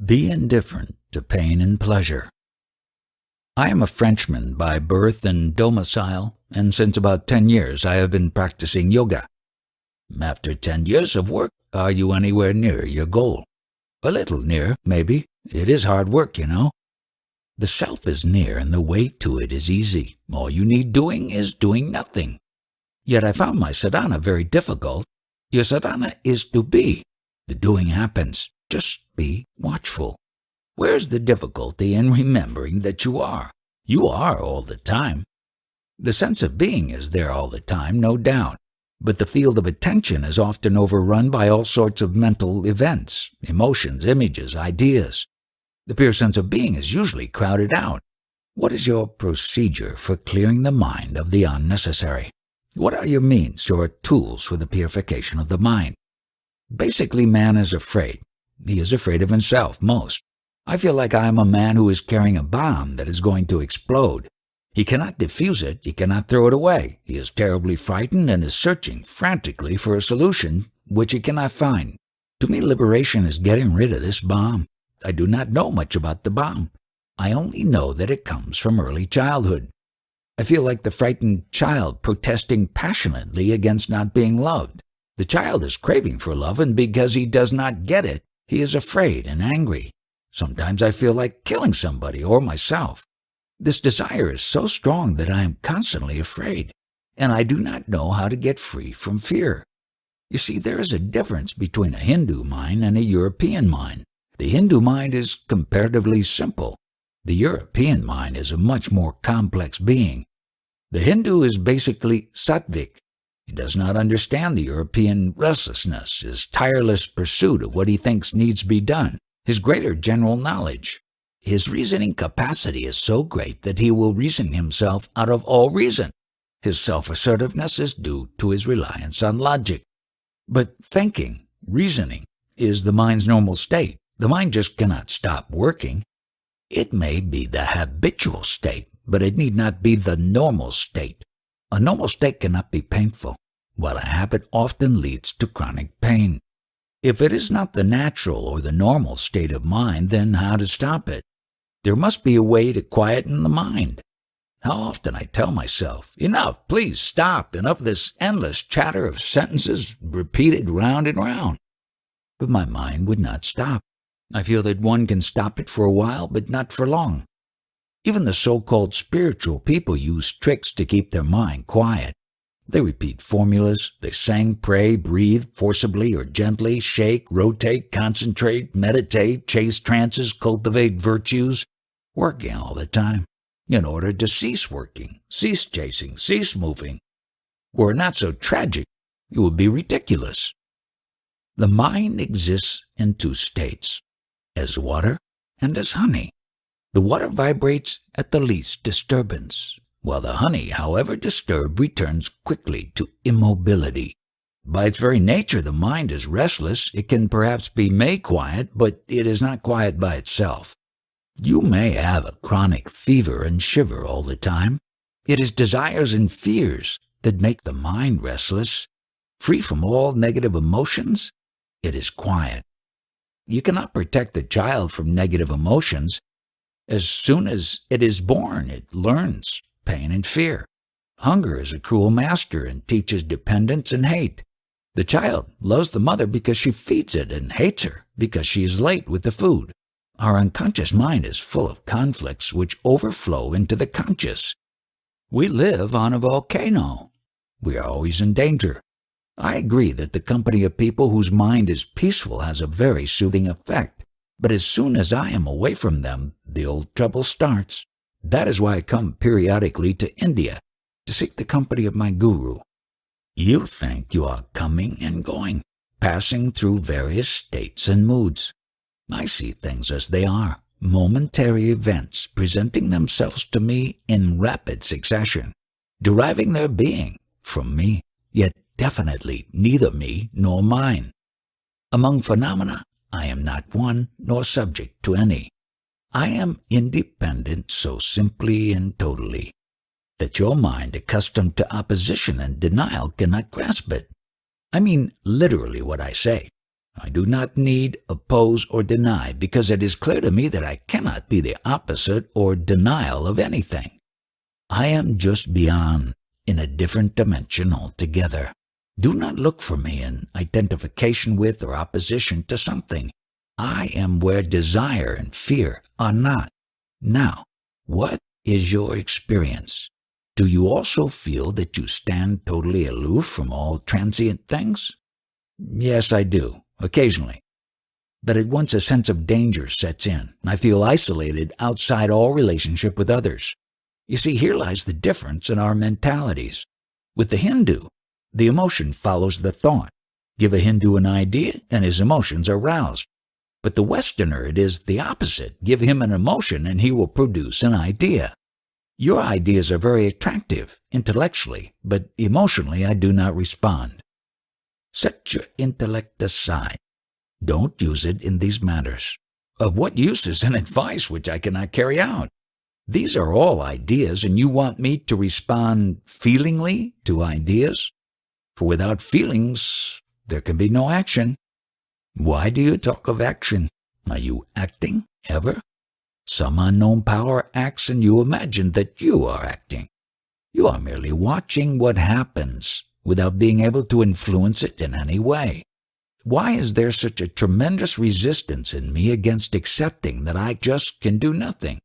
Be indifferent to pain and pleasure. I am a Frenchman by birth and domicile, and since about 10 years I have been practicing yoga. After 10 years of work, are you anywhere near your goal? A little near, maybe. It is hard work, you know. The self is near and the way to it is easy. All you need doing is doing nothing. Yet I found my sadhana very difficult. Your sadhana is to be. The doing happens. Just be watchful. Where's the difficulty in remembering that you are? You are all the time. The sense of being is there all the time, no doubt. But the field of attention is often overrun by all sorts of mental events, emotions, images, ideas. The pure sense of being is usually crowded out. What is your procedure for clearing the mind of the unnecessary? What are your means, your tools for the purification of the mind? Basically, man is afraid. He is afraid of himself most. I feel like I am a man who is carrying a bomb that is going to explode. He cannot defuse it, he cannot throw it away. He is terribly frightened and is searching frantically for a solution which he cannot find. To me, liberation is getting rid of this bomb. I do not know much about the bomb. I only know that it comes from early childhood. I feel like the frightened child protesting passionately against not being loved. The child is craving for love, and because he does not get it, he is afraid and angry. Sometimes I feel like killing somebody or myself. This desire is so strong that I am constantly afraid, and I do not know how to get free from fear. You see, there is a difference between a Hindu mind and a European mind. The Hindu mind is comparatively simple. The European mind is a much more complex being. The Hindu is basically sattvic. He does not understand the European restlessness, his tireless pursuit of what he thinks needs to be done, his greater general knowledge. His reasoning capacity is so great that he will reason himself out of all reason. His self-assertiveness is due to his reliance on logic. But thinking, reasoning, is the mind's normal state. The mind just cannot stop working. It may be the habitual state, but it need not be the normal state. A normal state cannot be painful, while a habit often leads to chronic pain. If it is not the natural or the normal state of mind, then how to stop it? There must be a way to quieten the mind. How often I tell myself, enough, please stop, enough of this endless chatter of sentences repeated round and round. But my mind would not stop. I feel that one can stop it for a while, but not for long. Even the so-called spiritual people use tricks to keep their mind quiet. They repeat formulas, they sing, pray, breathe, forcibly or gently, shake, rotate, concentrate, meditate, chase trances, cultivate virtues, working all the time, in order to cease working, cease chasing, cease moving. Were it not so tragic, it would be ridiculous. The mind exists in two states, as water and as honey. The water vibrates at the least disturbance, while the honey, however disturbed, returns quickly to immobility. By its very nature, the mind is restless. It can perhaps be made quiet, but it is not quiet by itself. You may have a chronic fever and shiver all the time. It is desires and fears that make the mind restless. Free from all negative emotions, it is quiet. You cannot protect the child from negative emotions. As soon as it is born, it learns pain and fear. Hunger is a cruel master and teaches dependence and hate. The child loves the mother because she feeds it and hates her because she is late with the food. Our unconscious mind is full of conflicts which overflow into the conscious. We live on a volcano. We are always in danger. I agree that the company of people whose mind is peaceful has a very soothing effect, but as soon as I am away from them, the old trouble starts. That is why I come periodically to India, to seek the company of my guru. You think you are coming and going, passing through various states and moods. I see things as they are, momentary events presenting themselves to me in rapid succession, deriving their being from me, yet definitely neither me nor mine. Among phenomena, I am not one nor subject to any. I am independent so simply and totally that your mind, accustomed to opposition and denial, cannot grasp it. I mean literally what I say. I do not need, oppose, or deny, because it is clear to me that I cannot be the opposite or denial of anything. I am just beyond, in a different dimension altogether. Do not look for me in identification with or opposition to something. I am where desire and fear are not. Now, what is your experience? Do you also feel that you stand totally aloof from all transient things? Yes, I do, occasionally. But at once a sense of danger sets in. I feel isolated outside all relationship with others. You see, here lies the difference in our mentalities. With the Hindu, the emotion follows the thought. Give a Hindu an idea, and his emotions are roused. But the Westerner, it is the opposite. Give him an emotion, and he will produce an idea. Your ideas are very attractive, intellectually, but emotionally I do not respond. Set your intellect aside. Don't use it in these matters. Of what use is an advice which I cannot carry out? These are all ideas, and you want me to respond feelingly to ideas? For without feelings, there can be no action. Why do you talk of action? Are you acting, ever? Some unknown power acts, and you imagine that you are acting. You are merely watching what happens, without being able to influence it in any way. Why is there such a tremendous resistance in me against accepting that I just can do nothing?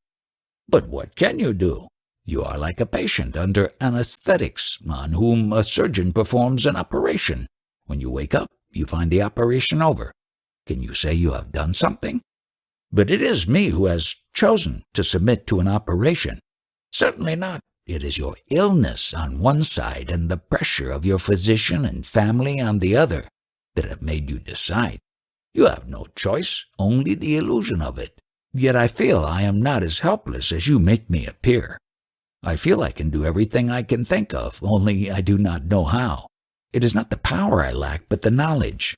But what can you do? You are like a patient under anesthetics on whom a surgeon performs an operation. When you wake up, you find the operation over. Can you say you have done something? But it is me who has chosen to submit to an operation. Certainly not. It is your illness on one side and the pressure of your physician and family on the other that have made you decide. You have no choice, only the illusion of it. Yet I feel I am not as helpless as you make me appear. I feel I can do everything I can think of, only I do not know how. It is not the power I lack, but the knowledge.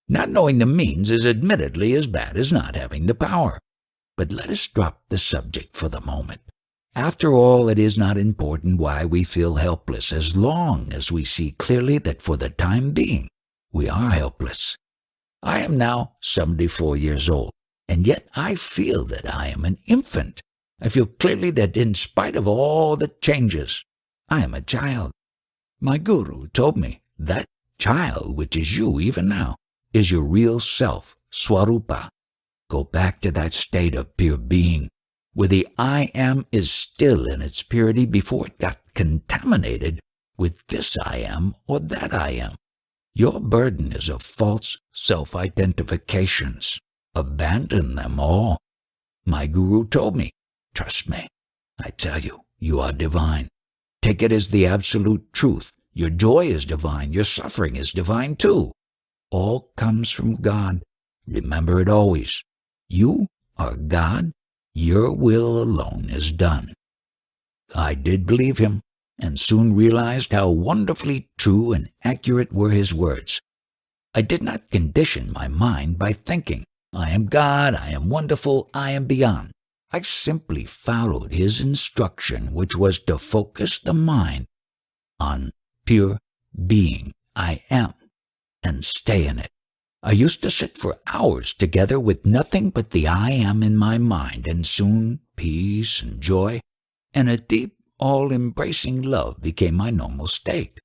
Not knowing the means is admittedly as bad as not having the power. But let us drop the subject for the moment. After all, it is not important why we feel helpless, as long as we see clearly that for the time being, we are helpless. I am now 74 years old, and yet I feel that I am an infant. I feel clearly that in spite of all the changes, I am a child. My guru told me that child, which is you even now, is your real self, Swarupa. Go back to that state of pure being, where the I am is still in its purity before it got contaminated with this I am or that I am. Your burden is of false self-identifications. Abandon them all. My guru told me, trust me. I tell you, you are divine. Take it as the absolute truth. Your joy is divine. Your suffering is divine too. All comes from God. Remember it always. You are God. Your will alone is done. I did believe him, and soon realized how wonderfully true and accurate were his words. I did not condition my mind by thinking, I am God, I am wonderful, I am beyond. I simply followed his instruction, which was to focus the mind on pure being, I am, and stay in it. I used to sit for hours together with nothing but the I am in my mind, and soon peace and joy and a deep, all-embracing love became my normal state.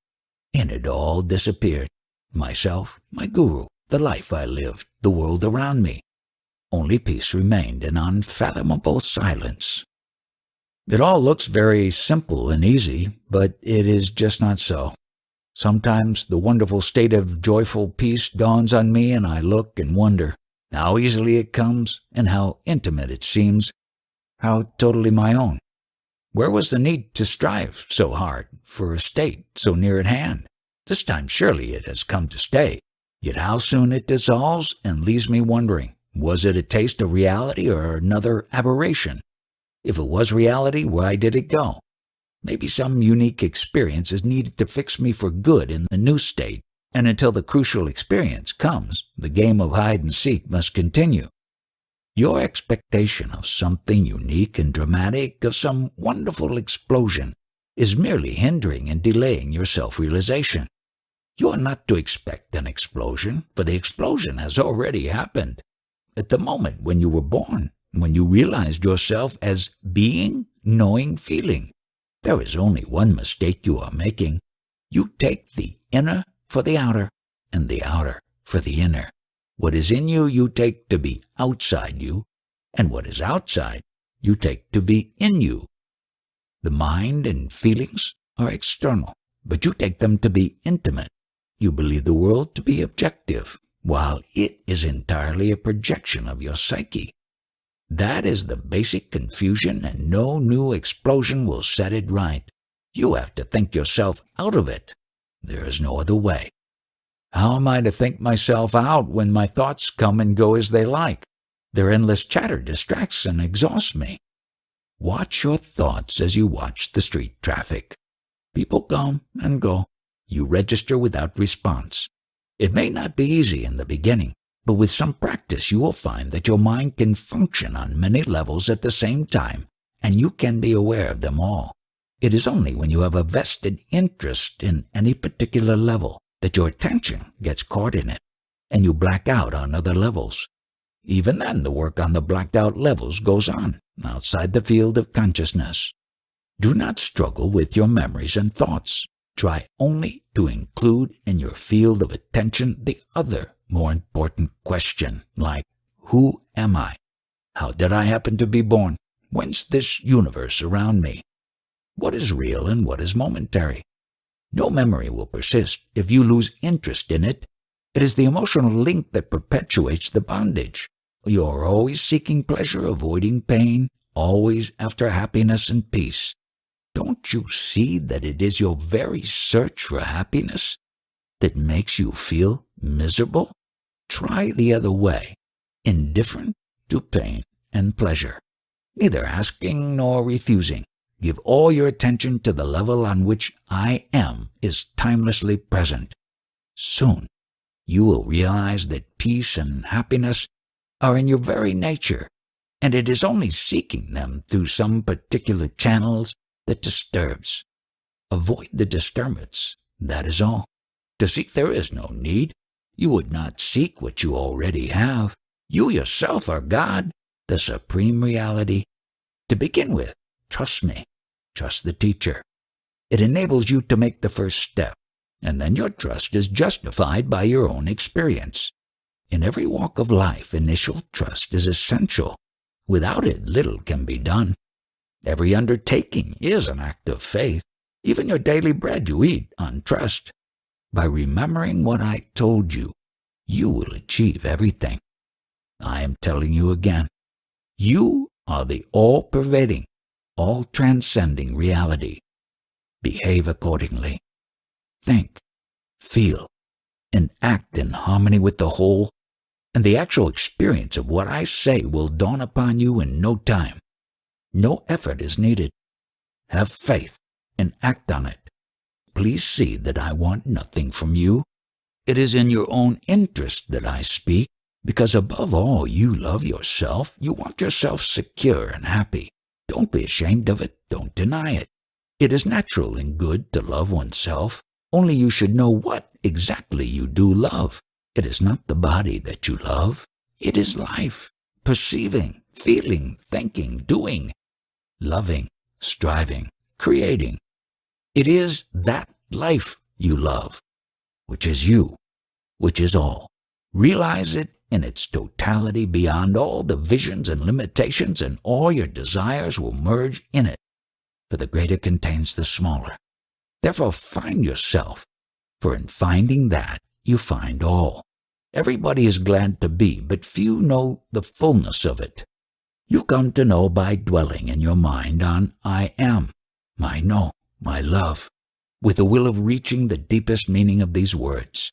And it all disappeared. Myself, my guru, the life I lived, the world around me. Only peace remained, and unfathomable silence. It all looks very simple and easy, but it is just not so. Sometimes the wonderful state of joyful peace dawns on me, and I look and wonder how easily it comes and how intimate it seems, how totally my own. Where was the need to strive so hard for a state so near at hand? This time surely it has come to stay. Yet how soon it dissolves and leaves me wondering, was it a taste of reality or another aberration? If it was reality, why did it go? Maybe some unique experience is needed to fix me for good in the new state, and until the crucial experience comes, the game of hide and seek must continue. Your expectation of something unique and dramatic, of some wonderful explosion, is merely hindering and delaying your self-realization. You are not to expect an explosion, for the explosion has already happened. At the moment when you were born, when you realized yourself as being, knowing, feeling, there is only one mistake you are making. You take the inner for the outer, and the outer for the inner. What is in you, you take to be outside you, and what is outside, you take to be in you. The mind and feelings are external, but you take them to be intimate. You believe the world to be objective, while it is entirely a projection of your psyche. That is the basic confusion, and no new explosion will set it right. You have to think yourself out of it. There is no other way. How am I to think myself out when my thoughts come and go as they like? Their endless chatter distracts and exhausts me. Watch your thoughts as you watch the street traffic. People come and go. You register without response. It may not be easy in the beginning, but with some practice you will find that your mind can function on many levels at the same time, and you can be aware of them all. It is only when you have a vested interest in any particular level that your attention gets caught in it, and you black out on other levels. Even then, the work on the blacked out levels goes on, outside the field of consciousness. Do not struggle with your memories and thoughts. Try only to include in your field of attention the other, more important question, like, who am I? How did I happen to be born? Whence this universe around me? What is real and what is momentary? No memory will persist if you lose interest in it. It is the emotional link that perpetuates the bondage. You are always seeking pleasure, avoiding pain, always after happiness and peace. Don't you see that it is your very search for happiness that makes you feel miserable? Try the other way, indifferent to pain and pleasure, neither asking nor refusing. Give all your attention to the level on which I am is timelessly present. Soon, you will realize that peace and happiness are in your very nature, and it is only seeking them through some particular channels that disturbs. Avoid the disturbance, that is all. To seek there is no need. You would not seek what you already have. You yourself are God, the supreme reality. To begin with, trust me. Trust the teacher. It enables you to make the first step, and then your trust is justified by your own experience. In every walk of life, initial trust is essential. Without it, little can be done. Every undertaking is an act of faith. Even your daily bread you eat on trust. By remembering what I told you, you will achieve everything. I am telling you again, you are the all-pervading, all-transcending reality. Behave accordingly. Think, feel, and act in harmony with the whole, and the actual experience of what I say will dawn upon you in no time. No effort is needed. Have faith and act on it. Please see that I want nothing from you. It is in your own interest that I speak, because above all you love yourself. You want yourself secure and happy. Don't be ashamed of it. Don't deny it. It is natural and good to love oneself. Only you should know what exactly you do love. It is not the body that you love. It is life, perceiving, feeling, thinking, doing, loving, striving, creating. It is that life you love, which is you, which is all. Realize it in its totality beyond all the visions and limitations, and all your desires will merge in it, for the greater contains the smaller. Therefore find yourself, for in finding that you find all. Everybody is glad to be, but few know the fullness of it. You come to know by dwelling in your mind on I am, my know, my love, with the will of reaching the deepest meaning of these words.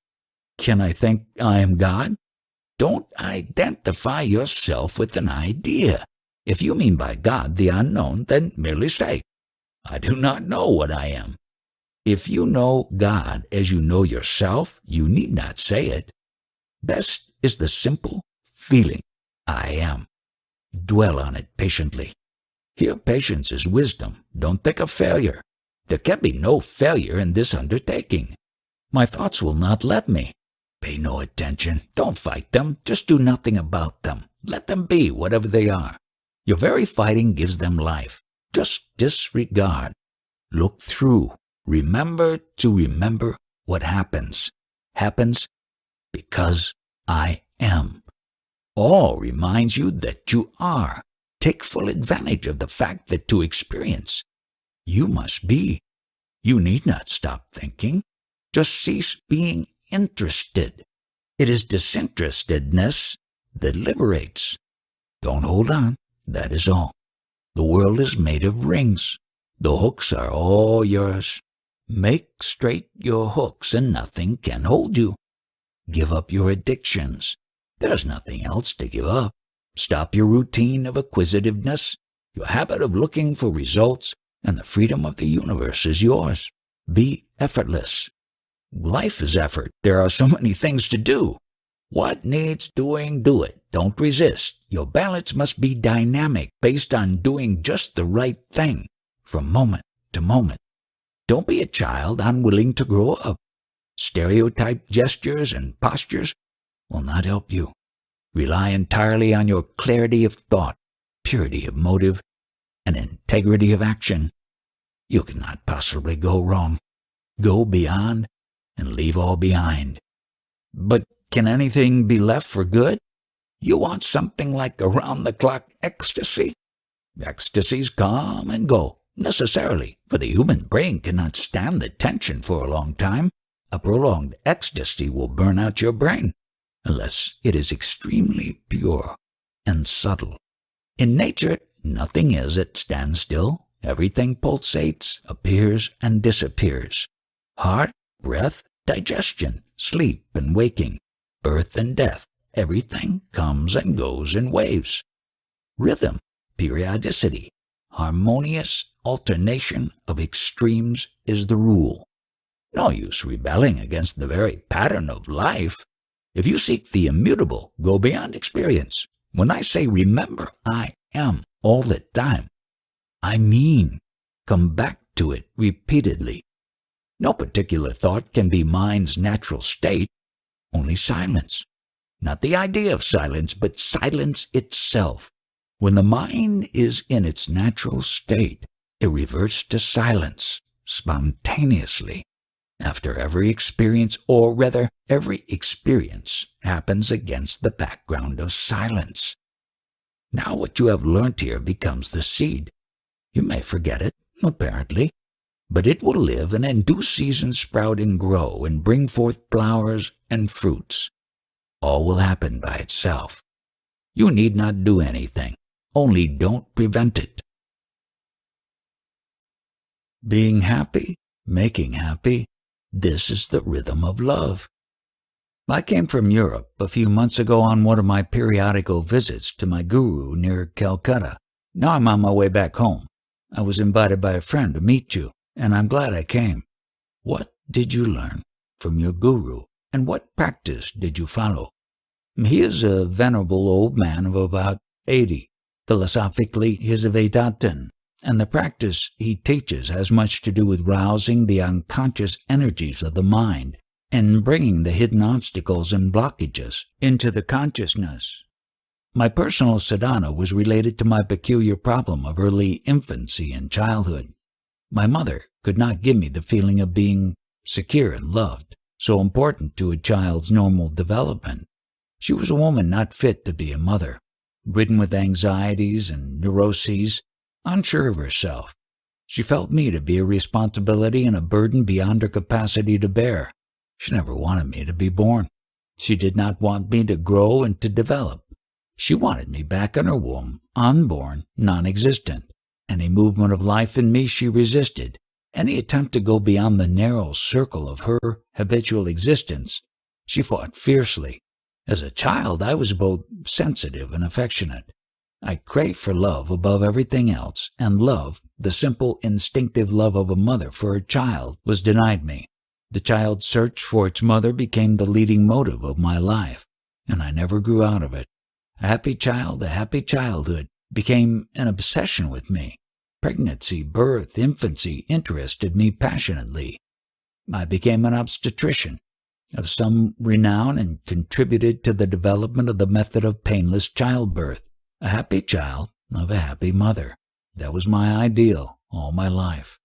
Can I think I am God? Don't identify yourself with an idea. If you mean by God the unknown, then merely say, I do not know what I am. If you know God as you know yourself, you need not say it. Best is the simple feeling, I am. Dwell on it patiently. Here patience is wisdom. Don't think of failure. There can be no failure in this undertaking. My thoughts will not let me. Pay no attention. Don't fight them. Just do nothing about them. Let them be whatever they are. Your very fighting gives them life. Just disregard. Look through. Remember to remember what happens. Happens because I am. All reminds you that you are. Take full advantage of the fact that to experience, you must be. You need not stop thinking. Just cease being interested. It is disinterestedness that liberates. Don't hold on, that is all. The world is made of rings. The hooks are all yours. Make straight your hooks and nothing can hold you. Give up your addictions. There's nothing else to give up. Stop your routine of acquisitiveness, your habit of looking for results, and the freedom of the universe is yours. Be effortless. Life is effort. There are so many things to do. What needs doing, do it. Don't resist. Your balance must be dynamic, based on doing just the right thing, from moment to moment. Don't be a child unwilling to grow up. Stereotyped gestures and postures will not help you. Rely entirely on your clarity of thought, purity of motive, and integrity of action. You cannot possibly go wrong. Go beyond and leave all behind. But can anything be left for good? You want something like around-the-clock ecstasy? Ecstasies come and go, necessarily, for the human brain cannot stand the tension for a long time. A prolonged ecstasy will burn out your brain, unless it is extremely pure and subtle. In nature, nothing is at standstill. Everything pulsates, appears, and disappears. Heart, breath, digestion, sleep and waking, birth and death, everything comes and goes in waves. Rhythm, periodicity, harmonious alternation of extremes is the rule. No use rebelling against the very pattern of life. If you seek the immutable, go beyond experience. When I say remember I am all the time, I mean come back to it repeatedly. No particular thought can be mind's natural state, only silence. Not the idea of silence, but silence itself. When the mind is in its natural state, it reverts to silence spontaneously. After every experience, or rather, every experience happens against the background of silence. Now what you have learnt here becomes the seed. You may forget it, apparently, but it will live and in due season sprout and grow and bring forth flowers and fruits. All will happen by itself. You need not do anything, only don't prevent it. Being happy, making happy, this is the rhythm of love. I came from Europe a few months ago on one of my periodical visits to my guru near Calcutta. Now I'm on my way back home. I was invited by a friend to meet you, and I'm glad I came. What did you learn from your guru, and what practice did you follow? He is a venerable old man of about 80. Philosophically, he is a Vedantin, and the practice he teaches has much to do with rousing the unconscious energies of the mind and bringing the hidden obstacles and blockages into the consciousness. My personal sadhana was related to my peculiar problem of early infancy and childhood. My mother could not give me the feeling of being secure and loved, so important to a child's normal development. She was a woman not fit to be a mother, ridden with anxieties and neuroses, unsure of herself. She felt me to be a responsibility and a burden beyond her capacity to bear. She never wanted me to be born. She did not want me to grow and to develop. She wanted me back in her womb, unborn, non-existent. Any movement of life in me she resisted. Any attempt to go beyond the narrow circle of her habitual existence, she fought fiercely. As a child, I was both sensitive and affectionate. I craved for love above everything else, and love, the simple, instinctive love of a mother for her child, was denied me. The child's search for its mother became the leading motive of my life, and I never grew out of it. A happy child, a happy childhood, became an obsession with me. Pregnancy, birth, infancy interested me passionately. I became an obstetrician of some renown and contributed to the development of the method of painless childbirth. A happy child of a happy mother. That was my ideal all my life.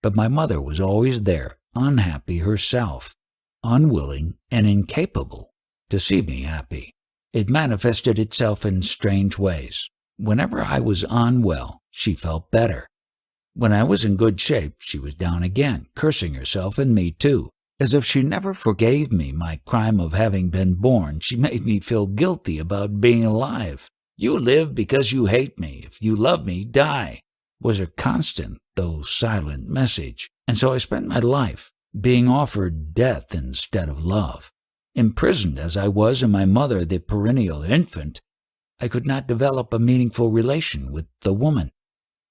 But my mother was always there, unhappy herself, unwilling and incapable to see me happy. It manifested itself in strange ways. Whenever I was unwell, she felt better. When I was in good shape, she was down again, cursing herself and me too. As if she never forgave me my crime of having been born, she made me feel guilty about being alive. "You live because you hate me. If you love me, die," was her constant, though silent, message. And so I spent my life being offered death instead of love. Imprisoned as I was in my mother, the perennial infant, I could not develop a meaningful relation with the woman.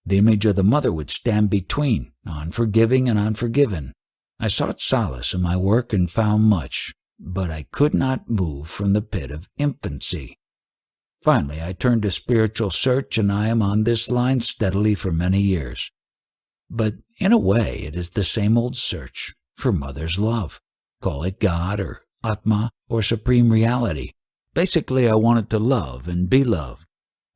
The image of the mother would stand between, unforgiving and unforgiven. I sought solace in my work and found much, but I could not move from the pit of infancy. Finally, I turned to spiritual search, and I am on this line steadily for many years. But in a way, it is the same old search for mother's love. Call it God or Atma or Supreme Reality. Basically, I wanted to love and be loved.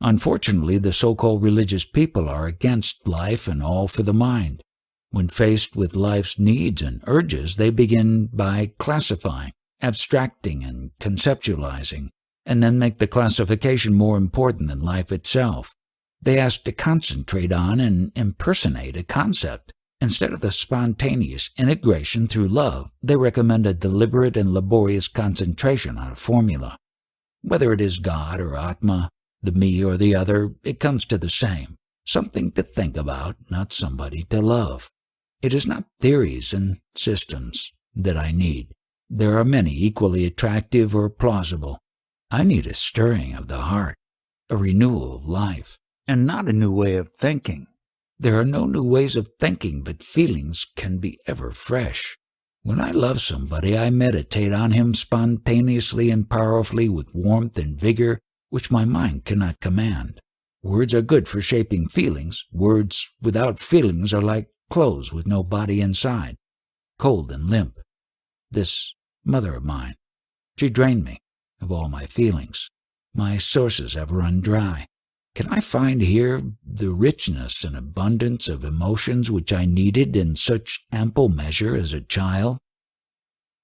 Unfortunately, the so-called religious people are against life and all for the mind. When faced with life's needs and urges, they begin by classifying, abstracting, and conceptualizing, and then make the classification more important than life itself. They ask to concentrate on and impersonate a concept. Instead of the spontaneous integration through love, they recommend a deliberate and laborious concentration on a formula. Whether it is God or Atma, the me or the other, it comes to the same. Something to think about, not somebody to love. It is not theories and systems that I need. There are many equally attractive or plausible. I need a stirring of the heart, a renewal of life, and not a new way of thinking. There are no new ways of thinking, but feelings can be ever fresh. When I love somebody, I meditate on him spontaneously and powerfully with warmth and vigor which my mind cannot command. Words are good for shaping feelings. Words without feelings are like clothes with no body inside, cold and limp. This mother of mine, she drained me of all my feelings. My sources have run dry. Can I find here the richness and abundance of emotions which I needed in such ample measure as a child?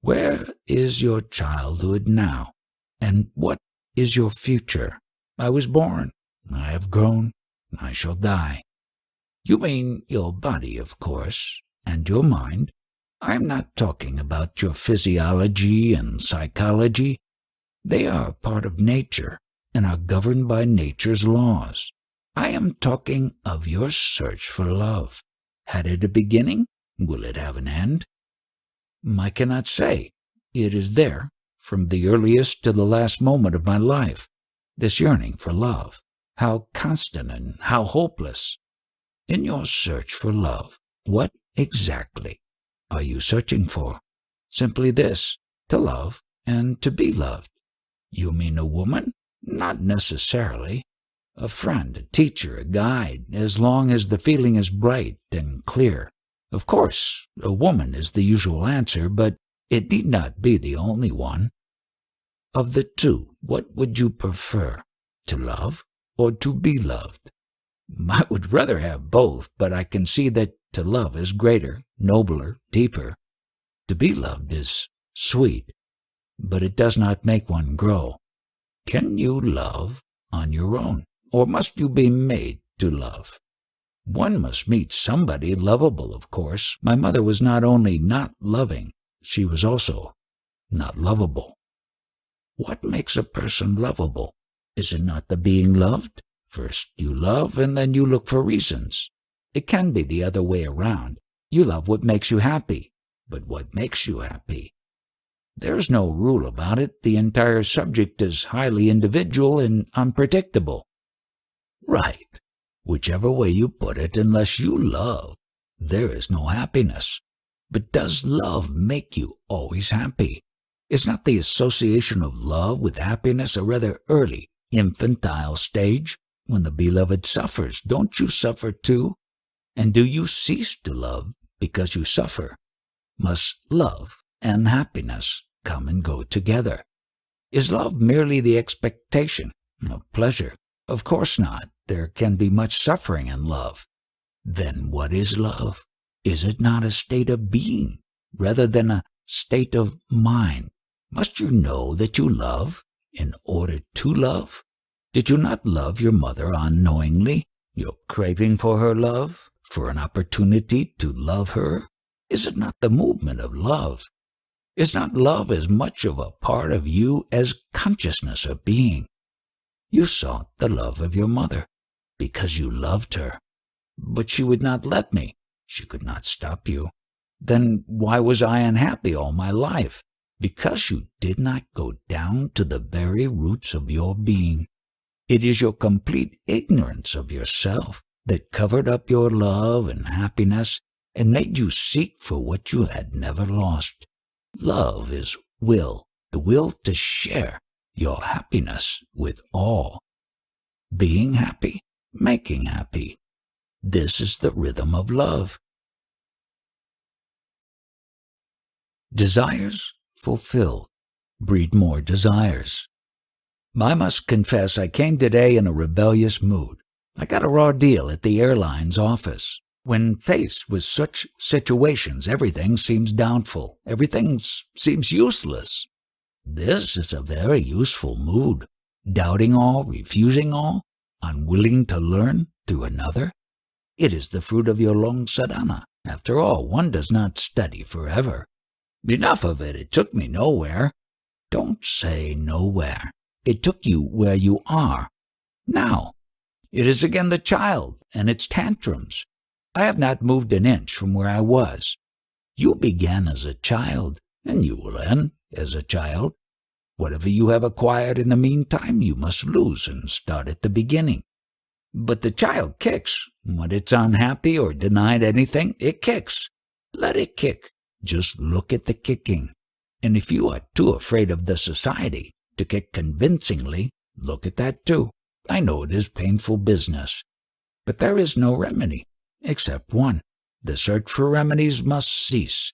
Where is your childhood now? And what is your future? I was born, I have grown, I shall die. You mean your body, of course, and your mind. I am not talking about your physiology and psychology. They are part of nature and are governed by nature's laws. I am talking of your search for love. Had it a beginning? Will it have an end? I cannot say. It is there, from the earliest to the last moment of my life, this yearning for love. How constant and how hopeless. In your search for love, what exactly are you searching for? Simply this, to love and to be loved. You mean a woman? Not necessarily. A friend, a teacher, a guide, as long as the feeling is bright and clear. Of course, a woman is the usual answer, but it need not be the only one. Of the two, what would you prefer, to love or to be loved? I would rather have both, but I can see that to love is greater, nobler, deeper. To be loved is sweet, but it does not make one grow. Can you love on your own, or must you be made to love? One must meet somebody lovable, of course. My mother was not only not loving, she was also not lovable. What makes a person lovable? Is it not the being loved? First you love, and then you look for reasons. It can be the other way around. You love what makes you happy, but what makes you happy? There is no rule about it. The entire subject is highly individual and unpredictable. Right. Whichever way you put it, unless you love, there is no happiness. But does love make you always happy? Is not the association of love with happiness a rather early, infantile stage? When the beloved suffers, don't you suffer too? And do you cease to love because you suffer? Must love and happiness come and go together? Is love merely the expectation of pleasure? Of course not. There can be much suffering in love. Then what is love? Is it not a state of being rather than a state of mind? Must you know that you love in order to love? Did you not love your mother unknowingly? Your craving for her love, for an opportunity to love her? Is it not the movement of love? Is not love as much of a part of you as consciousness of being? You sought the love of your mother because you loved her, but she would not let me. She could not stop you. Then why was I unhappy all my life? Because you did not go down to the very roots of your being. It is your complete ignorance of yourself that covered up your love and happiness and made you seek for what you had never lost. Love is will, the will to share your happiness with all. Being happy, making happy. This is the rhythm of love. Desires fulfilled breed more desires. I must confess I came today in a rebellious mood. I got a raw deal at the airline's office. When faced with such situations, everything seems doubtful. Everything seems useless. This is a very useful mood. Doubting all, refusing all, unwilling to learn through another. It is the fruit of your long sadhana. After all, one does not study forever. Enough of it. It took me nowhere. Don't say nowhere. It took you where you are. Now, it is again the child and its tantrums. I have not moved an inch from where I was. You began as a child, and you will end as a child. Whatever you have acquired in the meantime, you must lose and start at the beginning. But the child kicks. When it's unhappy or denied anything, it kicks. Let it kick. Just look at the kicking. And if you are too afraid of the society to kick convincingly, look at that too. I know it is painful business. But there is no remedy, except one. The search for remedies must cease.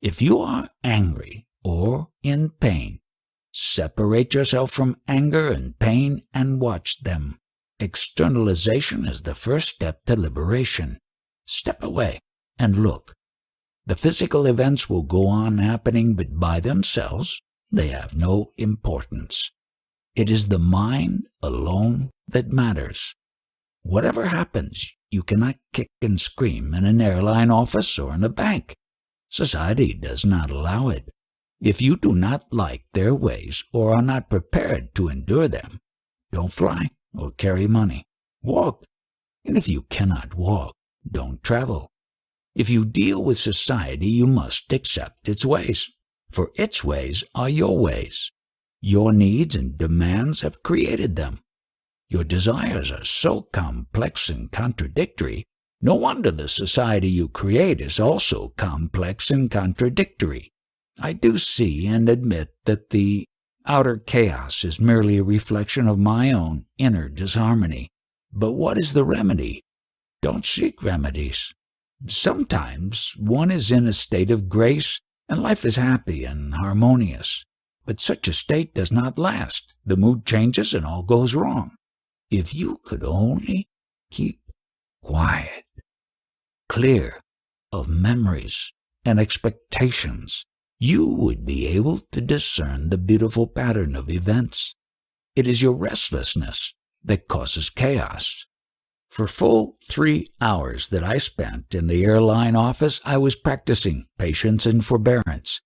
If you are angry or in pain, separate yourself from anger and pain and watch them. Externalization is the first step to liberation. Step away and look. The physical events will go on happening, but by themselves, they have no importance. It is the mind alone that matters. Whatever happens, you cannot kick and scream in an airline office or in a bank. Society does not allow it. If you do not like their ways or are not prepared to endure them, don't fly or carry money. Walk. And if you cannot walk, don't travel. If you deal with society, you must accept its ways, for its ways are your ways. Your needs and demands have created them. Your desires are so complex and contradictory, no wonder the society you create is also complex and contradictory. I do see and admit that the outer chaos is merely a reflection of my own inner disharmony. But what is the remedy? Don't seek remedies. Sometimes one is in a state of grace and life is happy and harmonious. But such a state does not last. The mood changes and all goes wrong. If you could only keep quiet, clear of memories and expectations, you would be able to discern the beautiful pattern of events. It is your restlessness that causes chaos. For full 3 hours that I spent in the airline office, I was practicing patience and forbearance.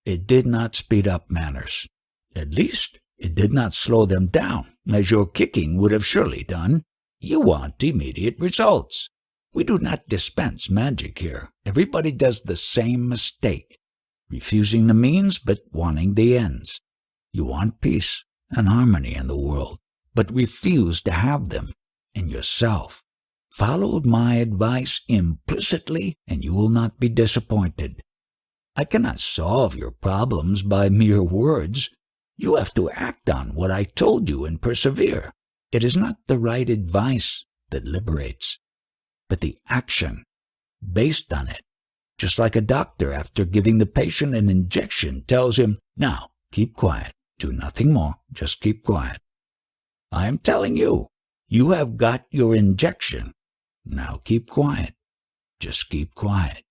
It did not speed up matters. At least, it did not slow them down, as your kicking would have surely done. You want immediate results. We do not dispense magic here. Everybody does the same mistake, refusing the means but wanting the ends. You want peace and harmony in the world, but refuse to have them in yourself. Follow my advice implicitly, and you will not be disappointed. I cannot solve your problems by mere words. You have to act on what I told you and persevere. It is not the right advice that liberates, but the action based on it Just like a doctor, after giving the patient an injection, tells him, "Now, keep quiet. Do nothing more. Just keep quiet." I am telling you, you have got your injection. Now keep quiet. Just keep quiet.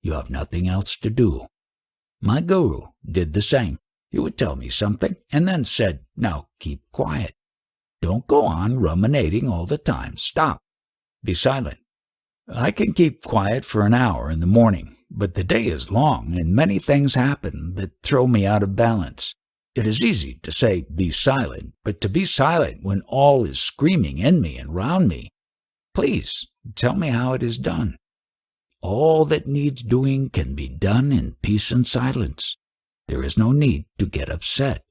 You have nothing else to do. My guru did the same. He would tell me something and then said, "Now keep quiet. Don't go on ruminating all the time. Stop. Be silent." I can keep quiet for an hour in the morning, but the day is long and many things happen that throw me out of balance. It is easy to say, "Be silent," but to be silent when all is screaming in me and round me. Please tell me how it is done. All that needs doing can be done in peace and silence. There is no need to get upset.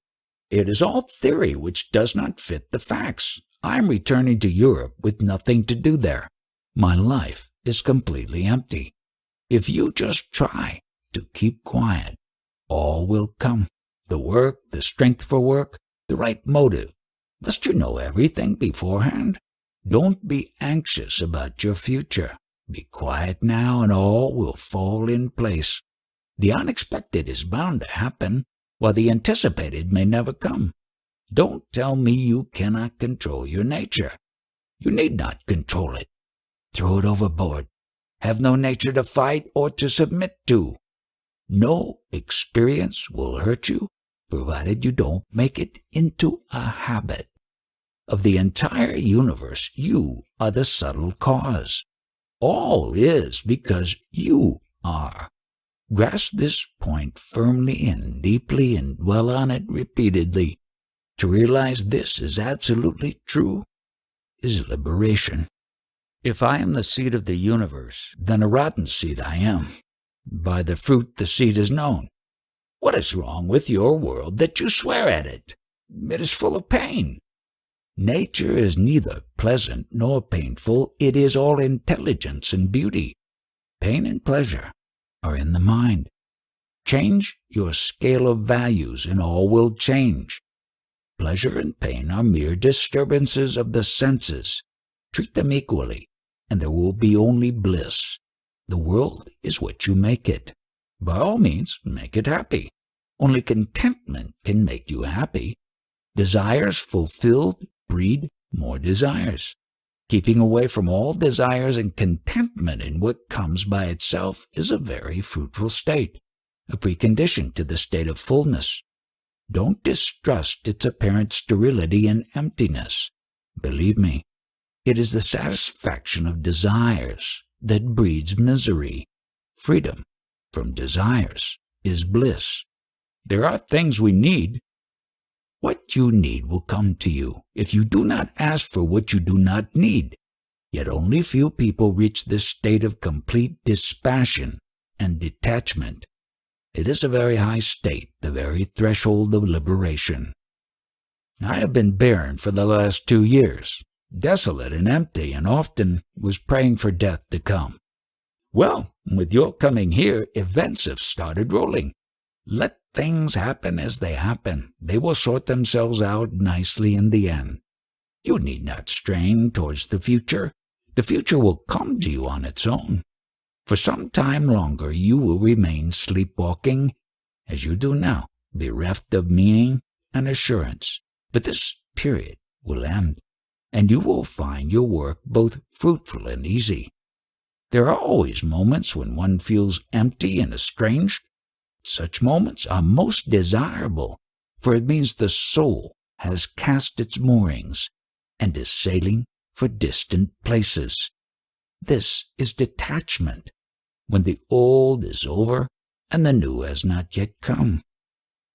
It is all theory which does not fit the facts. I am returning to Europe with nothing to do there. My life is completely empty. If you just try to keep quiet, all will come. The work, the strength for work, the right motive. Must you know everything beforehand? Don't be anxious about your future. Be quiet now and all will fall in place. The unexpected is bound to happen, while the anticipated may never come. Don't tell me you cannot control your nature. You need not control it. Throw it overboard. Have no nature to fight or to submit to. No experience will hurt you, provided you don't make it into a habit. Of the entire universe, you are the subtle cause. All is because you are. Grasp this point firmly and deeply and dwell on it repeatedly. To realize this is absolutely true is liberation. If I am the seed of the universe, then a rotten seed I am. By the fruit the seed is known. What is wrong with your world that you swear at it? It is full of pain. Nature is neither pleasant nor painful. It is all intelligence and beauty. Pain and pleasure are in the mind. Change your scale of values and all will change. Pleasure and pain are mere disturbances of the senses. Treat them equally, and there will be only bliss. The world is what you make it. By all means, make it happy. Only contentment can make you happy. Desires fulfilled breed more desires. Keeping away from all desires and contentment in what comes by itself is a very fruitful state, a precondition to the state of fullness. Don't distrust its apparent sterility and emptiness. Believe me, it is the satisfaction of desires that breeds misery. Freedom from desires is bliss. There are things we need. What you need will come to you if you do not ask for what you do not need. Yet only few people reach this state of complete dispassion and detachment. It is a very high state, the very threshold of liberation. I have been barren for the last 2 years, desolate and empty, and often was praying for death to come. Well, with your coming here, events have started rolling. Let things happen as they happen. They will sort themselves out nicely in the end. You need not strain towards the future. The future will come to you on its own. For some time longer you will remain sleepwalking, as you do now, bereft of meaning and assurance. But this period will end, and you will find your work both fruitful and easy. There are always moments when one feels empty and estranged. Such moments are most desirable, for it means the soul has cast its moorings and is sailing for distant places. This is detachment, when the old is over and the new has not yet come.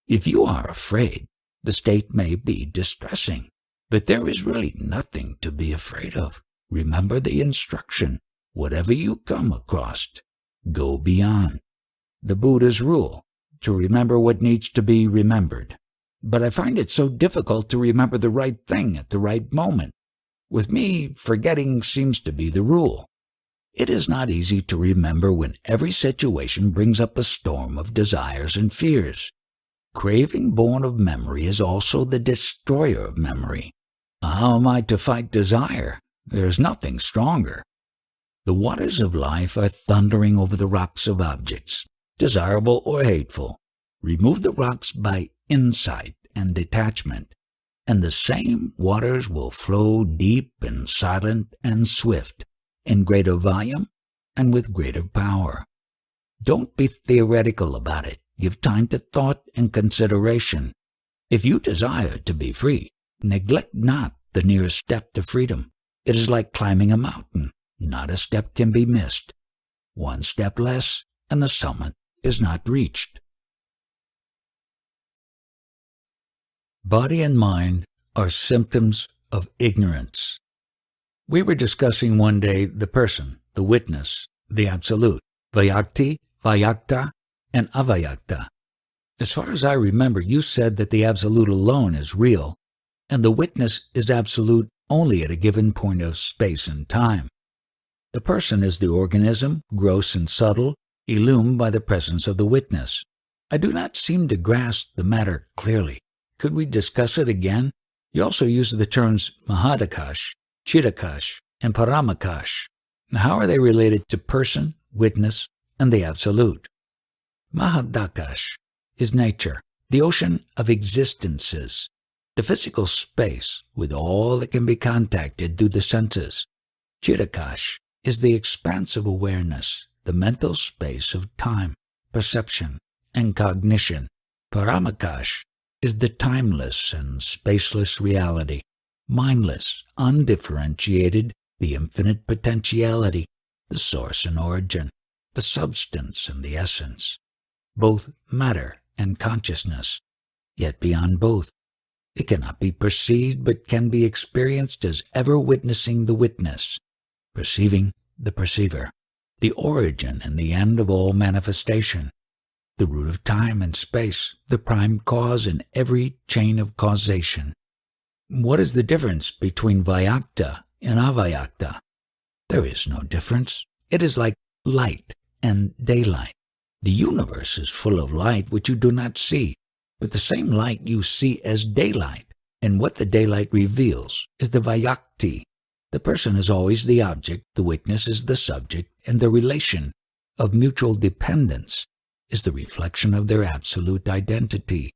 If you are afraid, the state may be distressing, but there is really nothing to be afraid of. Remember the instruction. Whatever you come across, go beyond. The Buddha's rule, to remember what needs to be remembered. But I find it so difficult to remember the right thing at the right moment. With me, forgetting seems to be the rule. It is not easy to remember when every situation brings up a storm of desires and fears. Craving born of memory is also the destroyer of memory. How am I to fight desire? There is nothing stronger. The waters of life are thundering over the rocks of objects, desirable or hateful. Remove the rocks by insight and detachment, and the same waters will flow deep and silent and swift, in greater volume and with greater power. Don't be theoretical about it. Give time to thought and consideration. If you desire to be free, neglect not the nearest step to freedom. It is like climbing a mountain. Not a step can be missed. One step less, and the summit is not reached. Body and mind are symptoms of ignorance. We were discussing one day the person, the witness, the absolute, Vyakti, Vyakta, and Avyakta. As far as I remember, you said that the absolute alone is real, and the witness is absolute only at a given point of space and time. The person is the organism, gross and subtle, illumined by the presence of the witness. I do not seem to grasp the matter clearly. Could we discuss it again? You also use the terms Mahadakash, Chidakash, and Paramakash. How are they related to person, witness, and the absolute? Mahadakash is nature, the ocean of existences, the physical space with all that can be contacted through the senses. Chidakash is the expanse of awareness, the mental space of time, perception, and cognition. Paramakash is the timeless and spaceless reality, mindless, undifferentiated, the infinite potentiality, the source and origin, the substance and the essence, both matter and consciousness, yet beyond both. It cannot be perceived but can be experienced as ever witnessing the witness, perceiving the perceiver, the origin and the end of all manifestation, the root of time and space, the prime cause in every chain of causation. What is the difference between Vyakta and Avyakta? There is no difference. It is like light and daylight. The universe is full of light which you do not see, but the same light you see as daylight, and what the daylight reveals is the Vyakti. The person is always the object, the witness is the subject, and the relation of mutual dependence is the reflection of their absolute identity.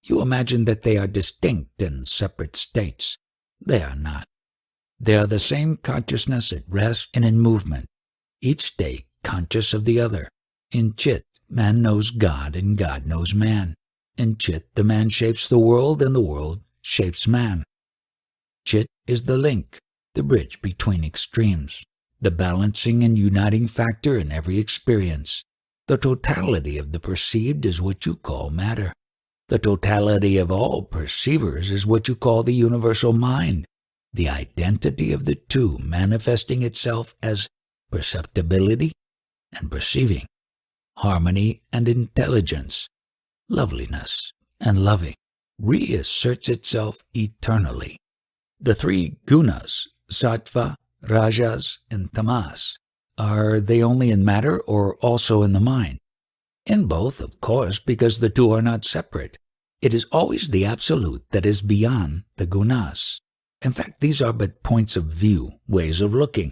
You imagine that they are distinct and separate states. They are not. They are the same consciousness at rest and in movement, each state conscious of the other. In Chit, man knows God and God knows man. In Chit, the man shapes the world and the world shapes man. Chit is the link, the bridge between extremes, the balancing and uniting factor in every experience. The totality of the perceived is what you call matter. The totality of all perceivers is what you call the universal mind, the identity of the two manifesting itself as perceptibility and perceiving, harmony and intelligence, loveliness and loving, reasserts itself eternally. The three gunas, sattva, rajas, and tamas, are they only in matter or also in the mind? In both, of course, because the two are not separate. It is always the absolute that is beyond the gunas. In fact, these are but points of view, ways of looking.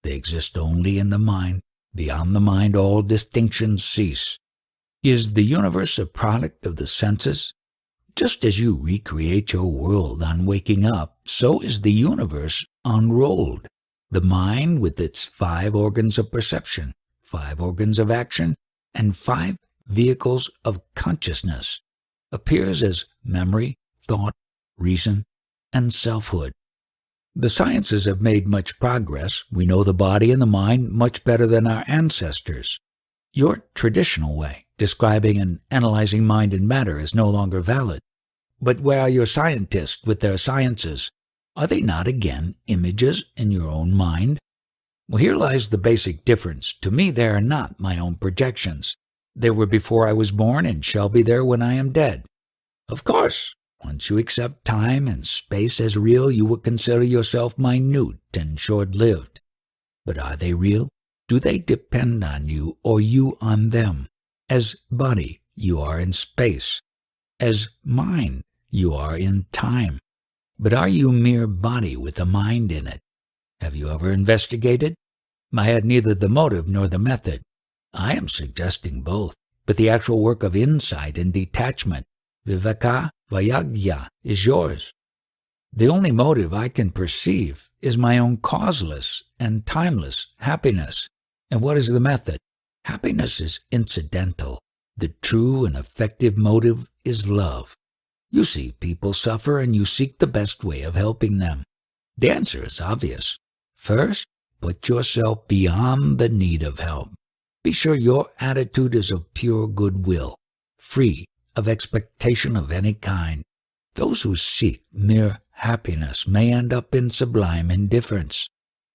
They exist only in the mind. Beyond the mind, all distinctions cease. Is the universe a product of the senses? Just as you recreate your world on waking up, so is the universe unrolled. The mind, with its 5 organs of perception, 5 organs of action, and 5 vehicles of consciousness, appears as memory, thought, reason, and selfhood. The sciences have made much progress. We know the body and the mind much better than our ancestors. Your traditional way, describing and analyzing mind and matter, is no longer valid. But where are your scientists with their sciences? Are they not again images in your own mind? Well, here lies the basic difference. To me, they are not my own projections. They were before I was born and shall be there when I am dead. Of course, once you accept time and space as real, you will consider yourself minute and short-lived. But are they real? Do they depend on you or you on them? As body, you are in space. As mind, you are in time. But are you mere body with a mind in it? Have you ever investigated? I had neither the motive nor the method. I am suggesting both, but the actual work of insight and detachment, viveka vairagya, is yours. The only motive I can perceive is my own causeless and timeless happiness. And what is the method? Happiness is incidental. The true and effective motive is love. You see people suffer and you seek the best way of helping them. The answer is obvious. First, put yourself beyond the need of help. Be sure your attitude is of pure goodwill, free of expectation of any kind. Those who seek mere happiness may end up in sublime indifference,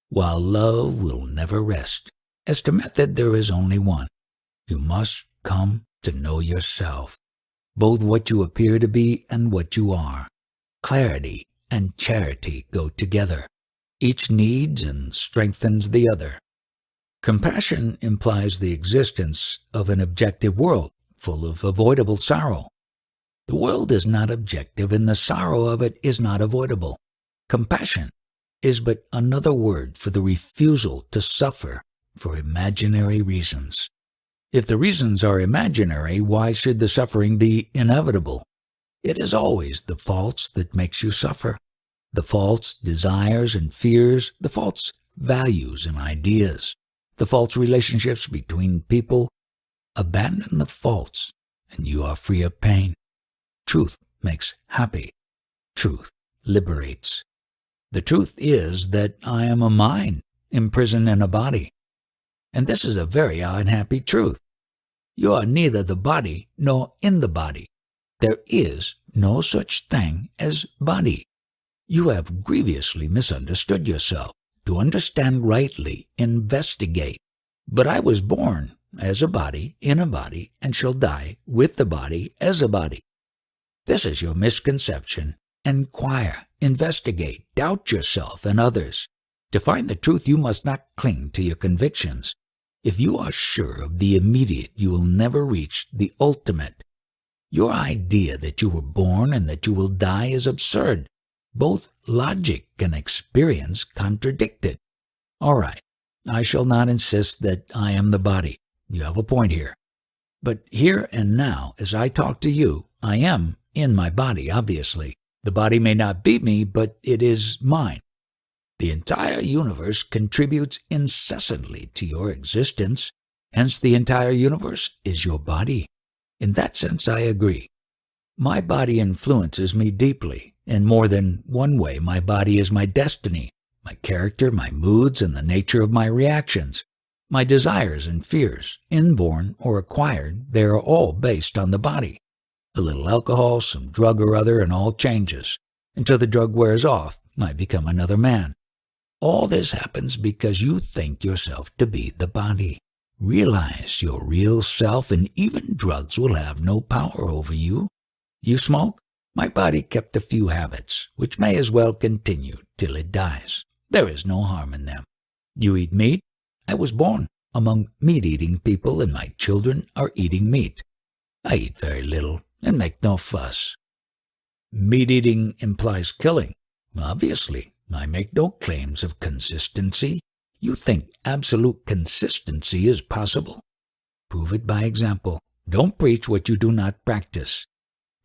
while love will never rest. As to method, there is only one. You must come to know yourself, both what you appear to be and what you are. Clarity and charity go together. Each needs and strengthens the other. Compassion implies the existence of an objective world, full of avoidable sorrow. The world is not objective, and the sorrow of it is not avoidable. Compassion is but another word for the refusal to suffer for imaginary reasons. If the reasons are imaginary, why should the suffering be inevitable? It is always the faults that makes you suffer. The false desires and fears, the false values and ideas, the false relationships between people. Abandon the faults, and you are free of pain. Truth makes happy. Truth liberates. The truth is that I am a mind imprisoned in a body. And this is a very unhappy truth. You are neither the body nor in the body. There is no such thing as body. You have grievously misunderstood yourself. To understand rightly, investigate. But I was born as a body, in a body, and shall die with the body as a body. This is your misconception. Inquire, investigate, doubt yourself and others. To find the truth, you must not cling to your convictions. If you are sure of the immediate, you will never reach the ultimate. Your idea that you were born and that you will die is absurd. Both logic and experience contradict it. All right, I shall not insist that I am the body. You have a point here. But here and now, as I talk to you, I am in my body, obviously. The body may not be me, but it is mine. The entire universe contributes incessantly to your existence. Hence, the entire universe is your body. In that sense, I agree. My body influences me deeply. In more than one way, my body is my destiny, my character, my moods, and the nature of my reactions. My desires and fears, inborn or acquired, they are all based on the body. A little alcohol, some drug or other, and all changes. Until the drug wears off, I become another man. All this happens because you think yourself to be the body. Realize your real self, and even drugs will have no power over you. You smoke? My body kept a few habits, which may as well continue till it dies. There is no harm in them. You eat meat? I was born among meat-eating people, and my children are eating meat. I eat very little and make no fuss. Meat-eating implies killing. Obviously, I make no claims of consistency. You think absolute consistency is possible? Prove it by example. Don't preach what you do not practice.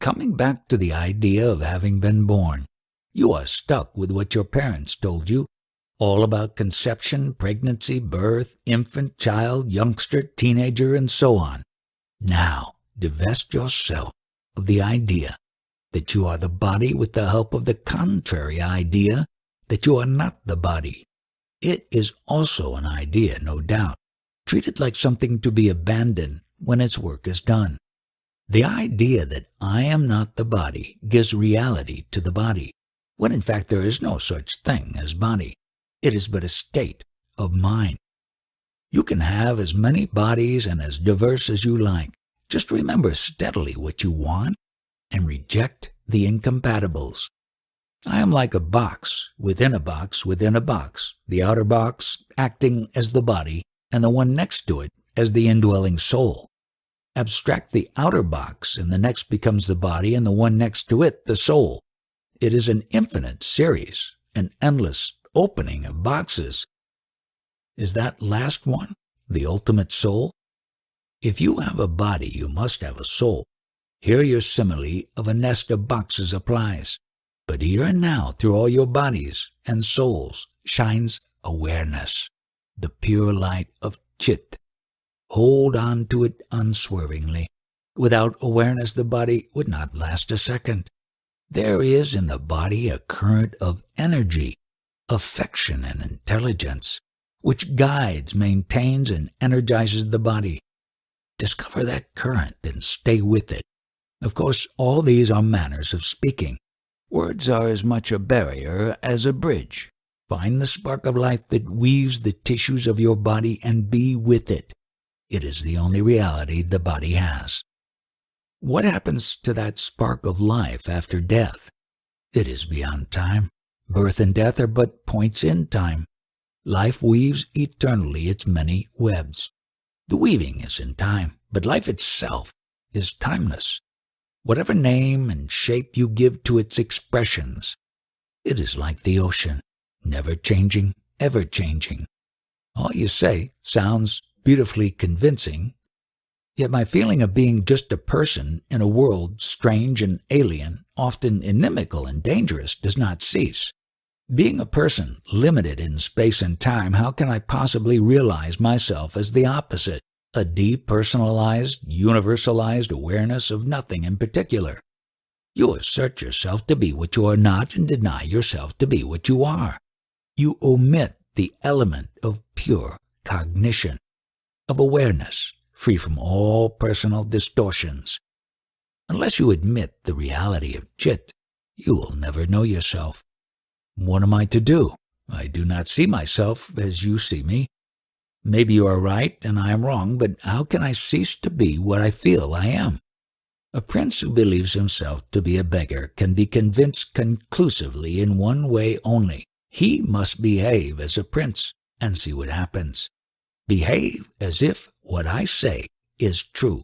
Coming back to the idea of having been born, you are stuck with what your parents told you, all about conception, pregnancy, birth, infant, child, youngster, teenager, and so on. Now, divest yourself of the idea that you are the body with the help of the contrary idea that you are not the body. It is also an idea, no doubt. Treat it like something to be abandoned when its work is done. The idea that I am not the body gives reality to the body, when in fact there is no such thing as body. It is but a state of mind. You can have as many bodies and as diverse as you like. Just remember steadily what you want and reject the incompatibles. I am like a box within a box within a box, the outer box acting as the body and the one next to it as the indwelling soul. Abstract the outer box, and the next becomes the body, and the one next to it the soul. It is an infinite series, an endless opening of boxes. Is that last one the ultimate soul? If you have a body, you must have a soul. Here your simile of a nest of boxes applies. But here and now, through all your bodies and souls, shines awareness, the pure light of Chit. Hold on to it unswervingly. Without awareness, the body would not last a second. There is in the body a current of energy, affection, and intelligence, which guides, maintains, and energizes the body. Discover that current and stay with it. Of course, all these are manners of speaking. Words are as much a barrier as a bridge. Find the spark of life that weaves the tissues of your body and be with it. It is the only reality the body has. What happens to that spark of life after death? It is beyond time. Birth and death are but points in time. Life weaves eternally its many webs. The weaving is in time, but life itself is timeless. Whatever name and shape you give to its expressions, it is like the ocean, never changing, ever changing. All you say sounds beautifully convincing, yet my feeling of being just a person in a world strange and alien, often inimical and dangerous, does not cease. Being a person limited in space and time, how can I possibly realize myself as the opposite? A depersonalized, universalized awareness of nothing in particular. You assert yourself to be what you are not and deny yourself to be what you are. You omit the element of pure cognition, of awareness, free from all personal distortions. Unless you admit the reality of Chit, you will never know yourself. What am I to do? I do not see myself as you see me. Maybe you are right and I am wrong, but how can I cease to be what I feel I am? A prince who believes himself to be a beggar can be convinced conclusively in one way only. He must behave as a prince and see what happens. Behave as if what I say is true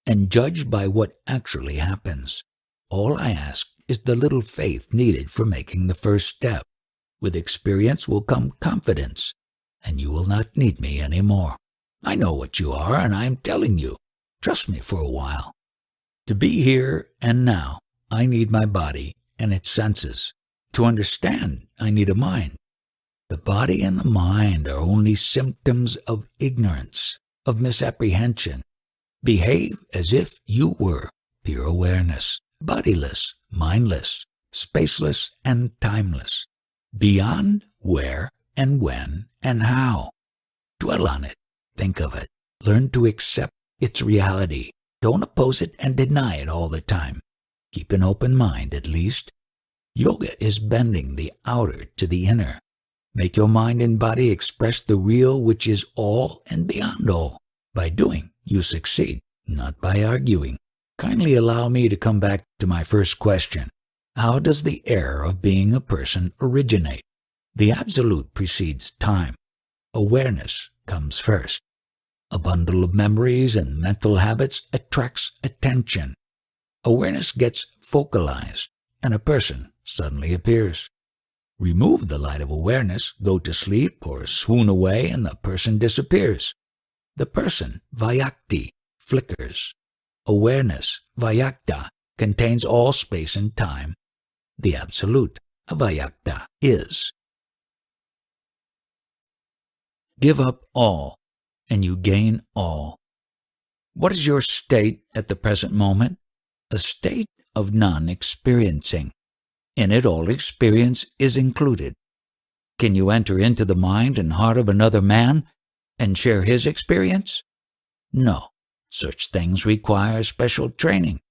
and judge by what actually happens. All I ask is the little faith needed for making the first step. With experience will come confidence, and you will not need me any more. I know what you are, and I am telling you. Trust me for a while. To be here and now, I need my body and its senses. To understand, I need a mind. The body and the mind are only symptoms of ignorance, of misapprehension. Behave as if you were pure awareness, bodiless, mindless, spaceless, and timeless, beyond where and when and how. Dwell on it, think of it, learn to accept its reality. Don't oppose it and deny it all the time. Keep an open mind at least. Yoga is bending the outer to the inner. Make your mind and body express the real which is all and beyond all. By doing, you succeed, not by arguing. Kindly allow me to come back to my first question. How does the error of being a person originate? The absolute precedes time. Awareness comes first. A bundle of memories and mental habits attracts attention. Awareness gets focalized, and a person suddenly appears. Remove the light of awareness, go to sleep or swoon away, and the person disappears. The person, Vyakti, flickers. Awareness, Vyakta, contains all space and time. The absolute, Avyakta, is. Give up all, and you gain all. What is your state at the present moment? A state of non-experiencing. In it all experience is included. Can you enter into the mind and heart of another man and share his experience? No, such things require special training.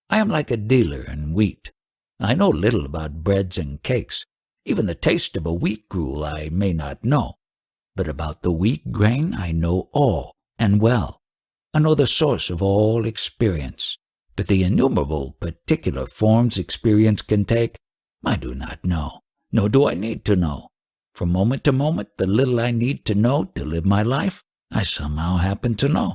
I am like a dealer in wheat. I know little about breads and cakes. Even the taste of a wheat gruel I may not know. But about the wheat grain I know all and well. I know the source of all experience. But the innumerable particular forms experience can take, I do not know, nor do I need to know. From moment to moment, the little I need to know to live my life, I somehow happen to know.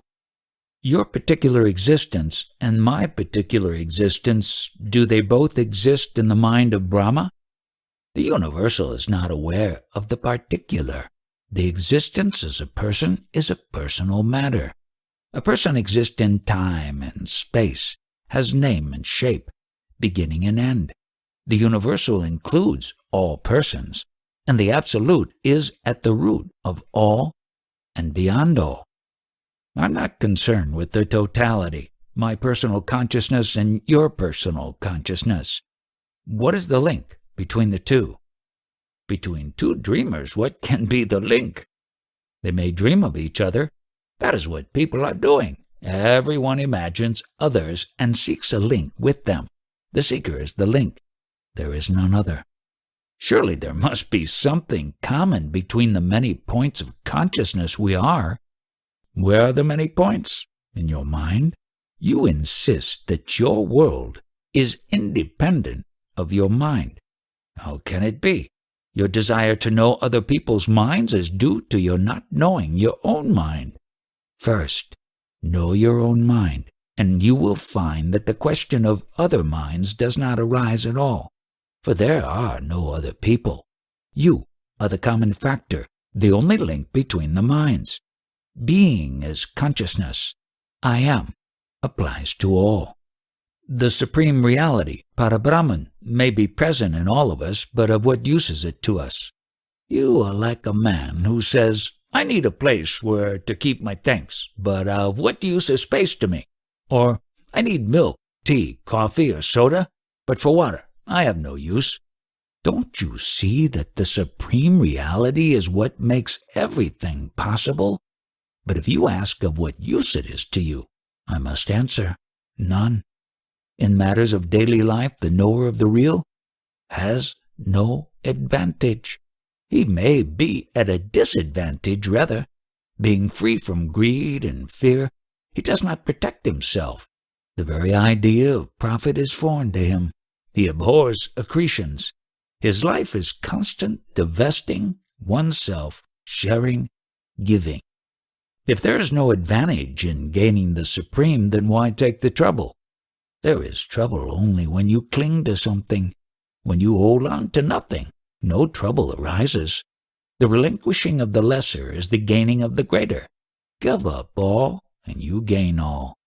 Your particular existence and my particular existence, do they both exist in the mind of Brahma? The universal is not aware of the particular. The existence as a person is a personal matter. A person exists in time and space, has name and shape, beginning and end. The universal includes all persons, and the absolute is at the root of all and beyond all. I'm not concerned with the totality, my personal consciousness and your personal consciousness. What is the link between the two? Between two dreamers, what can be the link? They may dream of each other. That is what people are doing. Everyone imagines others and seeks a link with them. The seeker is the link. There is none other. Surely there must be something common between the many points of consciousness we are. Where are the many points? In your mind? You insist that your world is independent of your mind. How can it be? Your desire to know other people's minds is due to your not knowing your own mind. First, know your own mind, and you will find that the question of other minds does not arise at all, for there are no other people. You are the common factor, the only link between the minds. Being is consciousness. I am applies to all. The supreme reality, Parabrahman, may be present in all of us, but of what use is it to us? You are like a man who says, I need a place where to keep my things, but of what use is space to me? Or, I need milk, tea, coffee, or soda, but for water, I have no use. Don't you see that the supreme reality is what makes everything possible? But if you ask of what use it is to you, I must answer, none. In matters of daily life, the knower of the real has no advantage. He may be at a disadvantage, rather. Being free from greed and fear, he does not protect himself. The very idea of profit is foreign to him. He abhors accretions. His life is constant divesting oneself, sharing, giving. If there is no advantage in gaining the supreme, then why take the trouble? There is trouble only when you cling to something. When you hold on to nothing, no trouble arises. The relinquishing of the lesser is the gaining of the greater. Give up all, and you gain all.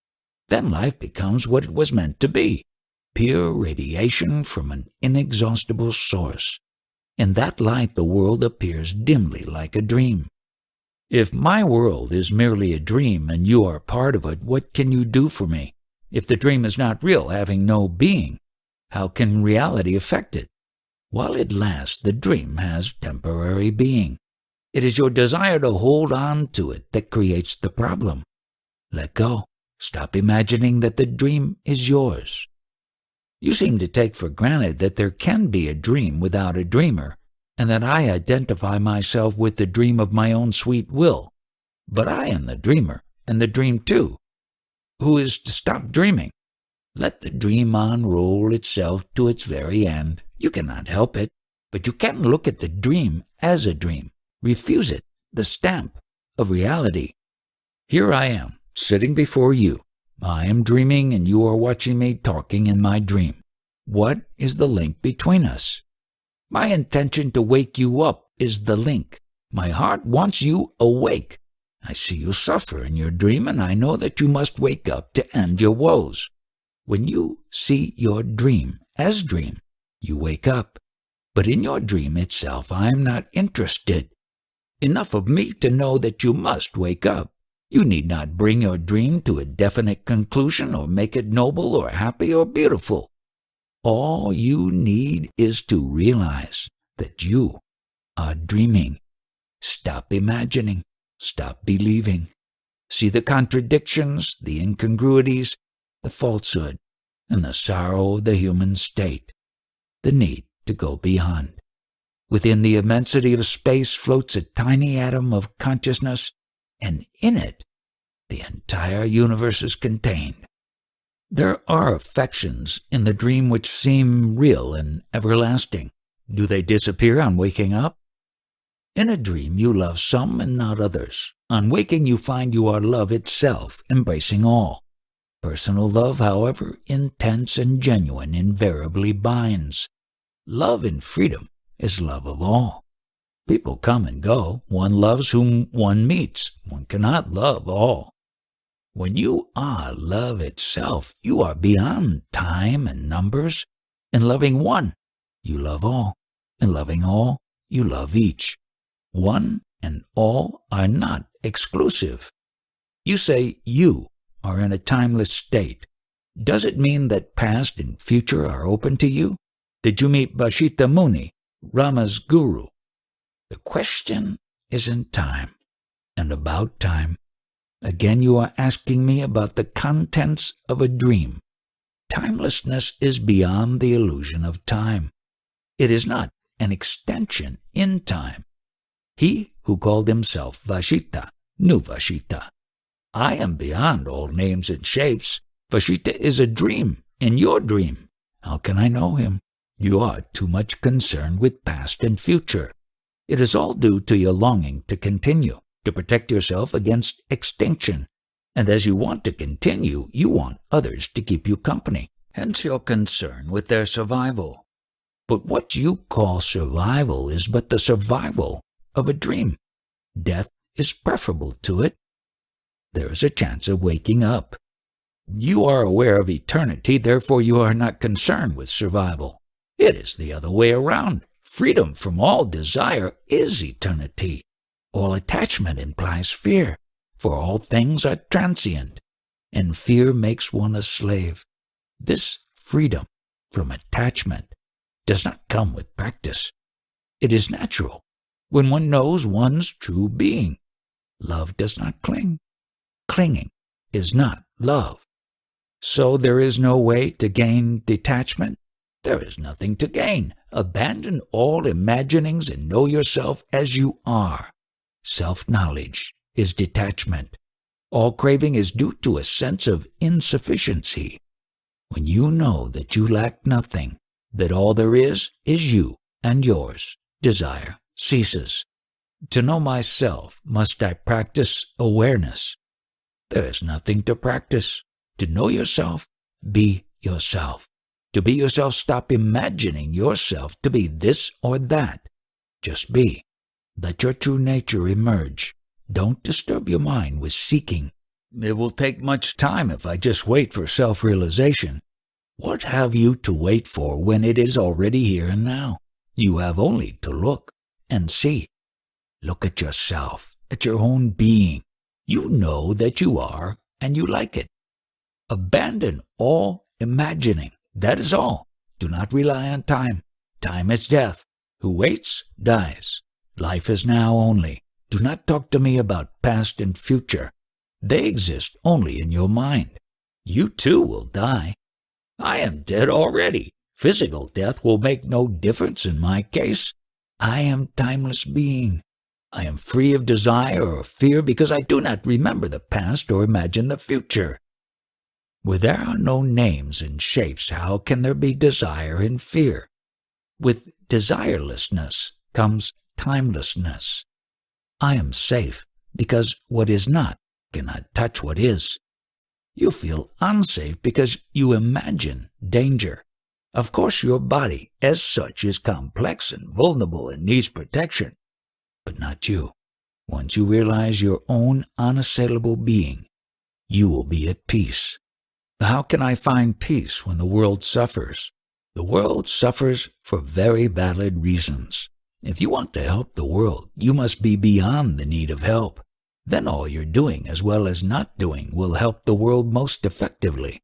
Then life becomes what it was meant to be, pure radiation from an inexhaustible source. In that light the world appears dimly like a dream. If my world is merely a dream and you are part of it, what can you do for me? If the dream is not real, having no being, how can reality affect it? While it lasts, the dream has temporary being. It is your desire to hold on to it that creates the problem. Let go. Stop imagining that the dream is yours. You seem to take for granted that there can be a dream without a dreamer, and that I identify myself with the dream of my own sweet will. But I am the dreamer, and the dream too. Who is to stop dreaming? Let the dream unroll itself to its very end. You cannot help it, but you can look at the dream as a dream. Refuse it, the stamp of reality. Here I am, sitting before you. I am dreaming, and you are watching me talking in my dream. What is the link between us? My intention to wake you up is the link. My heart wants you awake. I see you suffer in your dream, and I know that you must wake up to end your woes. When you see your dream as dream, you wake up. But in your dream itself I am not interested. Enough of me to know that you must wake up. You need not bring your dream to a definite conclusion or make it noble or happy or beautiful. All you need is to realize that you are dreaming. Stop imagining. Stop believing. See the contradictions, the incongruities, the falsehood, and the sorrow of the human state. The need to go beyond. Within the immensity of space floats a tiny atom of consciousness, and in it the entire universe is contained. There are affections in the dream which seem real and everlasting. Do they disappear on waking up? In a dream you love some and not others. On waking you find you are love itself, embracing all. Personal love, however intense and genuine, invariably binds. Love in freedom is love of all. People come and go. One loves whom one meets. One cannot love all. When you are love itself, you are beyond time and numbers. In loving one, you love all. In loving all, you love each. One and all are not exclusive. You say you are in a timeless state. Does it mean that past and future are open to you? Did you meet Vashita Muni, Rama's guru? The question isn't time and about time. Again, you are asking me about the contents of a dream. Timelessness is beyond the illusion of time. It is not an extension in time. He who called himself Vashita knew Vashita. I am beyond all names and shapes. Vashita is a dream in your dream. How can I know him? You are too much concerned with past and future. It is all due to your longing to continue, to protect yourself against extinction. And as you want to continue, you want others to keep you company. Hence your concern with their survival. But what you call survival is but the survival of a dream. Death is preferable to it. There is a chance of waking up. You are aware of eternity, therefore you are not concerned with survival. It is the other way around. Freedom from all desire is eternity. All attachment implies fear, for all things are transient, and fear makes one a slave. This freedom from attachment does not come with practice. It is natural when one knows one's true being. Love does not cling. Clinging is not love. So there is no way to gain detachment. There is nothing to gain. Abandon all imaginings and know yourself as you are. Self-knowledge is detachment. All craving is due to a sense of insufficiency. When you know that you lack nothing, that all there is you and yours, desire ceases. To know myself, must I practice awareness? There is nothing to practice. To know yourself, be yourself. To be yourself, stop imagining yourself to be this or that. Just be. Let your true nature emerge. Don't disturb your mind with seeking. It will take much time if I just wait for self-realization. What have you to wait for when it is already here and now? You have only to look and see. Look at yourself, at your own being. You know that you are, and you like it. Abandon all imagining. That is all. Do not rely on time. Time is death. Who waits, dies. Life is now only. Do not talk to me about past and future. They exist only in your mind. You too will die. I am dead already. Physical death will make no difference in my case. I am timeless being. I am free of desire or fear because I do not remember the past or imagine the future. Where there are no names and shapes, how can there be desire and fear? With desirelessness comes timelessness. I am safe because what is not cannot touch what is. You feel unsafe because you imagine danger. Of course, your body as such is complex and vulnerable and needs protection, but not you. Once you realize your own unassailable being, you will be at peace. How can I find peace when the world suffers? The world suffers for very valid reasons. If you want to help the world, you must be beyond the need of help. Then all you're doing, as well as not doing, will help the world most effectively.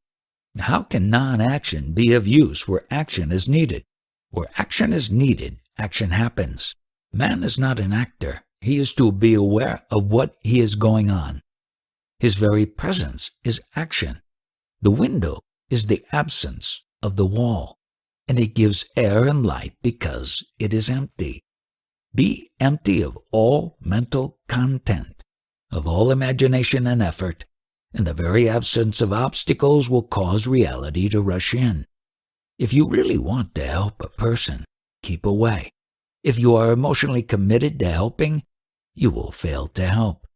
How can non-action be of use where action is needed? Where action is needed, action happens. Man is not an actor. He is to be aware of what he is going on. His very presence is action. The window is the absence of the wall, and it gives air and light because it is empty. Be empty of all mental content, of all imagination and effort, and the very absence of obstacles will cause reality to rush in. If you really want to help a person, keep away. If you are emotionally committed to helping, you will fail to help.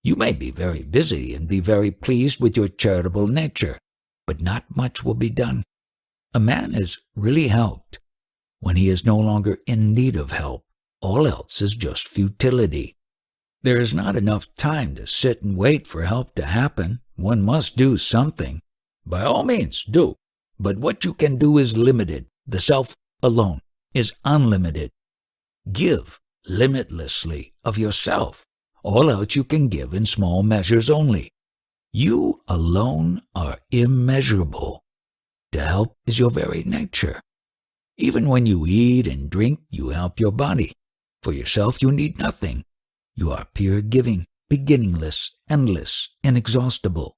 You may be very busy and be very pleased with your charitable nature, but not much will be done. A man is really helped when he is no longer in need of help. All else is just futility. There is not enough time to sit and wait for help to happen. One must do something. By all means, do. But what you can do is limited. The self alone is unlimited. Give limitlessly of yourself. All else you can give in small measures only. You alone are immeasurable. To help is your very nature. Even when you eat and drink, you help your body. For yourself, you need nothing. You are pure giving, beginningless, endless, inexhaustible.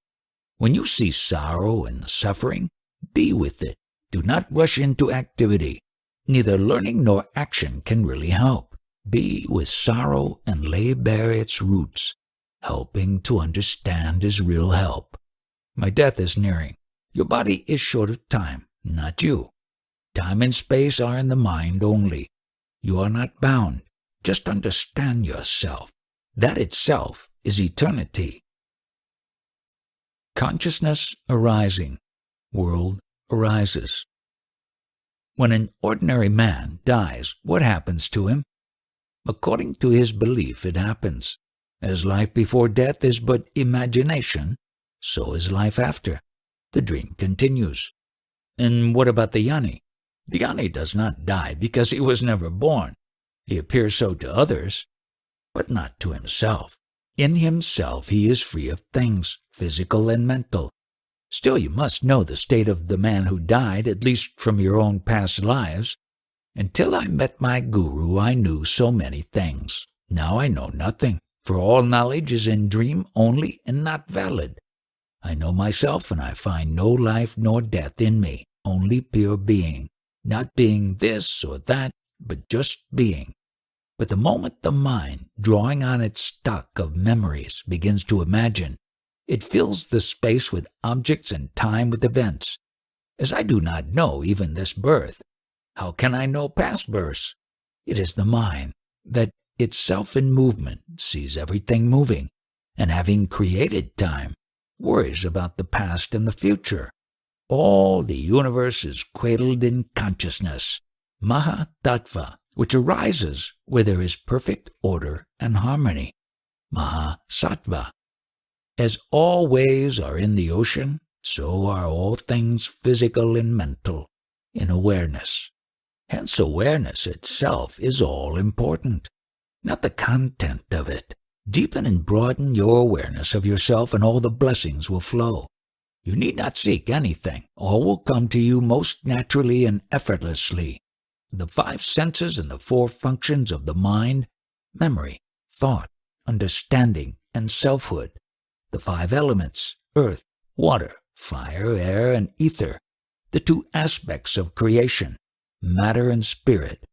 When you see sorrow and suffering, be with it. Do not rush into activity. Neither learning nor action can really help. Be with sorrow and lay bare its roots. Helping to understand is real help. My death is nearing. Your body is short of time, not you. Time and space are in the mind only. You are not bound. Just understand yourself. That itself is eternity. Consciousness arising. World arises. When an ordinary man dies, what happens to him? According to his belief, it happens. As life before death is but imagination, so is life after. The dream continues. And what about the Jnani? The Jnani does not die because he was never born. He appears so to others, but not to himself. In himself he is free of things, physical and mental. Still, you must know the state of the man who died, at least from your own past lives. Until I met my guru, I knew so many things. Now I know nothing, for all knowledge is in dream only and not valid. I know myself, and I find no life nor death in me, only pure being, not being this or that, but just being. But the moment the mind, drawing on its stock of memories, begins to imagine, it fills the space with objects and time with events. As I do not know even this birth, how can I know past births? It is the mind that, itself in movement, sees everything moving, and having created time, worries about the past and the future. All the universe is cradled in consciousness, Mahatattva, which arises where there is perfect order and harmony, Mahasattva. As all waves are in the ocean, so are all things physical and mental in awareness. Hence awareness itself is all important, not the content of it. Deepen and broaden your awareness of yourself and all the blessings will flow. You need not seek anything. All will come to you most naturally and effortlessly. The 5 senses and the 4 functions of the mind, memory, thought, understanding, and selfhood. The 5 elements, earth, water, fire, air, and ether. The 2 aspects of creation, matter and spirit.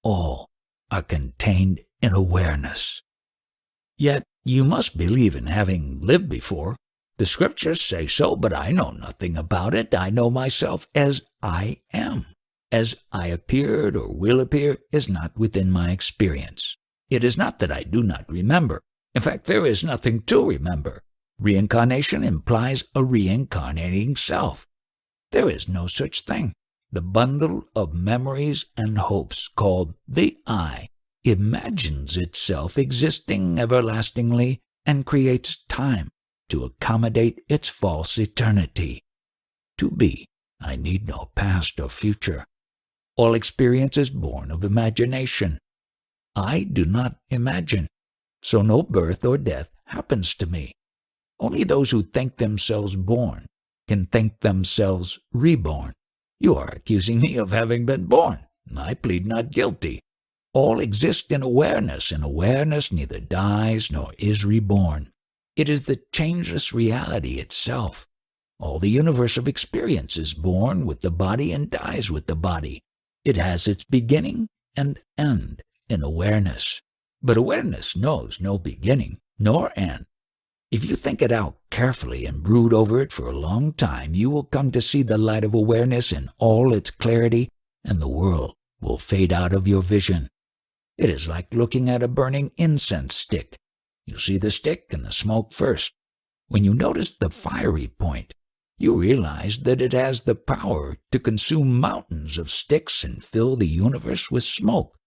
All are contained in awareness. Yet you must believe in having lived before. The scriptures say so, but I know nothing about it. I know myself as I am. As I appeared or will appear is not within my experience. It is not that I do not remember. In fact, there is nothing to remember. Reincarnation implies a reincarnating self. There is no such thing. The bundle of memories and hopes called the I imagines itself existing everlastingly and creates time to accommodate its false eternity. To be, I need no past or future. All experience is born of imagination. I do not imagine, so no birth or death happens to me. Only those who think themselves born can think themselves reborn. You are accusing me of having been born. I plead not guilty. All exist in awareness, and awareness neither dies nor is reborn. It is the changeless reality itself. All the universe of experience is born with the body and dies with the body. It has its beginning and end in awareness. But awareness knows no beginning nor end. If you think it out carefully and brood over it for a long time, you will come to see the light of awareness in all its clarity, and the world will fade out of your vision. It is like looking at a burning incense stick. You see the stick and the smoke first. When you notice the fiery point, you realize that it has the power to consume mountains of sticks and fill the universe with smoke.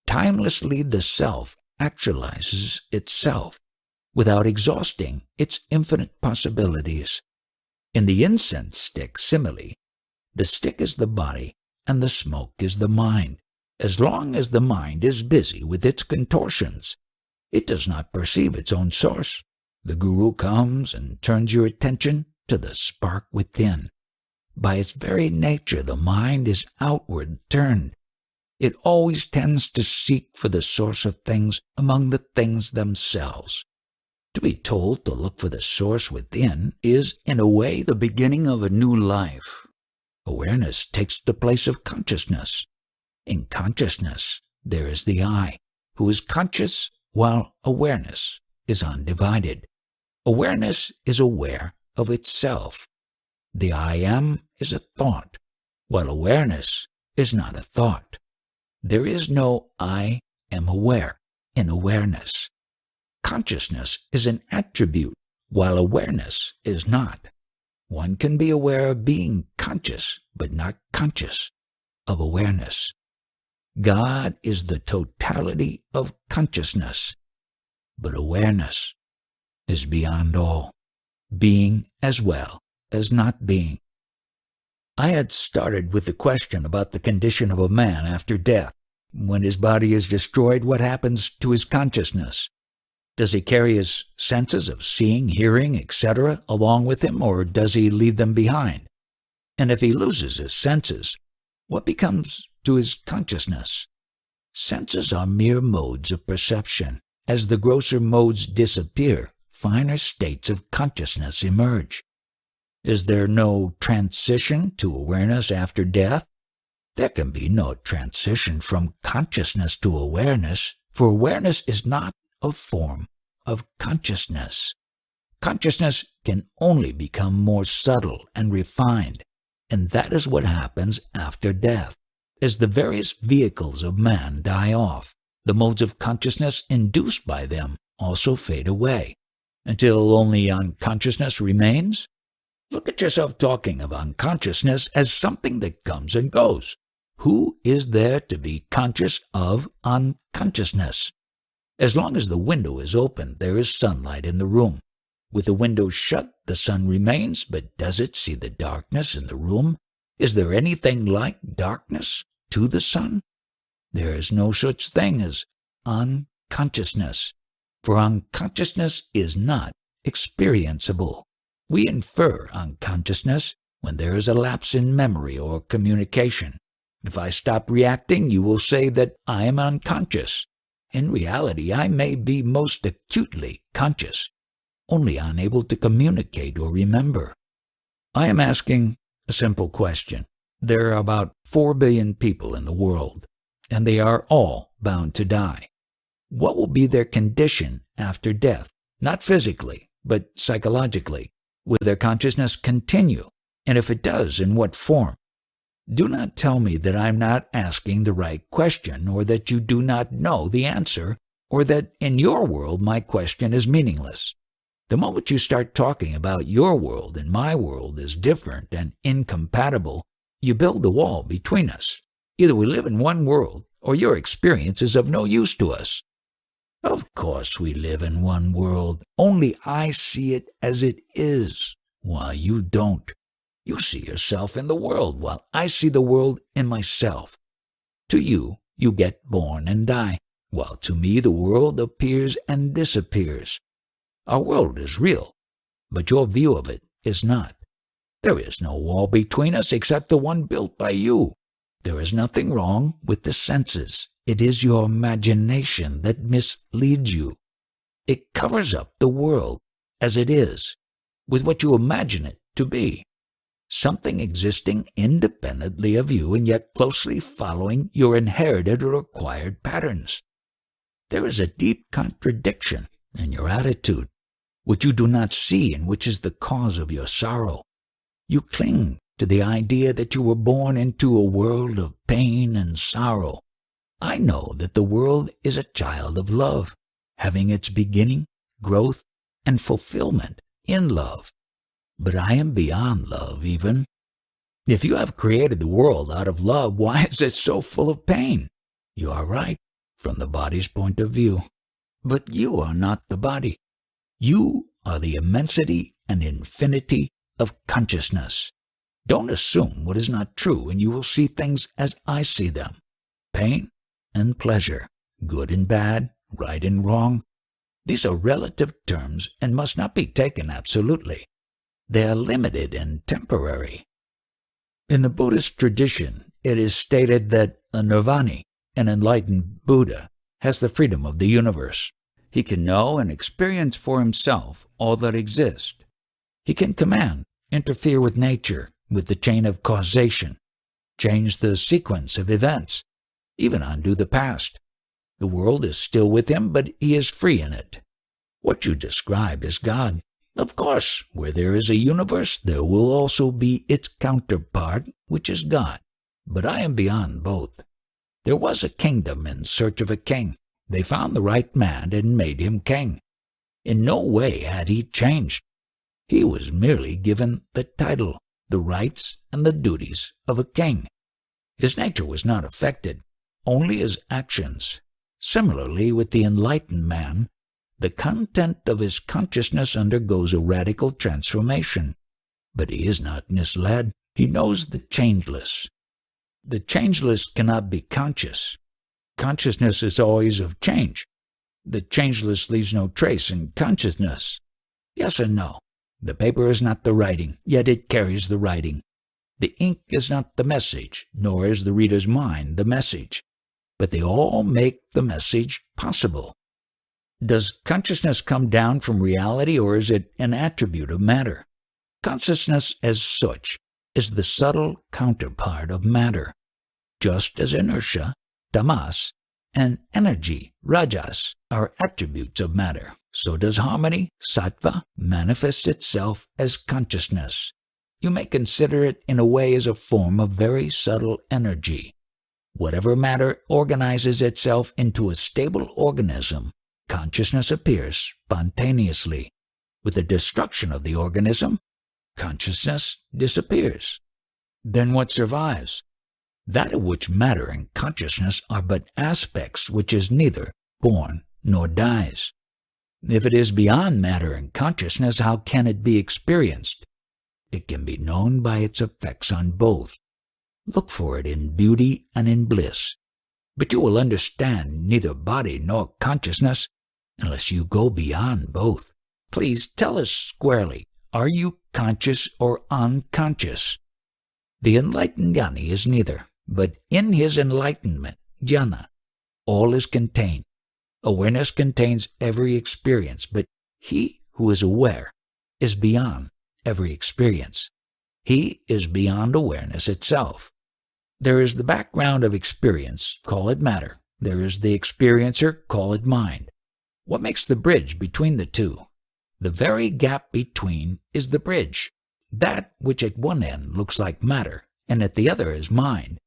Timelessly the self actualizes itself without exhausting its infinite possibilities. In the incense stick simile, the stick is the body and the smoke is the mind. As long as the mind is busy with its contortions, it does not perceive its own source. The Guru comes and turns your attention to the spark within. By its very nature, the mind is outward turned. It always tends to seek for the source of things among the things themselves. To be told to look for the source within is, in a way, the beginning of a new life. Awareness takes the place of consciousness. In consciousness, there is the I, who is conscious while awareness is undivided. Awareness is aware of itself. The I am is a thought, while awareness is not a thought. There is no I am aware in awareness. Consciousness is an attribute, while awareness is not. One can be aware of being conscious, but not conscious of awareness. God is the totality of consciousness, but awareness is beyond all, being as well as not being. I had started with the question about the condition of a man after death. When his body is destroyed, what happens to his consciousness? Does he carry his senses of seeing, hearing, etc. along with him, or does he leave them behind? And if he loses his senses, what becomes to his consciousness? Senses are mere modes of perception. As the grosser modes disappear, finer states of consciousness emerge. Is there no transition to awareness after death? There can be no transition from consciousness to awareness, for awareness is not a form of consciousness. Consciousness can only become more subtle and refined, and that is what happens after death. As the various vehicles of man die off, the modes of consciousness induced by them also fade away, until only unconsciousness remains. Look at yourself talking of unconsciousness as something that comes and goes. Who is there to be conscious of unconsciousness? As long as the window is open, there is sunlight in the room. With the window shut, the sun remains, but does it see the darkness in the room? Is there anything like darkness to the sun? There is no such thing as unconsciousness, for unconsciousness is not experienceable. We infer unconsciousness when there is a lapse in memory or communication. If I stop reacting, you will say that I am unconscious. In reality, I may be most acutely conscious, only unable to communicate or remember. I am asking a simple question. There are about 4 billion people in the world, and they are all bound to die. What will be their condition after death? Not physically, but psychologically. Will their consciousness continue? And if it does, in what form? Do not tell me that I am not asking the right question, or that you do not know the answer, or that in your world my question is meaningless. The moment you start talking about your world and my world is different and incompatible, you build a wall between us. Either we live in one world, or your experience is of no use to us. Of course we live in one world, only I see it as it is, while you don't. You see yourself in the world, while I see the world in myself. To you, you get born and die, while to me the world appears and disappears. Our world is real, but your view of it is not. There is no wall between us except the one built by you. There is nothing wrong with the senses. It is your imagination that misleads you. It covers up the world as it is, with what you imagine it to be. Something existing independently of you and yet closely following your inherited or acquired patterns. There is a deep contradiction in your attitude, which you do not see and which is the cause of your sorrow. You cling to the idea that you were born into a world of pain and sorrow. I know that the world is a child of love, having its beginning, growth, and fulfillment in love. But I am beyond love even. If you have created the world out of love, why is it so full of pain? You are right, from the body's point of view. But you are not the body. You are the immensity and infinity of consciousness. Don't assume what is not true, and you will see things as I see them. Pain and pleasure, good and bad, right and wrong. These are relative terms and must not be taken absolutely. They are limited and temporary. In the Buddhist tradition, it is stated that a nirvani, an enlightened Buddha, has the freedom of the universe. He can know and experience for himself all that exists. He can command, interfere with nature, with the chain of causation, change the sequence of events, even undo the past. The world is still with him, but he is free in it. What you describe is God. Of course, where there is a universe, there will also be its counterpart, which is God. But I am beyond both. There was a kingdom in search of a king. They found the right man and made him king. In no way had he changed. He was merely given the title, the rights, and the duties of a king. His nature was not affected, only his actions. Similarly, with the enlightened man, the content of his consciousness undergoes a radical transformation. But he is not misled. He knows the changeless. The changeless cannot be conscious. Consciousness is always of change. The changeless leaves no trace in consciousness. Yes and no. The paper is not the writing, yet it carries the writing. The ink is not the message, nor is the reader's mind the message. But they all make the message possible. Does consciousness come down from reality, or is it an attribute of matter? Consciousness as such is the subtle counterpart of matter. Just as inertia, tamas, and energy, rajas, are attributes of matter, so does harmony, sattva, manifest itself as consciousness. You may consider it in a way as a form of very subtle energy. Whatever matter organizes itself into a stable organism, consciousness appears spontaneously. With the destruction of the organism, consciousness disappears. Then what survives? That of which matter and consciousness are but aspects, which is neither born nor dies. If it is beyond matter and consciousness, how can it be experienced? It can be known by its effects on both. Look for it in beauty and in bliss. But you will understand neither body nor consciousness unless you go beyond both. Please tell us squarely, are you conscious or unconscious? The enlightened jnani is neither, but in his enlightenment, jnana, all is contained. Awareness contains every experience, but he who is aware is beyond every experience. He is beyond awareness itself. There is the background of experience, call it matter. There is the experiencer, call it mind. What makes the bridge between the two? The very gap between is the bridge. That which at one end looks like matter, and at the other is mind,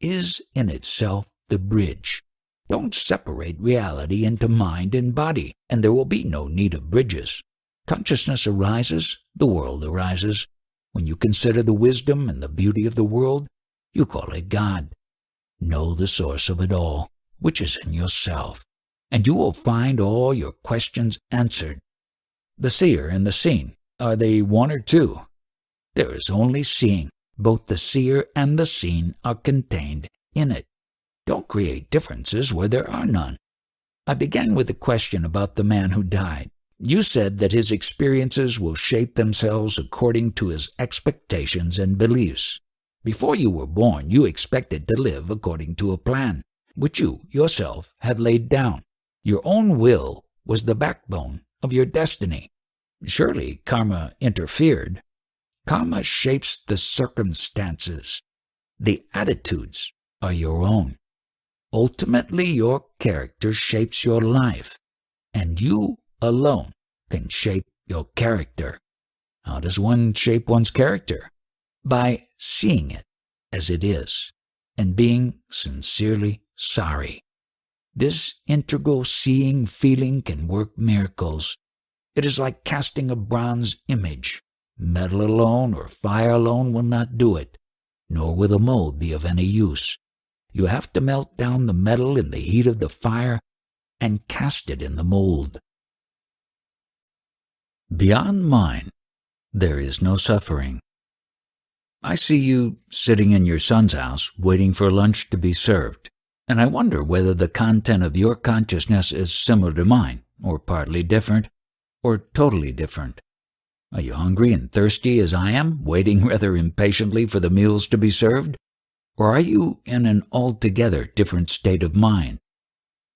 is in itself the bridge. Don't separate reality into mind and body, and there will be no need of bridges. Consciousness arises, the world arises. When you consider the wisdom and the beauty of the world, you call it God. Know the source of it all, which is in yourself, and you will find all your questions answered. The seer and the seen, are they one or two? There is only seeing. Both the seer and the seen are contained in it. Don't create differences where there are none. I began with a question about the man who died. You said that his experiences will shape themselves according to his expectations and beliefs. Before you were born, you expected to live according to a plan, which you, yourself, had laid down. Your own will was the backbone of your destiny. Surely karma interfered. Karma shapes the circumstances. The attitudes are your own. Ultimately, your character shapes your life, and you alone can shape your character. How does one shape one's character? By seeing it as it is, and being sincerely sorry. This integral seeing feeling can work miracles. It is like casting a bronze image. Metal alone or fire alone will not do it, nor will the mold be of any use. You have to melt down the metal in the heat of the fire and cast it in the mold. Beyond mind, there is no suffering. I see you sitting in your son's house waiting for lunch to be served, and I wonder whether the content of your consciousness is similar to mine, or partly different, or totally different. Are you hungry and thirsty as I am, waiting rather impatiently for the meals to be served? Or are you in an altogether different state of mind?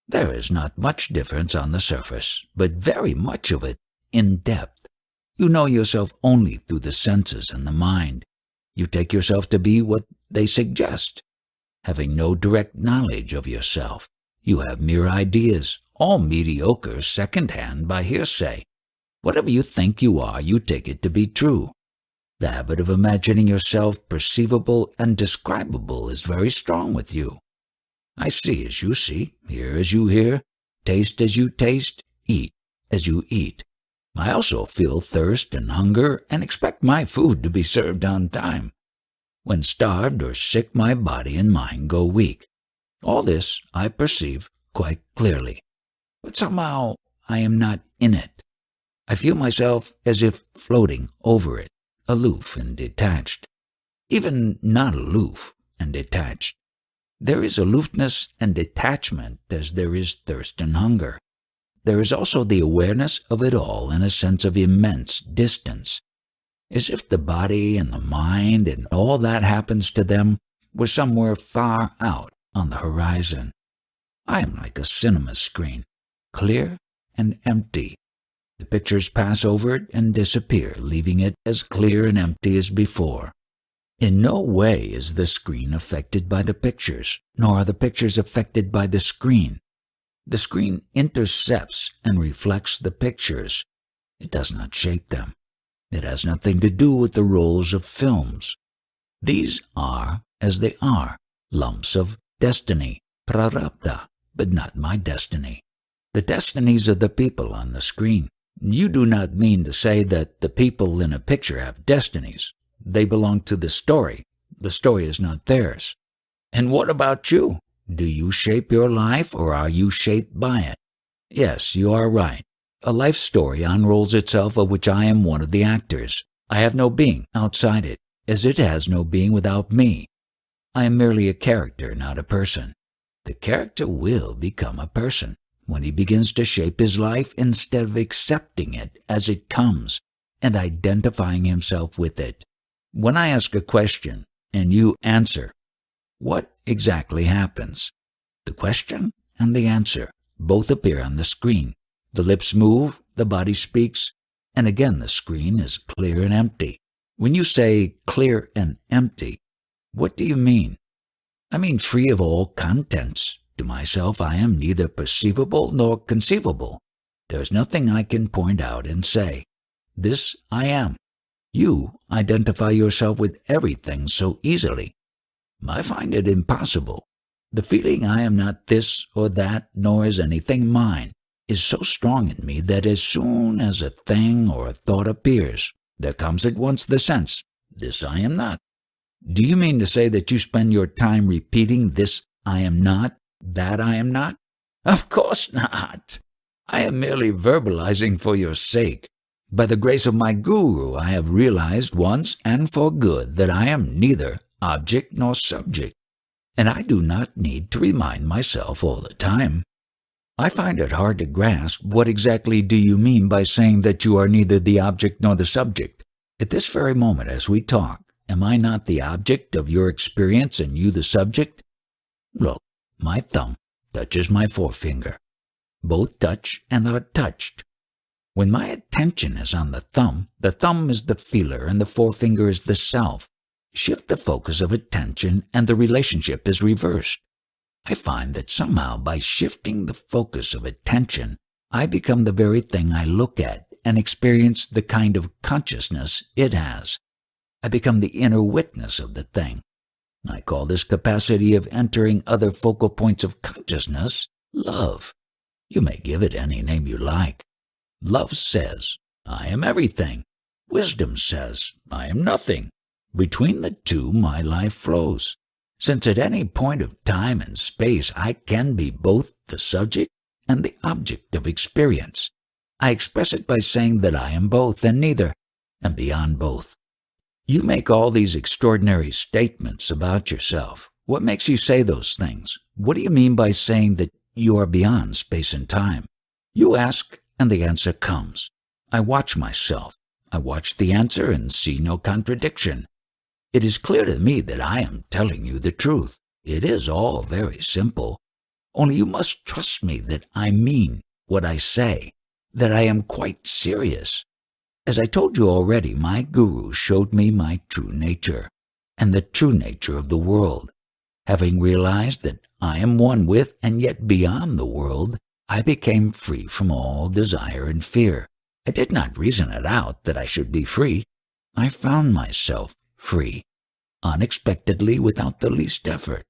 There is not much difference on the surface, but very much of it in depth. You know yourself only through the senses and the mind. You take yourself to be what they suggest. Having no direct knowledge of yourself, you have mere ideas, all mediocre, second-hand by hearsay. Whatever you think you are, you take it to be true. The habit of imagining yourself perceivable and describable is very strong with you. I see as you see, hear as you hear, taste as you taste, eat as you eat. I also feel thirst and hunger and expect my food to be served on time. When starved or sick, my body and mind go weak. All this I perceive quite clearly. But somehow I am not in it. I feel myself as if floating over it, aloof and detached. Even not aloof and detached. There is aloofness and detachment as there is thirst and hunger. There is also the awareness of it all in a sense of immense distance, as if the body and the mind and all that happens to them were somewhere far out on the horizon. I am like a cinema screen, clear and empty. The pictures pass over it and disappear, leaving it as clear and empty as before. In no way is the screen affected by the pictures, nor are the pictures affected by the screen. The screen intercepts and reflects the pictures. It does not shape them. It has nothing to do with the rolls of films. These are as they are, lumps of destiny, prarabdha, but not my destiny. The destinies of the people on the screen. You do not mean to say that the people in a picture have destinies. They belong to the story. The story is not theirs. And what about you? Do you shape your life, or are you shaped by it? Yes, you are right. A life story unrolls itself of which I am one of the actors. I have no being outside it, as it has no being without me. I am merely a character, not a person. The character will become a person when he begins to shape his life instead of accepting it as it comes and identifying himself with it. When I ask a question and you answer, what exactly happens? The question and the answer both appear on the screen. The lips move, the body speaks, and again the screen is clear and empty. When you say clear and empty, what do you mean? I mean free of all contents. To myself I am neither perceivable nor conceivable. There is nothing I can point out and say, this I am. You identify yourself with everything so easily. I find it impossible. The feeling I am not this or that, nor is anything mine, is so strong in me that as soon as a thing or a thought appears, there comes at once the sense, this I am not. Do you mean to say that you spend your time repeating this I am not, that I am not? Of course not. I am merely verbalizing for your sake. By the grace of my guru, I have realized once and for good that I am neither object nor subject, and I do not need to remind myself all the time. I find it hard to grasp what exactly do you mean by saying that you are neither the object nor the subject. At this very moment as we talk, am I not the object of your experience and you the subject? Look, my thumb touches my forefinger. Both touch and are touched. When my attention is on the thumb is the feeler and the forefinger is the self. Shift the focus of attention and the relationship is reversed. I find that somehow by shifting the focus of attention, I become the very thing I look at and experience the kind of consciousness it has. I become the inner witness of the thing. I call this capacity of entering other focal points of consciousness love. You may give it any name you like. Love says, I am everything. Wisdom says, I am nothing. Between the two, my life flows. since at any point of time and space I can be both the subject and the object of experience. I express it by saying that I am both and neither, and beyond both. You make all these extraordinary statements about yourself. What makes you say those things? What do you mean by saying that you are beyond space and time? You ask, and the answer comes. I watch myself. I watch the answer and see no contradiction. It is clear to me that I am telling you the truth. It is all very simple. Only you must trust me that I mean what I say, that I am quite serious. As I told you already, my guru showed me my true nature, and the true nature of the world. Having realized that I am one with and yet beyond the world, I became free from all desire and fear. I did not reason it out that I should be free. I found myself free, unexpectedly, without the least effort.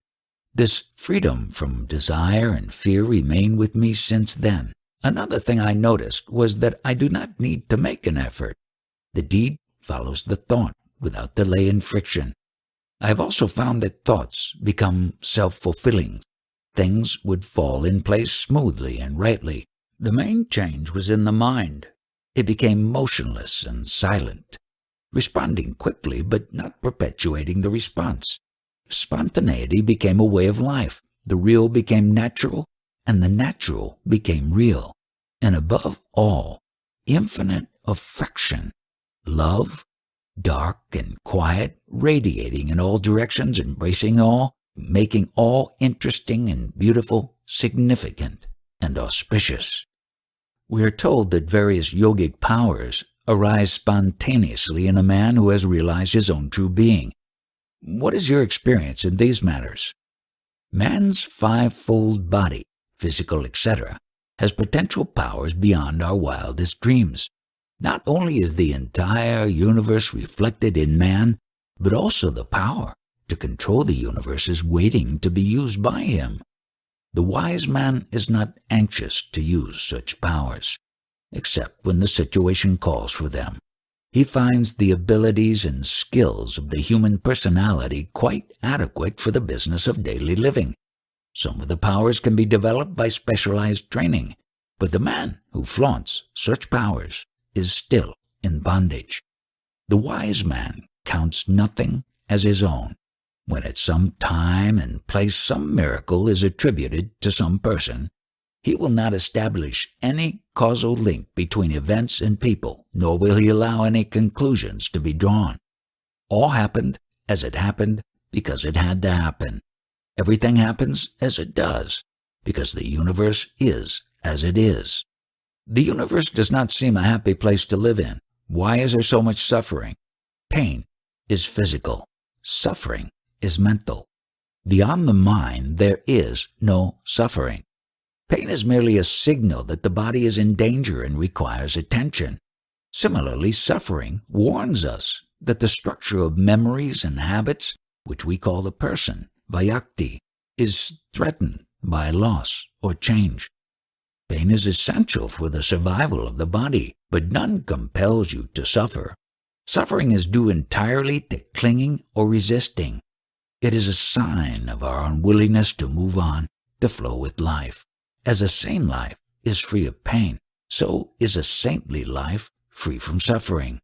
This freedom from desire and fear remained with me since then. Another thing I noticed was that I do not need to make an effort. The deed follows the thought without delay and friction. I have also found that thoughts become self-fulfilling. Things would fall in place smoothly and rightly. The main change was in the mind. It became motionless and silent, responding quickly but not perpetuating the response. Spontaneity became a way of life. The real became natural, and the natural became real. And above all, infinite affection, love, dark and quiet, radiating in all directions, embracing all, making all interesting and beautiful, significant and auspicious. We are told that various yogic powers arise spontaneously in a man who has realized his own true being. What is your experience in these matters? Man's five-fold body, physical, etc., has potential powers beyond our wildest dreams. Not only is the entire universe reflected in man, but also the power to control the universe is waiting to be used by him. The wise man is not anxious to use such powers, except when the situation calls for them. He finds the abilities and skills of the human personality quite adequate for the business of daily living. Some of the powers can be developed by specialized training, but the man who flaunts such powers is still in bondage. The wise man counts nothing as his own. When at some time and place some miracle is attributed to some person, he will not establish any causal link between events and people, nor will he allow any conclusions to be drawn. All happened as it happened because it had to happen. Everything happens as it does because the universe is as it is. The universe does not seem a happy place to live in. Why is there so much suffering? Pain is physical. Suffering is mental. Beyond the mind, there is no suffering. Pain is merely a signal that the body is in danger and requires attention. Similarly, suffering warns us that the structure of memories and habits, which we call the person, Vyakti, is threatened by loss or change. Pain is essential for the survival of the body, but none compels you to suffer. Suffering is due entirely to clinging or resisting. It is a sign of our unwillingness to move on, to flow with life. As a sane life is free of pain, so is a saintly life free from suffering.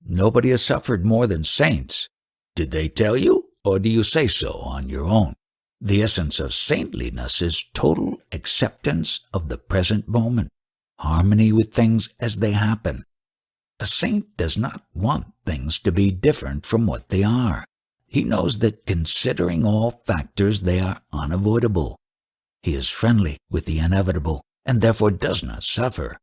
Nobody has suffered more than saints. Did they tell you, or do you say so on your own? The essence of saintliness is total acceptance of the present moment, harmony with things as they happen. A saint does not want things to be different from what they are. He knows that considering all factors, they are unavoidable. He is friendly with the inevitable, and therefore does not suffer.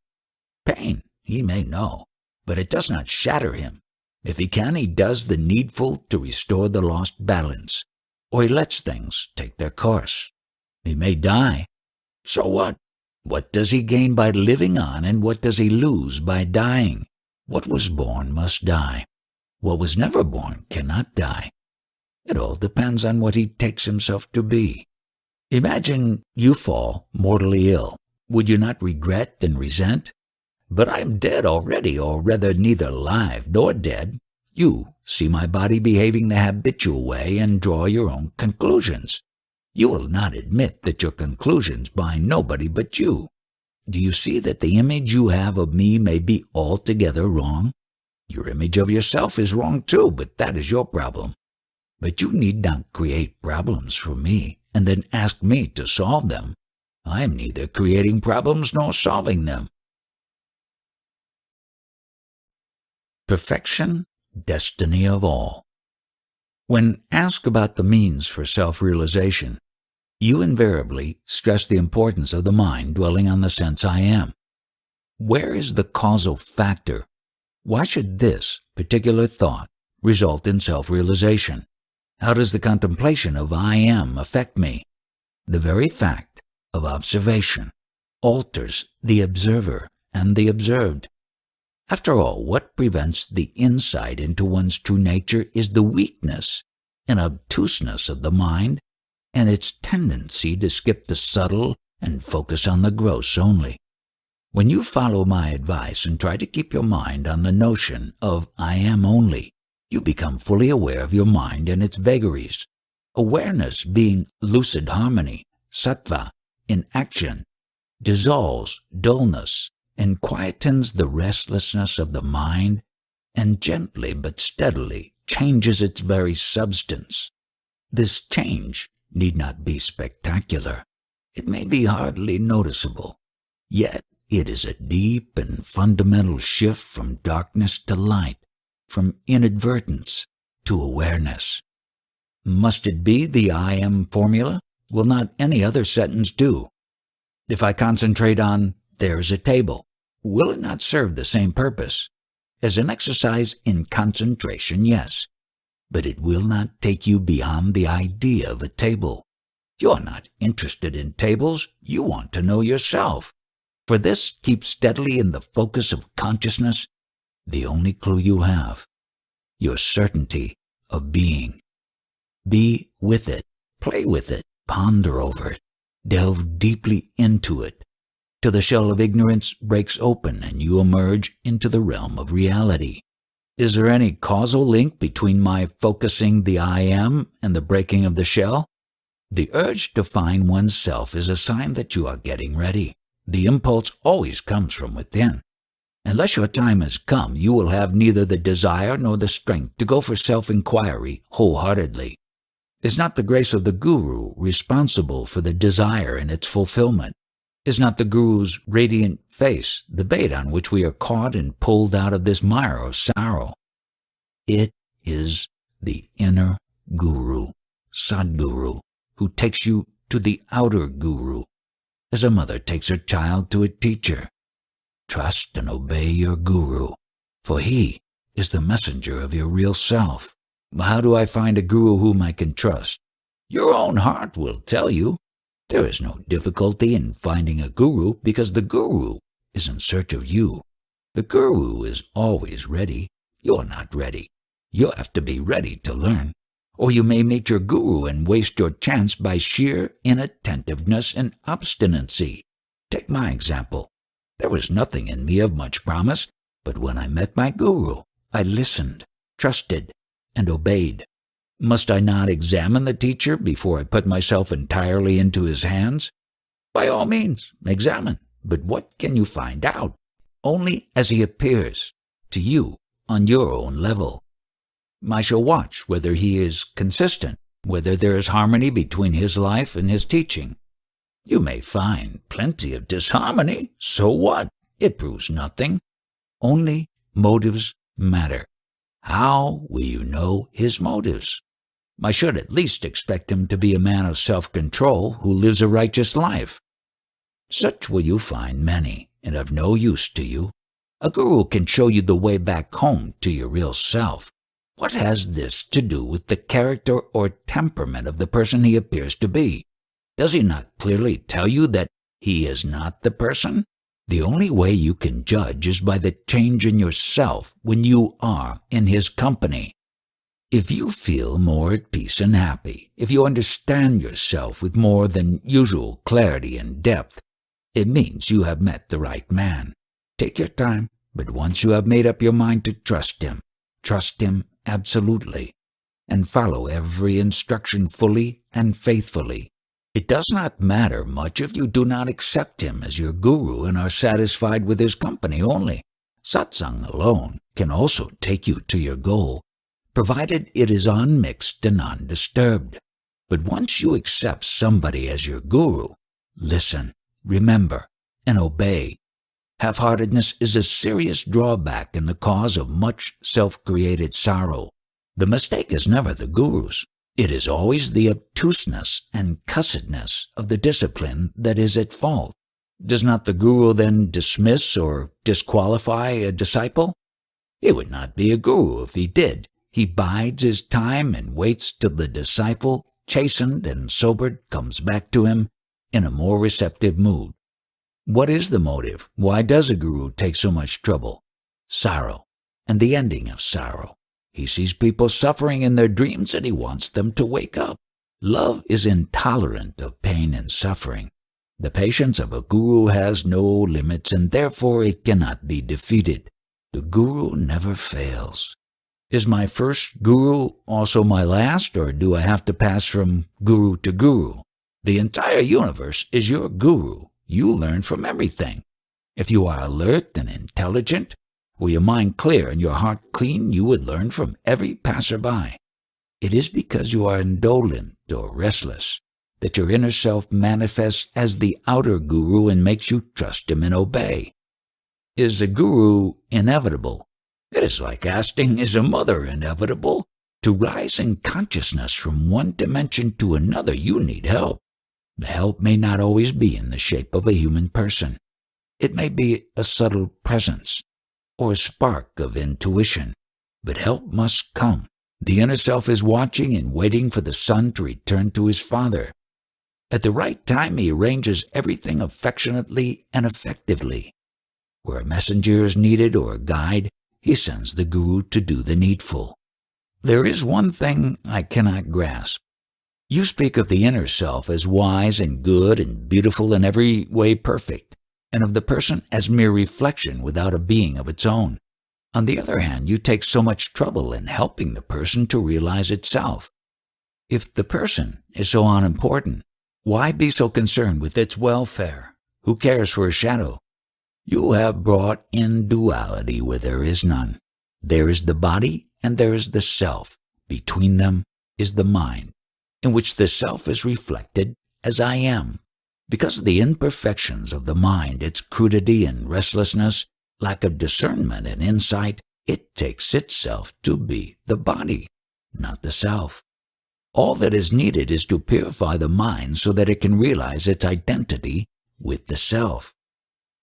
Pain, he may know, but it does not shatter him. If he can, he does the needful to restore the lost balance, or he lets things take their course. He may die. So what? What does he gain by living on, and what does he lose by dying? What was born must die. What was never born cannot die. It all depends on what he takes himself to be. Imagine you fall mortally ill. Would you not regret and resent? But I am dead already, or rather neither alive nor dead. You see my body behaving the habitual way and draw your own conclusions. You will not admit that your conclusions bind nobody but you. Do you see that the image you have of me may be altogether wrong? Your image of yourself is wrong too, but that is your problem. But you need not create problems for me and then ask me to solve them. I am neither creating problems nor solving them. Perfection, destiny of all. When asked about the means for self-realization, you invariably stress the importance of the mind dwelling on the sense I am. Where is the causal factor? Why should this particular thought result in self-realization? How does the contemplation of I am affect me? The very fact of observation alters the observer and the observed. After all, what prevents the insight into one's true nature is the weakness and obtuseness of the mind and its tendency to skip the subtle and focus on the gross only. When you follow my advice and try to keep your mind on the notion of I am only, you become fully aware of your mind and its vagaries. Awareness, being lucid harmony, sattva, in action, dissolves dullness and quietens the restlessness of the mind and gently but steadily changes its very substance. This change need not be spectacular. It may be hardly noticeable, yet it is a deep and fundamental shift from darkness to light, from inadvertence to awareness. Must it be the I am formula? Will not any other sentence do? If I concentrate on there is a table, will it not serve the same purpose? As an exercise in concentration, yes, but it will not take you beyond the idea of a table. You are not interested in tables, you want to know yourself. For this, keep steadily in the focus of consciousness the only clue you have, your certainty of being. Be with it, play with it, ponder over it, delve deeply into it, till the shell of ignorance breaks open and you emerge into the realm of reality. Is there any causal link between my focusing the I am and the breaking of the shell? The urge to find oneself is a sign that you are getting ready. The impulse always comes from within. Unless your time has come, you will have neither the desire nor the strength to go for self-inquiry wholeheartedly. Is not the grace of the Guru responsible for the desire and its fulfillment? Is not the Guru's radiant face the bait on which we are caught and pulled out of this mire of sorrow? It is the inner Guru, Sadguru, who takes you to the outer Guru, as a mother takes her child to a teacher. Trust and obey your Guru, for he is the messenger of your real self. How do I find a Guru whom I can trust? Your own heart will tell you. There is no difficulty in finding a Guru because the Guru is in search of you. The Guru is always ready. You're not ready. You have to be ready to learn, or you may meet your Guru and waste your chance by sheer inattentiveness and obstinacy. Take my example. There was nothing in me of much promise, but when I met my Guru, I listened, trusted, and obeyed. Must I not examine the teacher before I put myself entirely into his hands? By all means, examine, but what can you find out? Only as he appears to you on your own level. I shall watch whether he is consistent, whether there is harmony between his life and his teaching. You may find plenty of disharmony. So what? It proves nothing. Only motives matter. How will you know his motives? I should at least expect him to be a man of self-control who lives a righteous life. Such will you find many, and of no use to you. A Guru can show you the way back home to your real self. What has this to do with the character or temperament of the person he appears to be? Does he not clearly tell you that he is not the person? The only way you can judge is by the change in yourself when you are in his company. If you feel more at peace and happy, if you understand yourself with more than usual clarity and depth, it means you have met the right man. Take your time, but once you have made up your mind to trust him, Trust him absolutely, and follow every instruction fully and faithfully. It does not matter much if you do not accept him as your guru and are satisfied with his company only. Satsang alone can also take you to your goal, provided it is unmixed and undisturbed. But once you accept somebody as your guru, listen, remember, and obey. Half-heartedness is a serious drawback and the cause of much self-created sorrow. The mistake is never the guru's. It is always the obtuseness and cussedness of the discipline that is at fault. Does not the guru then dismiss or disqualify a disciple? He would not be a guru if he did. He bides his time and waits till the disciple, chastened and sobered, comes back to him in a more receptive mood. What is the motive? Why does a guru take so much trouble? Sorrow, and the ending of sorrow. He sees people suffering in their dreams and he wants them to wake up. Love is intolerant of pain and suffering. The patience of a guru has no limits and therefore it cannot be defeated. The guru never fails. Is my first guru also my last, or do I have to pass from guru to guru? The entire universe is your guru. You learn from everything. If you are alert and intelligent, with your mind clear and your heart clean, you would learn from every passerby. It is because you are indolent or restless that your inner self manifests as the outer guru and makes you trust him and obey. Is a guru inevitable? It is like asking, is a mother inevitable? To rise in consciousness from one dimension to another, you need help. The help may not always be in the shape of a human person. It may be a subtle presence or a spark of intuition, but help must come. The inner self is watching and waiting for the son to return to his father. At the right time, he arranges everything affectionately and effectively. Where a messenger is needed or a guide, he sends the guru to do the needful. There is one thing I cannot grasp. You speak of the inner self as wise and good and beautiful in every way perfect, and of the person as mere reflection without a being of its own. On the other hand, you take so much trouble in helping the person to realize itself. If the person is so unimportant, why be so concerned with its welfare? Who cares for a shadow? You have brought in duality where there is none. There is the body and there is the self. Between them is the mind, in which the self is reflected as I am. Because of the imperfections of the mind, its crudity and restlessness, lack of discernment and insight, it takes itself to be the body, not the self. All that is needed is to purify the mind so that it can realize its identity with the self.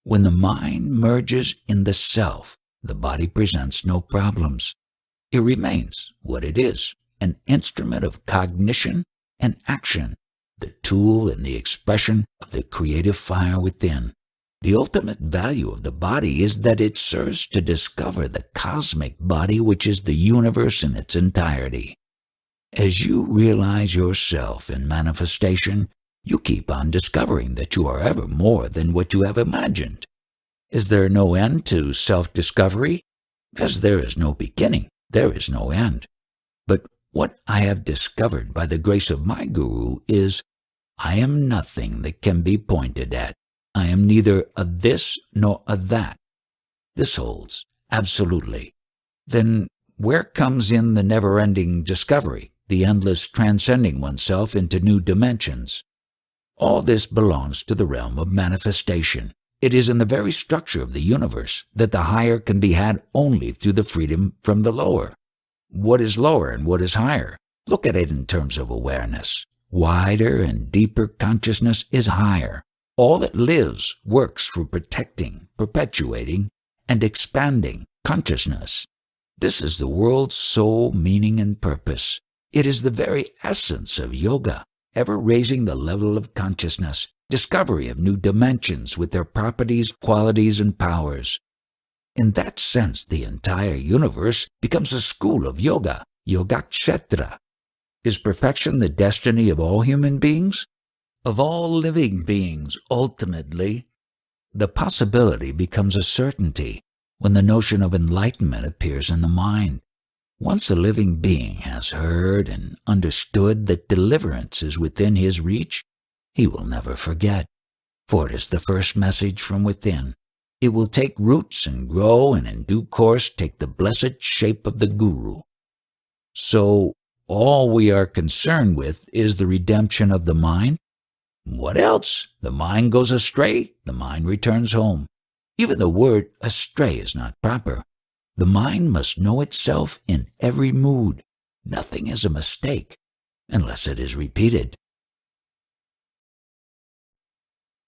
When the mind merges in the self, the body presents no problems. It remains what it is, an instrument of cognition and action, the tool and the expression of the creative fire within. The ultimate value of the body is that it serves to discover the cosmic body, which is the universe in its entirety. As you realize yourself in manifestation, you keep on discovering that you are ever more than what you have imagined. Is there no end to self-discovery? As there is no beginning, there is no end. But what I have discovered by the grace of my guru is, I am nothing that can be pointed at. I am neither a this nor a that. This holds, absolutely. Then where comes in the never-ending discovery, the endless transcending oneself into new dimensions? All this belongs to the realm of manifestation. It is in the very structure of the universe that the higher can be had only through the freedom from the lower. What is lower and what is higher? Look at it in terms of awareness. Wider and deeper consciousness is higher. All that lives works for protecting, perpetuating, and expanding consciousness. This is the world's sole meaning and purpose. It is the very essence of yoga, ever raising the level of consciousness, discovery of new dimensions with their properties, qualities, and powers. In that sense, the entire universe becomes a school of yoga, yogakshetra. Is perfection the destiny of all human beings? Of all living beings, ultimately? The possibility becomes a certainty when the notion of enlightenment appears in the mind. Once a living being has heard and understood that deliverance is within his reach, he will never forget, for it is the first message from within. It will take roots and grow, and in due course take the blessed shape of the Guru. So, all we are concerned with is the redemption of the mind? What else? The mind goes astray, the mind returns home. Even the word astray is not proper. The mind must know itself in every mood. Nothing is a mistake, unless it is repeated.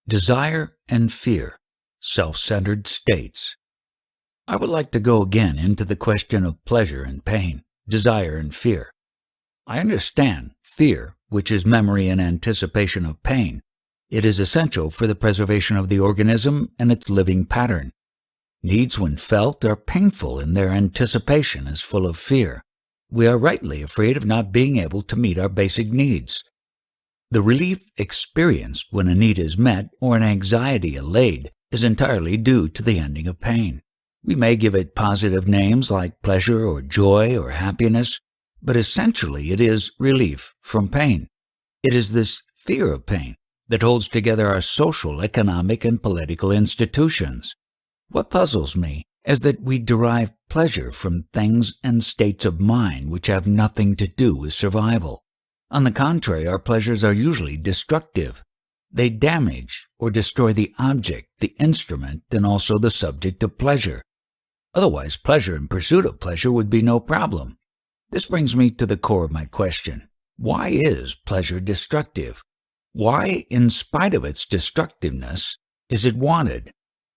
Desire and fear, self-centered states. I would like to go again into the question of pleasure and pain, desire and fear. I understand fear, which is memory and anticipation of pain. It is essential for the preservation of the organism and its living pattern. Needs when felt are painful and their anticipation is full of fear. We are rightly afraid of not being able to meet our basic needs. The relief experienced when a need is met or an anxiety allayed is entirely due to the ending of pain. We may give it positive names like pleasure or joy or happiness, but essentially it is relief from pain. It is this fear of pain that holds together our social, economic, and political institutions. What puzzles me is that we derive pleasure from things and states of mind which have nothing to do with survival. On the contrary, our pleasures are usually destructive. They damage or destroy the object, the instrument, and also the subject of pleasure. Otherwise, pleasure and pursuit of pleasure would be no problem. This brings me to the core of my question. Why is pleasure destructive? Why, in spite of its destructiveness, is it wanted?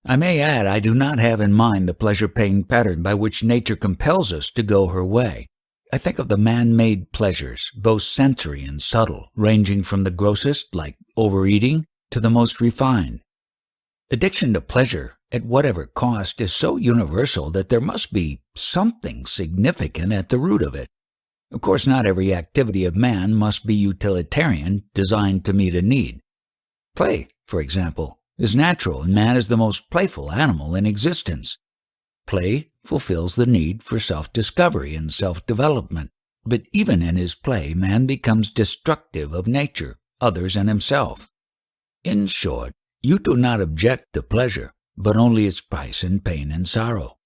I may add, I do not have in mind the pleasure-pain pattern by which nature compels us to go her way. I think of the man-made pleasures, both sensory and subtle, ranging from the grossest, like overeating, to the most refined. Addiction to pleasure, at whatever cost, is so universal that there must be something significant at the root of it. Of course, not every activity of man must be utilitarian, designed to meet a need. Play, for example, is natural, and man is the most playful animal in existence. Play fulfills the need for self-discovery and self-development, but even in his play, man becomes destructive of nature, others, and himself. In short, you do not object to pleasure, but only its price in pain and sorrow.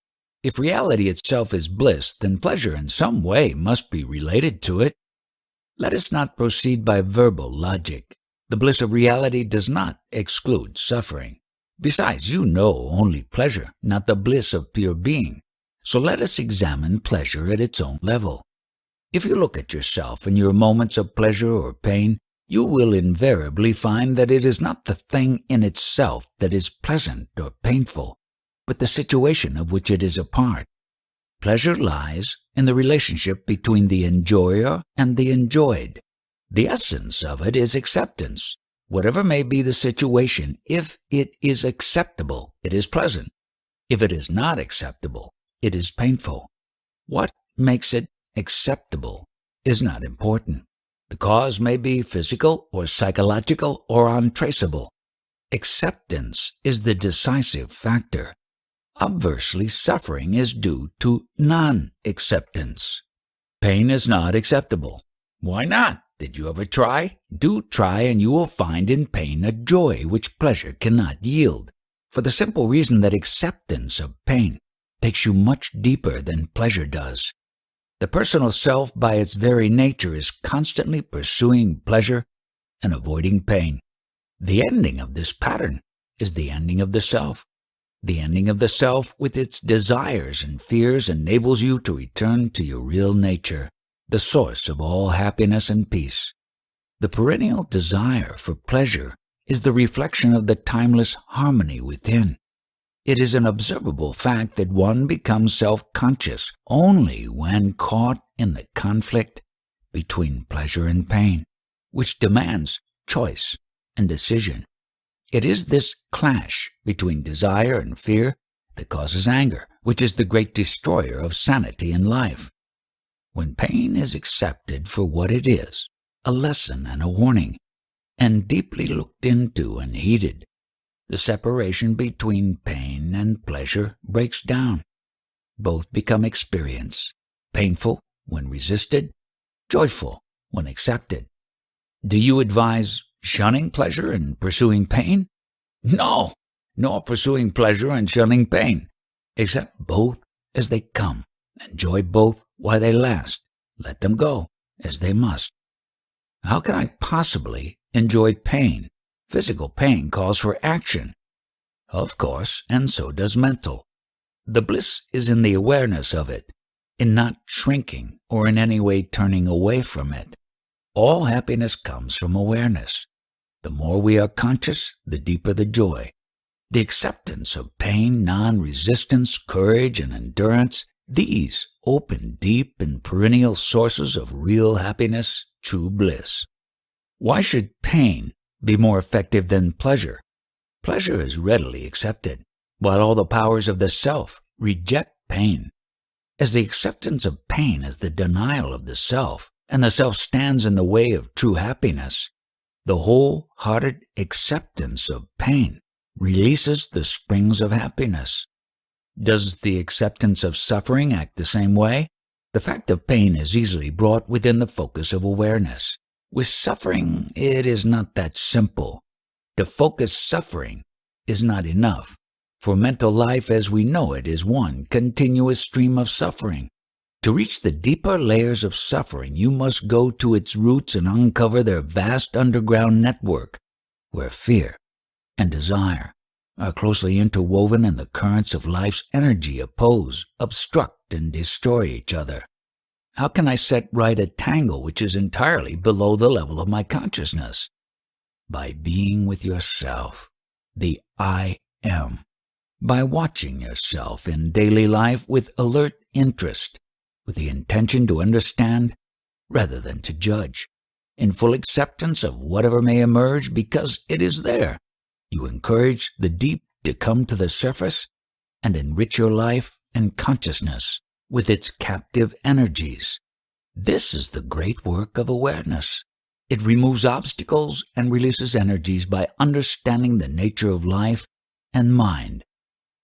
If reality itself is bliss, then pleasure in some way must be related to it. Let us not proceed by verbal logic. The bliss of reality does not exclude suffering. Besides, you know only pleasure, not the bliss of pure being. So let us examine pleasure at its own level. If you look at yourself in your moments of pleasure or pain, you will invariably find that it is not the thing in itself that is pleasant or painful, but the situation of which it is a part. Pleasure lies in the relationship between the enjoyer and the enjoyed. The essence of it is acceptance. Whatever may be the situation, if it is acceptable, it is pleasant. If it is not acceptable, it is painful. What makes it acceptable is not important. The cause may be physical or psychological or untraceable. Acceptance is the decisive factor. Obversely, suffering is due to non-acceptance. Pain is not acceptable. Why not? Did you ever try? Do try, and you will find in pain a joy which pleasure cannot yield, for the simple reason that acceptance of pain takes you much deeper than pleasure does. The personal self, by its very nature, is constantly pursuing pleasure and avoiding pain. The ending of this pattern is the ending of the self. The ending of the self with its desires and fears enables you to return to your real nature, the source of all happiness and peace. The perennial desire for pleasure is the reflection of the timeless harmony within. It is an observable fact that one becomes self-conscious only when caught in the conflict between pleasure and pain, which demands choice and decision. It is this clash between desire and fear that causes anger, which is the great destroyer of sanity in life. When pain is accepted for what it is, a lesson and a warning, and deeply looked into and heeded, the separation between pain and pleasure breaks down. Both become experience. painful when resisted, joyful when accepted. Do you advise shunning pleasure and pursuing pain? No, nor pursuing pleasure and shunning pain. Accept both as they come. Enjoy both while they last. Let them go as they must. How can I possibly enjoy pain? Physical pain calls for action. Of course, and so does mental. The bliss is in the awareness of it, in not shrinking or in any way turning away from it. All happiness comes from awareness. The more we are conscious, the deeper the joy. The acceptance of pain, non-resistance, courage, and endurance, these open deep and perennial sources of real happiness, true bliss. Why should pain be more effective than pleasure? Pleasure is readily accepted, while all the powers of the self reject pain. As the acceptance of pain is the denial of the self, and the self stands in the way of true happiness, the wholehearted acceptance of pain releases the springs of happiness. Does the acceptance of suffering act the same way? The fact of pain is easily brought within the focus of awareness. With suffering, it is not that simple. To focus suffering is not enough, for mental life as we know it is one continuous stream of suffering. To reach the deeper layers of suffering, you must go to its roots and uncover their vast underground network, where fear and desire are closely interwoven and the currents of life's energy oppose, obstruct, and destroy each other. How can I set right a tangle which is entirely below the level of my consciousness? By being with yourself, the I am. By watching yourself in daily life with alert interest, with the intention to understand rather than to judge, in full acceptance of whatever may emerge because it is there. You encourage the deep to come to the surface and enrich your life and consciousness with its captive energies. This is the great work of awareness. It removes obstacles and releases energies by understanding the nature of life and mind.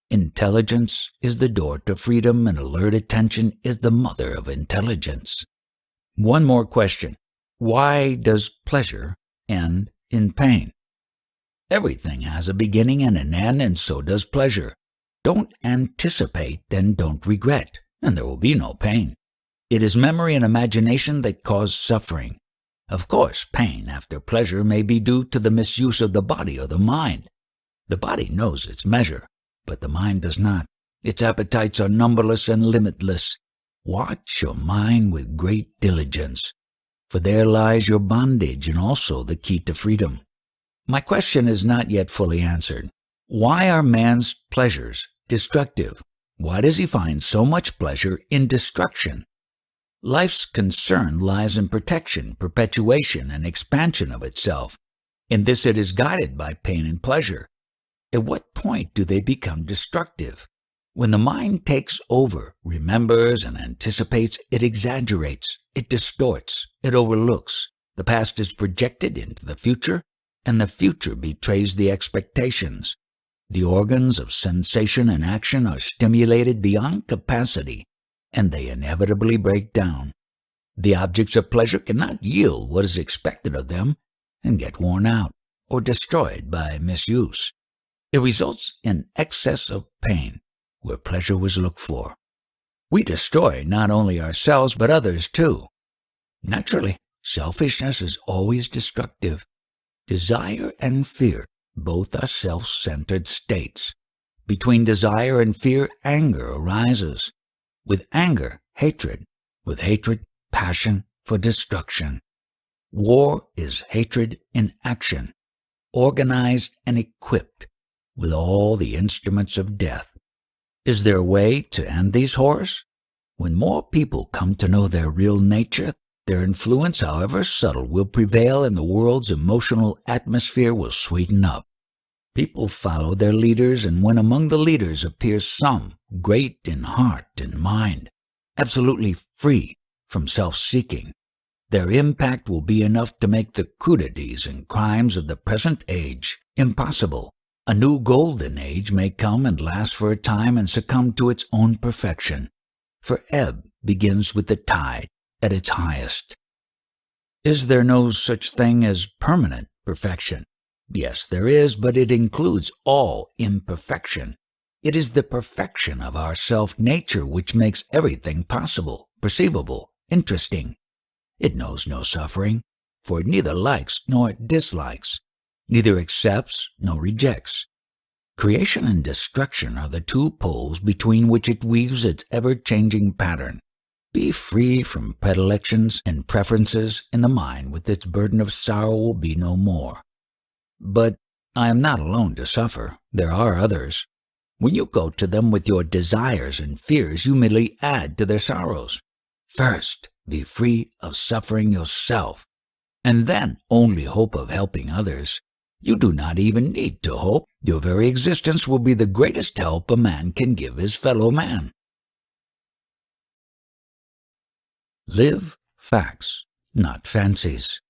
Intelligence is the door to freedom, and alert attention is the mother of intelligence. One more question. Why does pleasure end in pain? Everything has a beginning and an end, and so does pleasure. Don't anticipate and don't regret, and there will be no pain. It is memory and imagination that cause suffering. Of course, pain after pleasure may be due to the misuse of the body or the mind. The body knows its measure, but the mind does not. Its appetites are numberless and limitless. Watch your mind with great diligence, for there lies your bondage and also the key to freedom. My question is not yet fully answered. Why are man's pleasures destructive? Why does he find so much pleasure in destruction? Life's concern lies in protection, perpetuation, and expansion of itself. In this it is guided by pain and pleasure. At what point do they become destructive? When the mind takes over, remembers, and anticipates, it exaggerates, it distorts, it overlooks. The past is projected into the future, and the future betrays the expectations. The organs of sensation and action are stimulated beyond capacity, and they inevitably break down. The objects of pleasure cannot yield what is expected of them and get worn out or destroyed by misuse. It results in excess of pain where pleasure was looked for. We destroy not only ourselves but others too. Naturally, selfishness is always destructive. Desire and fear both are self-centered states. Between desire and fear, anger arises. With anger, hatred. With hatred, passion for destruction. War is hatred in action, organized and equipped with all the instruments of death. Is there a way to end these horrors? When more people come to know their real nature, their influence, however subtle, will prevail and the world's emotional atmosphere will sweeten up. People follow their leaders, and when among the leaders appears some great in heart and mind, absolutely free from self-seeking, their impact will be enough to make the crudities and crimes of the present age impossible. A new golden age may come and last for a time and succumb to its own perfection. For ebb begins with the tide at its highest. Is there no such thing as permanent perfection? Yes, there is, but it includes all imperfection. It is the perfection of our self-nature which makes everything possible, perceivable, interesting. It knows no suffering, for it neither likes nor dislikes, neither accepts nor rejects. Creation and destruction are the two poles between which it weaves its ever-changing pattern. Be free from predilections and preferences, and the mind with its burden of sorrow will be no more. But I am not alone to suffer. There are others. When you go to them with your desires and fears, you merely add to their sorrows. First, be free of suffering yourself, and then only hope of helping others. You do not even need to hope. Your very existence will be the greatest help a man can give his fellow man. Live facts, not fancies.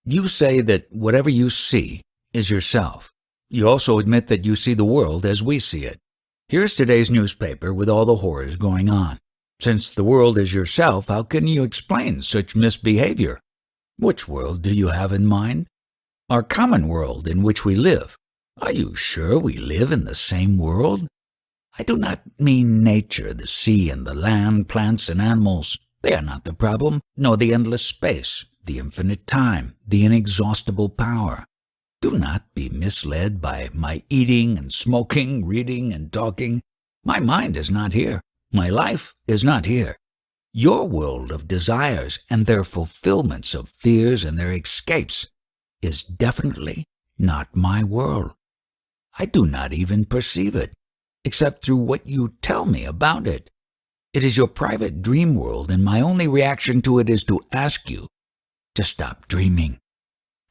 You say that whatever you see is yourself. You also admit that you see the world as we see it. Here's today's newspaper with all the horrors going on. Since the world is yourself, how can you explain such misbehavior? Which world do you have in mind? Our common world in which we live. Are you sure we live in the same world? I do not mean nature, the sea and the land, plants and animals. They are not the problem, nor the endless space, the infinite time, the inexhaustible power. Do not be misled by my eating and smoking, reading and talking. My mind is not here. My life is not here. Your world of desires and their fulfillments of fears and their escapes is definitely not my world. I do not even perceive it, except through what you tell me about it. It is your private dream world, and my only reaction to it is to ask you to stop dreaming.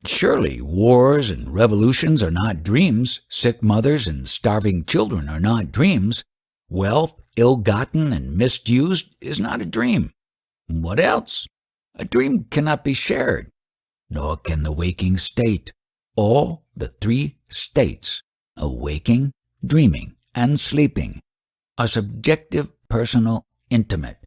Surely wars and revolutions are not dreams. Sick mothers and starving children are not dreams. Wealth, ill-gotten and misused, is not a dream. What else? A dream cannot be shared, nor can the waking state. All the three states of waking, dreaming, and sleeping are subjective, personal, intimate.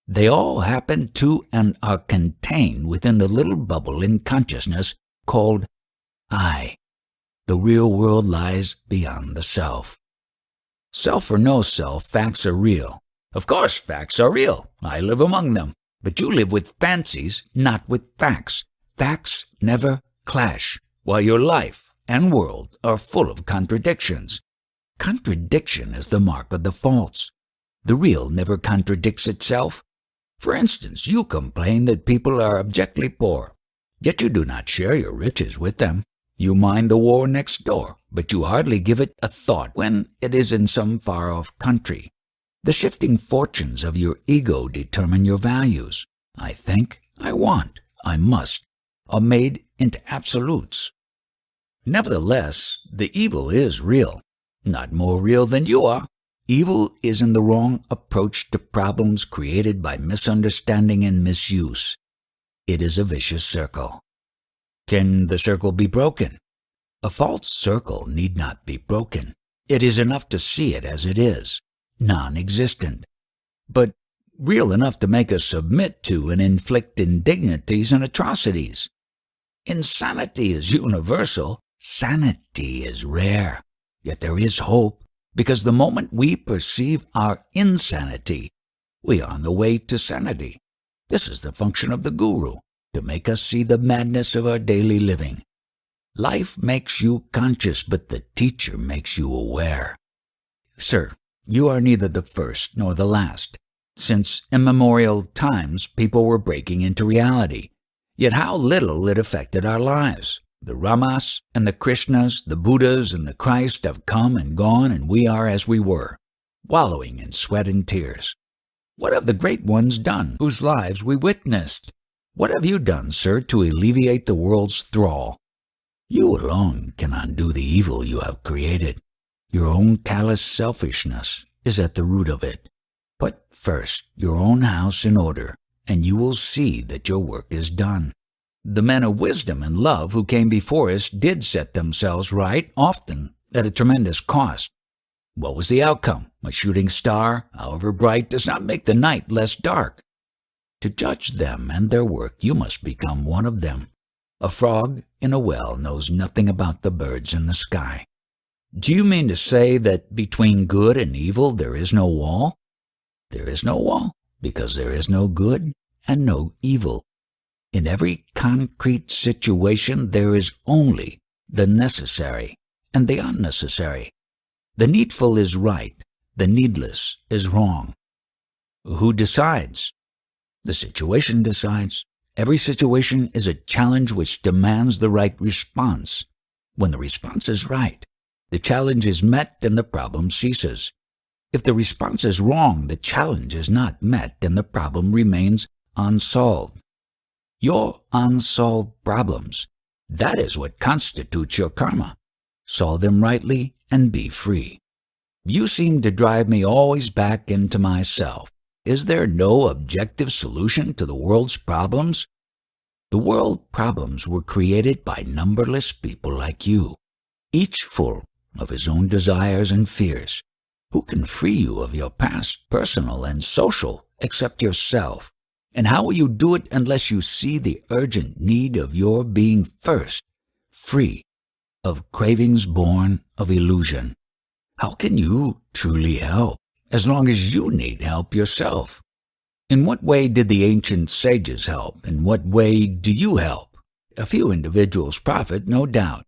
They all happen to and are contained within the little bubble in consciousness called I. The real world lies beyond the self. Self or no self, facts are real. Of course, facts are real. I live among them. But you live with fancies, not with facts. Facts never clash, while your life and world are full of contradictions. Contradiction is the mark of the false. The real never contradicts itself. For instance, you complain that people are abjectly poor, yet you do not share your riches with them. You mind the war next door, but you hardly give it a thought when it is in some far-off country. The shifting fortunes of your ego determine your values. I think, I want, I must, are made into absolutes. Nevertheless, the evil is real, not more real than you are. Evil is in the wrong approach to problems created by misunderstanding and misuse. It is a vicious circle. Can the circle be broken? A false circle need not be broken. It is enough to see it as it is, non-existent, but real enough to make us submit to and inflict indignities and atrocities. Insanity is universal. Sanity is rare. Yet there is hope, because the moment we perceive our insanity, we are on the way to sanity. This is the function of the Guru, to make us see the madness of our daily living. Life makes you conscious, but the teacher makes you aware. Sir, you are neither the first nor the last. Since immemorial times, people were breaking into reality. Yet how little it affected our lives. The Ramas and the Krishnas, the Buddhas and the Christ have come and gone, and we are as we were, wallowing in sweat and tears. What have the great ones done, whose lives we witnessed? What have you done, sir, to alleviate the world's thrall? You alone can undo the evil you have created. Your own callous selfishness is at the root of it. Put first your own house in order, and you will see that your work is done. The men of wisdom and love who came before us did set themselves right, often at a tremendous cost. What was the outcome? A shooting star, however bright, does not make the night less dark. To judge them and their work, you must become one of them. A frog in a well knows nothing about the birds in the sky. Do you mean to say that between good and evil there is no wall? There is no wall, because there is no good and no evil. In every concrete situation there is only the necessary and the unnecessary. The needful is right, the needless is wrong. Who decides? The situation decides. Every situation is a challenge which demands the right response. When the response is right, the challenge is met and the problem ceases. If the response is wrong, the challenge is not met and the problem remains unsolved. Your unsolved problems, that is what constitutes your karma. Solve them rightly and be free. You seem to drive me always back into myself. Is there no objective solution to the world's problems? The world problems were created by numberless people like you, each full of his own desires and fears. Who can free you of your past, personal and social, except yourself? And how will you do it unless you see the urgent need of your being first, free of cravings born of illusion? How can you truly help, as long as you need help yourself? In what way did the ancient sages help? In what way do you help? A few individuals profit, no doubt.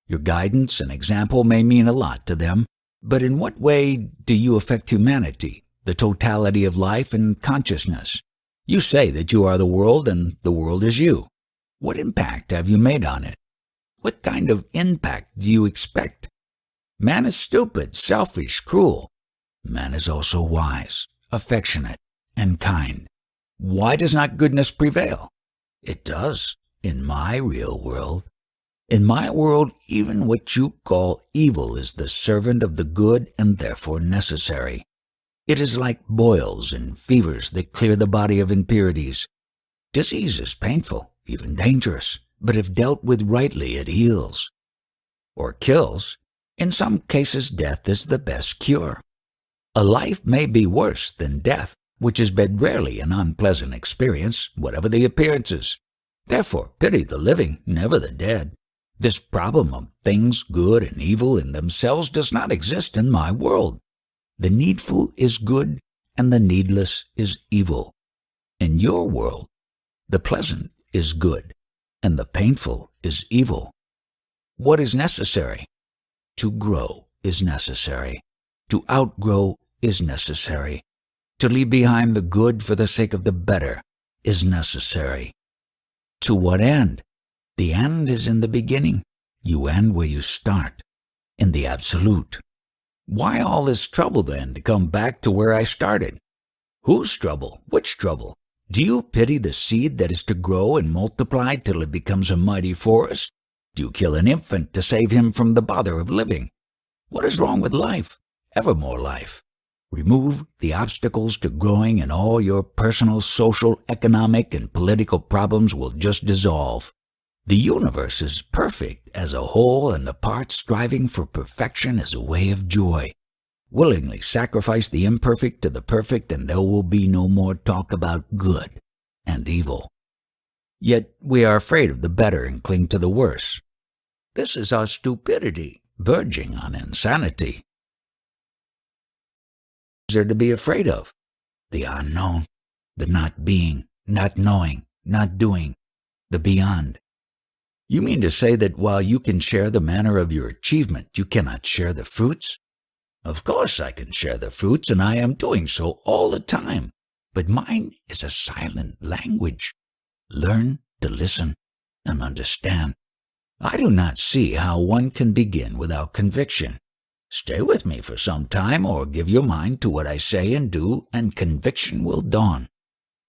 Your guidance and example may mean a lot to them, but in what way do you affect humanity, the totality of life and consciousness? You say that you are the world and the world is you. What impact have you made on it? What kind of impact do you expect? Man is stupid, selfish, cruel. Man is also wise, affectionate, and kind. Why does not goodness prevail? It does, in my real world. In my world, even what you call evil is the servant of the good and therefore necessary. It is like boils and fevers that clear the body of impurities. Disease is painful, even dangerous, but if dealt with rightly, it heals. Or kills. In some cases, death is the best cure. A life may be worse than death, which is but rarely an unpleasant experience, whatever the appearances. Therefore, pity the living, never the dead. This problem of things good and evil in themselves does not exist in my world. The needful is good and the needless is evil. In your world, the pleasant is good and the painful is evil. What is necessary? To grow is necessary. To outgrow is necessary. To leave behind the good for the sake of the better is necessary. To what end? The end is in the beginning. You end where you start, in the absolute. Why all this trouble, then, to come back to where I started? Whose trouble? Which trouble? Do you pity the seed that is to grow and multiply till it becomes a mighty forest? Do you kill an infant to save him from the bother of living? What is wrong with life? Ever more life. Remove the obstacles to growing and all your personal, social, economic, and political problems will just dissolve. The universe is perfect as a whole, and the parts striving for perfection is a way of joy. Willingly sacrifice the imperfect to the perfect, and there will be no more talk about good and evil. Yet we are afraid of the better and cling to the worse. This is our stupidity, verging on insanity. What is there to be afraid of? The unknown, the not being, not knowing, not doing, the beyond. You mean to say that while you can share the manner of your achievement, you cannot share the fruits? Of course I can share the fruits, and I am doing so all the time. But mine is a silent language. Learn to listen and understand. I do not see how one can begin without conviction. Stay with me for some time, or give your mind to what I say and do, and conviction will dawn.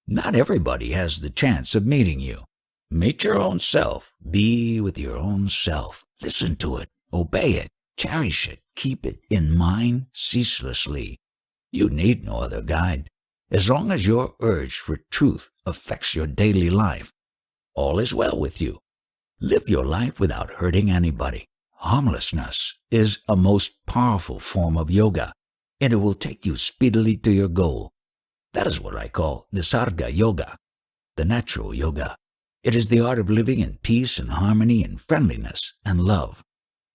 Not everybody has the chance of meeting you. Meet your own self. Be with your own self. Listen to it. Obey it. Cherish it. Keep it in mind ceaselessly. You need no other guide. As long as your urge for truth affects your daily life, all is well with you. Live your life without hurting anybody, harmlessness, is a most powerful form of yoga, and it will take you speedily to your goal. That is what I call Nisarga Yoga, the natural yoga. It is the art of living in peace and harmony and friendliness and love.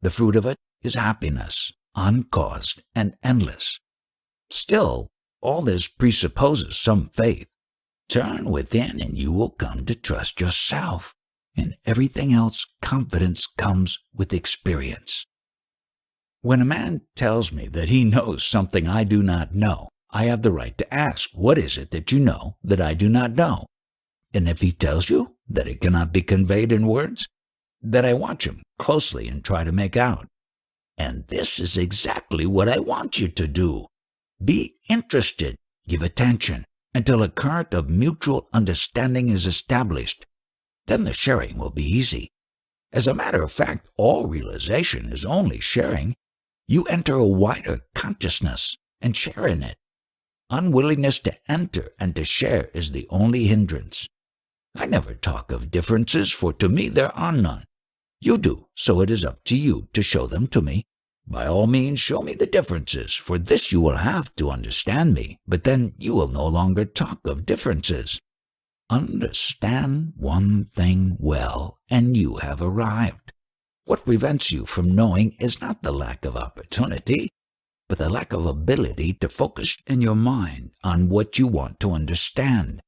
The fruit of it is happiness, uncaused and endless. Still, all this presupposes some faith. Turn within and you will come to trust yourself. In everything else, confidence comes with experience. When a man tells me that he knows something I do not know, I have the right to ask, what is it that you know that I do not know? And if he tells you that it cannot be conveyed in words, then I watch him closely and try to make out. And this is exactly what I want you to do. Be interested, give attention, until a current of mutual understanding is established. Then the sharing will be easy. As a matter of fact, all realization is only sharing. You enter a wider consciousness and share in it. Unwillingness to enter and to share is the only hindrance. I never talk of differences, for to me there are none. You do, so it is up to you to show them to me. By all means, show me the differences, for this you will have to understand me, but then you will no longer talk of differences. Understand one thing well, and you have arrived. What prevents you from knowing is not the lack of opportunity, but the lack of ability to focus in your mind on what you want to understand.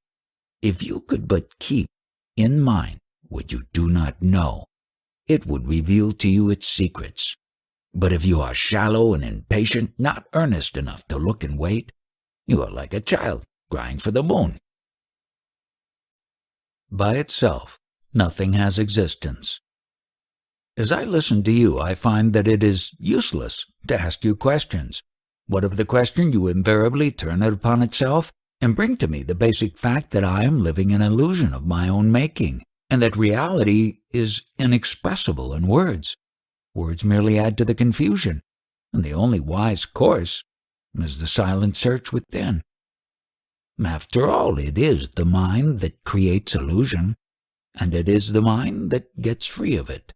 If you could but keep in mind what you do not know, it would reveal to you its secrets. But if you are shallow and impatient, not earnest enough to look and wait, you are like a child crying for the moon. By itself, nothing has existence. As I listen to you, I find that it is useless to ask you questions. What of the question? You invariably turn it upon itself and bring to me the basic fact that I am living an illusion of my own making, and that reality is inexpressible in words. Words merely add to the confusion, and the only wise course is the silent search within. After all, it is the mind that creates illusion, and it is the mind that gets free of it.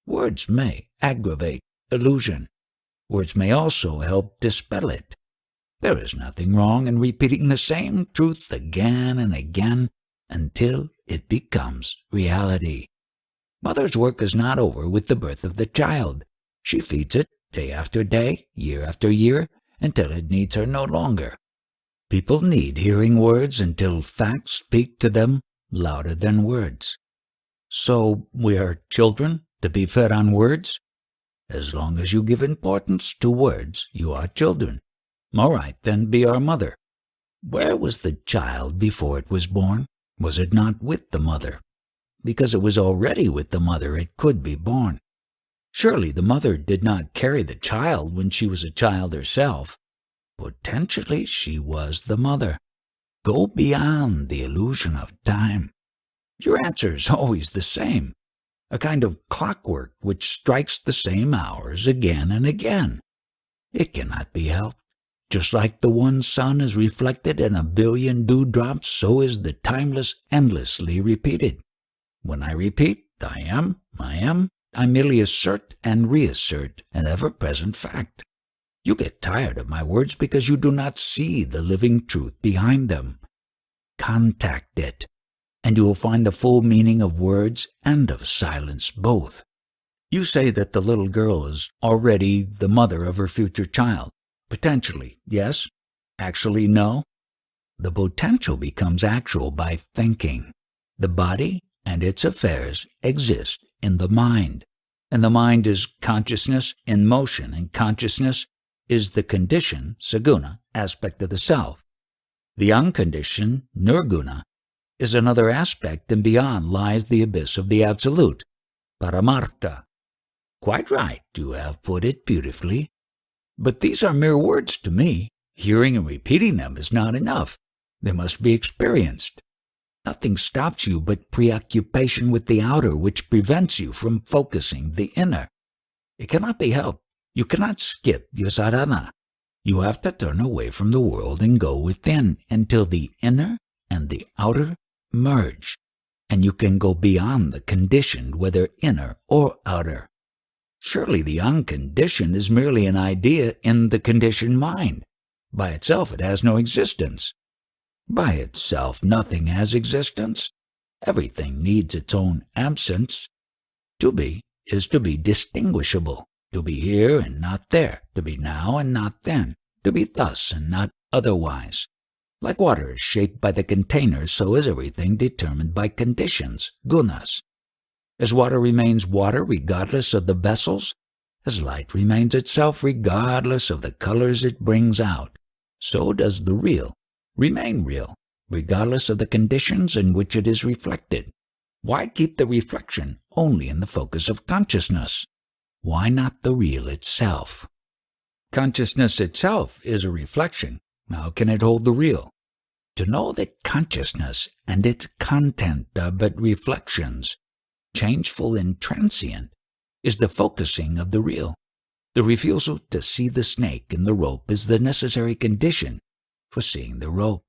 Words may aggravate illusion. Words may also help dispel it. There is nothing wrong in repeating the same truth again and again until it becomes reality. Mother's work is not over with the birth of the child. She feeds it day after day, year after year, until it needs her no longer. People need hearing words until facts speak to them louder than words. So we are children to be fed on words? As long as you give importance to words, you are children. All right, then be our mother. Where was the child before it was born? Was it not with the mother? Because it was already with the mother, it could be born. Surely the mother did not carry the child when she was a child herself. Potentially she was the mother. Go beyond the illusion of time. Your answer is always the same, a kind of clockwork which strikes the same hours again and again. It cannot be helped. Just like the one sun is reflected in a billion dewdrops, so is the timeless endlessly repeated. When I repeat, I am, I merely assert and reassert an ever-present fact. You get tired of my words because you do not see the living truth behind them. Contact it, and you will find the full meaning of words and of silence both. You say that the little girl is already the mother of her future child. Potentially, yes. Actually, no. The potential becomes actual by thinking. The body and its affairs exist in the mind, and the mind is consciousness in motion, and consciousness is the conditioned, saguna, aspect of the self. The unconditioned, nirguna, is another aspect, and beyond lies the abyss of the absolute, paramartha. Quite right, you have put it beautifully. But these are mere words to me. Hearing and repeating them is not enough. They must be experienced. Nothing stops you but preoccupation with the outer, which prevents you from focusing the inner. It cannot be helped. You cannot skip your sadhana. You have to turn away from the world and go within until the inner and the outer merge, and you can go beyond the conditioned, whether inner or outer. Surely the unconditioned is merely an idea in the conditioned mind. By itself it has no existence. By itself nothing has existence. Everything needs its own absence. To be is to be distinguishable, to be here and not there, to be now and not then, to be thus and not otherwise. Like water is shaped by the container, so is everything determined by conditions, gunas. As water remains water regardless of the vessels, as light remains itself regardless of the colors it brings out, so does the real remain real, regardless of the conditions in which it is reflected. Why keep the reflection only in the focus of consciousness? Why not the real itself? Consciousness itself is a reflection. How can it hold the real? To know that consciousness and its content are but reflections, changeful and transient, is the focusing of the real. The refusal to see the snake in the rope is the necessary condition for seeing the rope.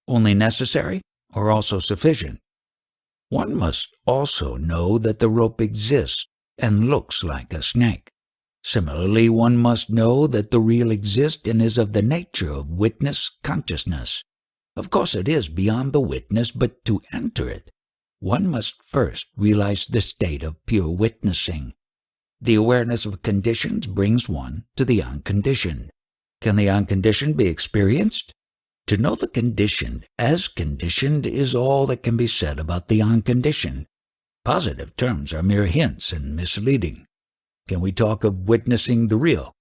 Only necessary or also sufficient? One must also know that the rope exists and looks like a snake. Similarly, one must know that the real exists and is of the nature of witness consciousness. Of course it is beyond the witness, but to enter it, one must first realize the state of pure witnessing. The awareness of conditions brings one to the unconditioned. Can the unconditioned be experienced? To know the conditioned as conditioned is all that can be said about the unconditioned. Positive terms are mere hints and misleading. Can we talk of witnessing the real?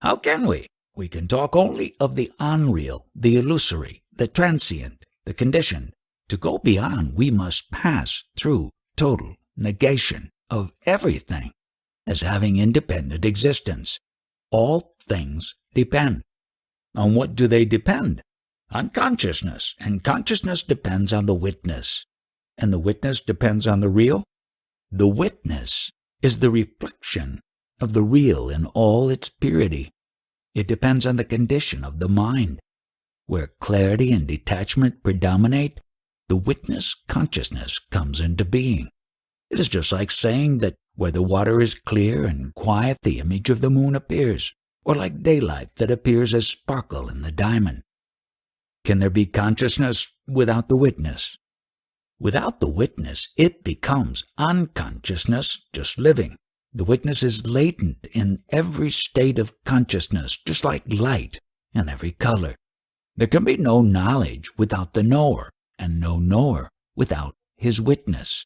How can we? We can talk only of the unreal, the illusory, the transient, the conditioned. To go beyond, we must pass through total negation of everything as having independent existence. All things depend. On what do they depend? On consciousness, and consciousness depends on the witness. And the witness depends on the real? The witness is the reflection of the real in all its purity. It depends on the condition of the mind. Where clarity and detachment predominate, the witness consciousness comes into being. It is just like saying that where the water is clear and quiet, the image of the moon appears, or like daylight that appears as sparkle in the diamond. Can there be consciousness without the witness? Without the witness, it becomes unconsciousness, just living. The witness is latent in every state of consciousness, just like light in every color. There can be no knowledge without the knower, and no knower without his witness.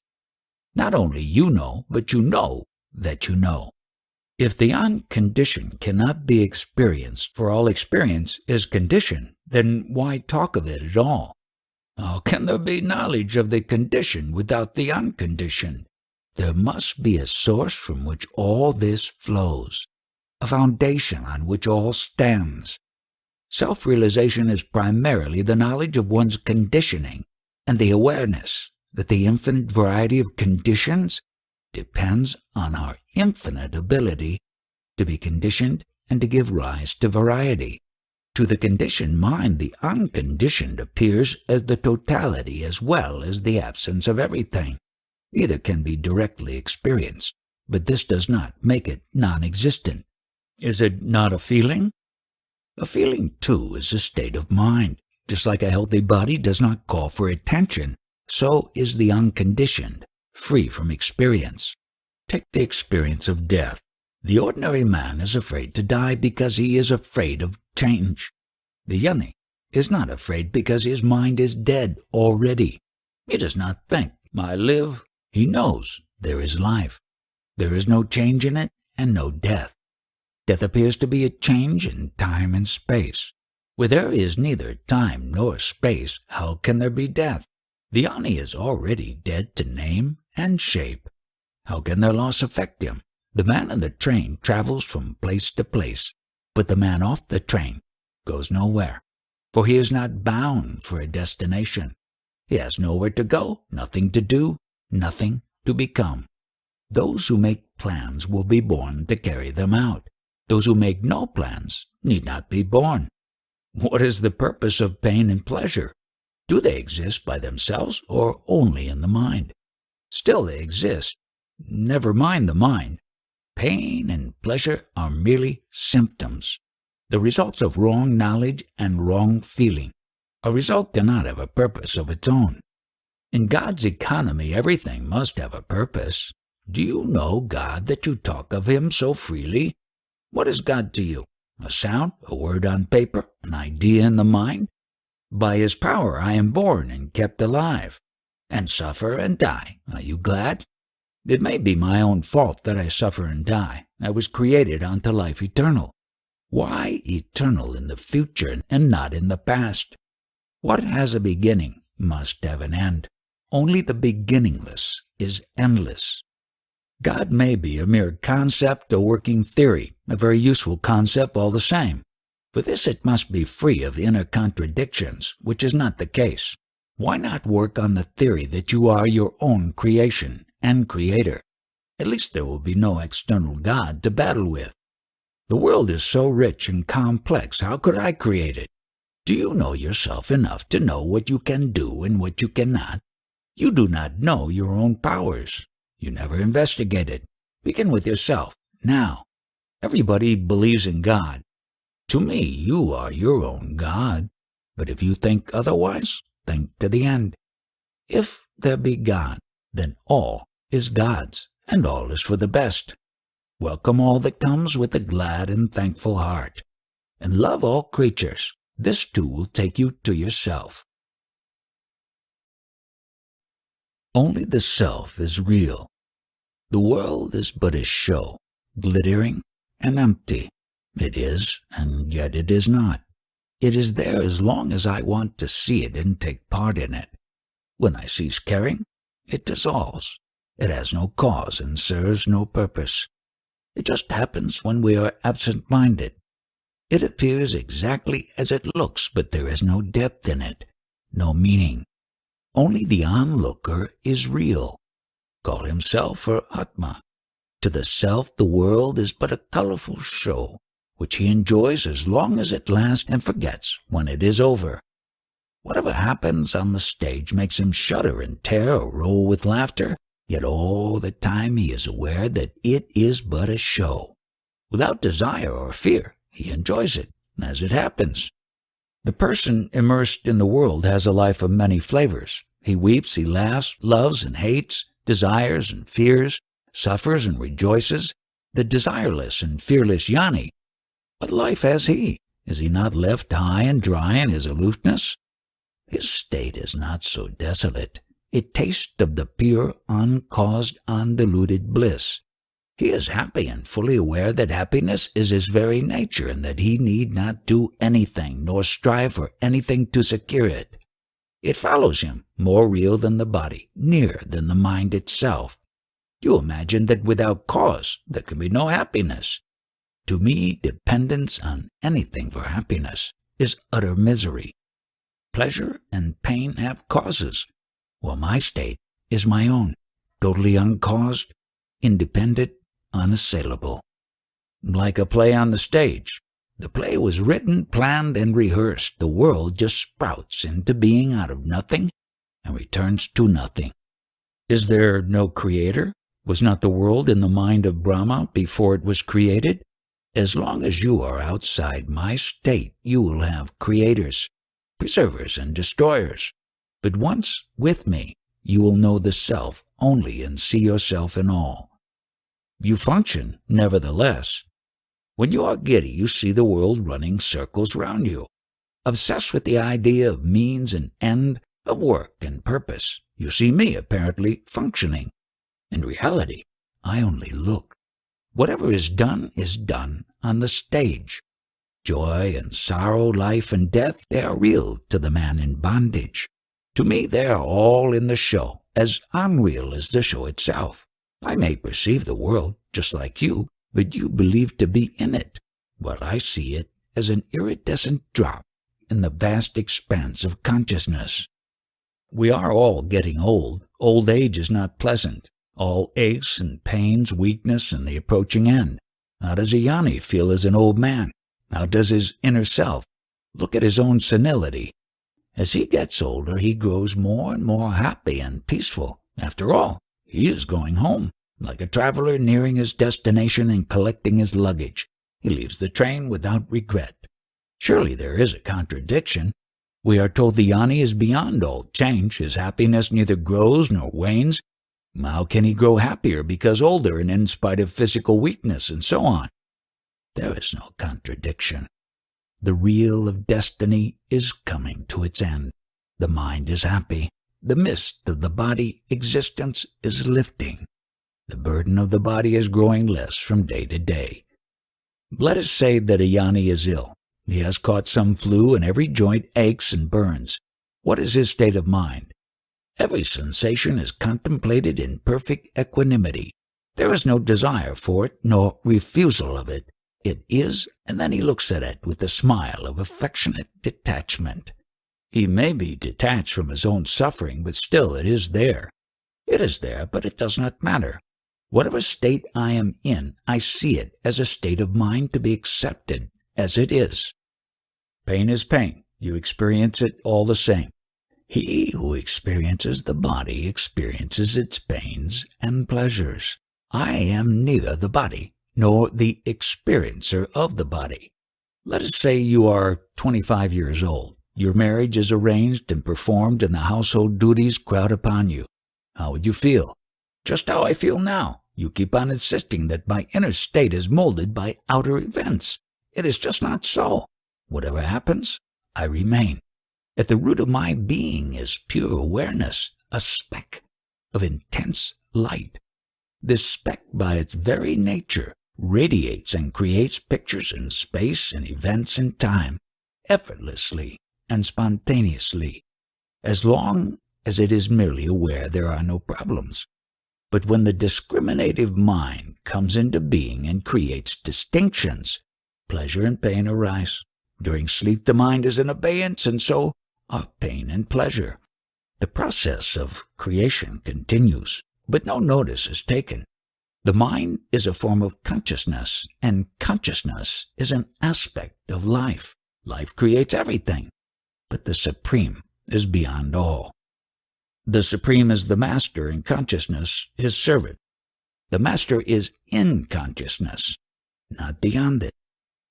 Not only you know, but you know that you know. If the unconditioned cannot be experienced, for all experience is conditioned, then why talk of it at all? How can there be knowledge of the conditioned without the unconditioned? There must be a source from which all this flows, a foundation on which all stands. Self-realization is primarily the knowledge of one's conditioning and the awareness that the infinite variety of conditions depends on our infinite ability to be conditioned and to give rise to variety. To the conditioned mind, the unconditioned appears as the totality as well as the absence of everything. Either can be directly experienced, but this does not make it non-existent. Is it not a feeling? A feeling, too, is a state of mind. Just like a healthy body does not call for attention, so is the unconditioned, free from experience. Take the experience of death. The ordinary man is afraid to die because he is afraid of change. The yoni is not afraid because his mind is dead already. He does not think, I live. He knows there is life. There is no change in it and no death. Death appears to be a change in time and space. Where there is neither time nor space, how can there be death? The yoni is already dead to name and shape. How can their loss affect him? The man in the train travels from place to place, but the man off the train goes nowhere, for he is not bound for a destination. He has nowhere to go, nothing to do, nothing to become. Those who make plans will be born to carry them out. Those who make no plans need not be born. What is the purpose of pain and pleasure? Do they exist by themselves or only in the mind? Still they exist. Never mind the mind. Pain and pleasure are merely symptoms, the results of wrong knowledge and wrong feeling. A result cannot have a purpose of its own. In God's economy, everything must have a purpose. Do you know God that you talk of Him so freely? What is God to you? A sound, a word on paper, an idea in the mind? By His power I am born and kept alive, and suffer and die. Are you glad? It may be my own fault that I suffer and die. I was created unto life eternal. Why eternal in the future and not in the past? What has a beginning must have an end. Only the beginningless is endless. God may be a mere concept, a working theory, a very useful concept all the same. For this it must be free of inner contradictions, which is not the case. Why not work on the theory that you are your own creation and creator? At least there will be no external God to battle with. The world is so rich and complex, how could I create it? Do you know yourself enough to know what you can do and what you cannot? You do not know your own powers. You never investigated. Begin with yourself, now. Everybody believes in God. To me, you are your own God. But if you think otherwise, think to the end. If there be God, then all is God's, and all is for the best. Welcome all that comes with a glad and thankful heart, and love all creatures. This too will take you to yourself. Only the self is real. The world is but a show, glittering and empty. It is, and yet it is not. It is there as long as I want to see it and take part in it. When I cease caring, it dissolves. It has no cause and serves no purpose. It just happens when we are absent-minded. It appears exactly as it looks, but there is no depth in it, no meaning. Only the onlooker is real. Call him self or Atma. To the self, the world is but a colorful show, which he enjoys as long as it lasts and forgets when it is over. Whatever happens on the stage makes him shudder and tear or roll with laughter, yet all the time he is aware that it is but a show. Without desire or fear, he enjoys it as it happens. The person immersed in the world has a life of many flavors. He weeps, he laughs, loves and hates, desires and fears, suffers and rejoices. The desireless and fearless Jnani. What life has he? Is he not left high and dry in his aloofness? His state is not so desolate. It tastes of the pure, uncaused, undiluted bliss. He is happy and fully aware that happiness is his very nature and that he need not do anything nor strive for anything to secure it. It follows him, more real than the body, nearer than the mind itself. You imagine that without cause there can be no happiness. To me, dependence on anything for happiness is utter misery. Pleasure and pain have causes, while my state is my own, totally uncaused, independent, unassailable. Like a play on the stage. The play was written, planned, and rehearsed. The world just sprouts into being out of nothing and returns to nothing. Is there no creator? Was not the world in the mind of Brahma before it was created? As long as you are outside my state, you will have creators, preservers, and destroyers. But once with me, you will know the self only and see yourself in all. You function, nevertheless. When you are giddy, you see the world running circles round you. Obsessed with the idea of means and end, of work and purpose, you see me apparently functioning. In reality, I only look. Whatever is done on the stage. Joy and sorrow, life and death, they are real to the man in bondage. To me, they are all in the show, as unreal as the show itself. I may perceive the world just like you, but you believe to be in it, while I see it as an iridescent drop in the vast expanse of consciousness. We are all getting old. Old age is not pleasant. All aches and pains, weakness, and the approaching end. How does a Jnani feel as an old man? How does his inner self look at his own senility? As he gets older, he grows more and more happy and peaceful. After all, he is going home. like a traveler nearing his destination and collecting his luggage. He leaves the train without regret. Surely there is a contradiction. We are told the Jnani is beyond all change. His happiness neither grows nor wanes. How can he grow happier because older and in spite of physical weakness and so on? There is no contradiction. The reel of destiny is coming to its end. The mind is happy. The mist of the body existence is lifting. The burden of the body is growing less from day to day. Let us say that a Jnani is ill. He has caught some flu and every joint aches and burns. What is his state of mind? Every sensation is contemplated in perfect equanimity. There is no desire for it, nor refusal of it. It is, and then he looks at it with a smile of affectionate detachment. He may be detached from his own suffering, but still it is there. It is there, but it does not matter. Whatever state I am in, I see it as a state of mind to be accepted as it is. Pain is pain. You experience it all the same. He who experiences the body experiences its pains and pleasures. I am neither the body nor the experiencer of the body. Let us say you are 25 years old. Your marriage is arranged and performed and the household duties crowd upon you. How would you feel? Just how I feel now. You keep on insisting that my inner state is molded by outer events. It is just not so. Whatever happens, I remain. At the root of my being is pure awareness, a speck of intense light. This speck, by its very nature, radiates and creates pictures in space and events in time, effortlessly and spontaneously. As long as it is merely aware, there are no problems. But when the discriminative mind comes into being and creates distinctions, pleasure and pain arise. During sleep the mind is in abeyance, and so are pain and pleasure. The process of creation continues, but no notice is taken. The mind is a form of consciousness, and consciousness is an aspect of life. Life creates everything, but the Supreme is beyond all. The Supreme is the master, and consciousness his servant. The master is in consciousness, not beyond it.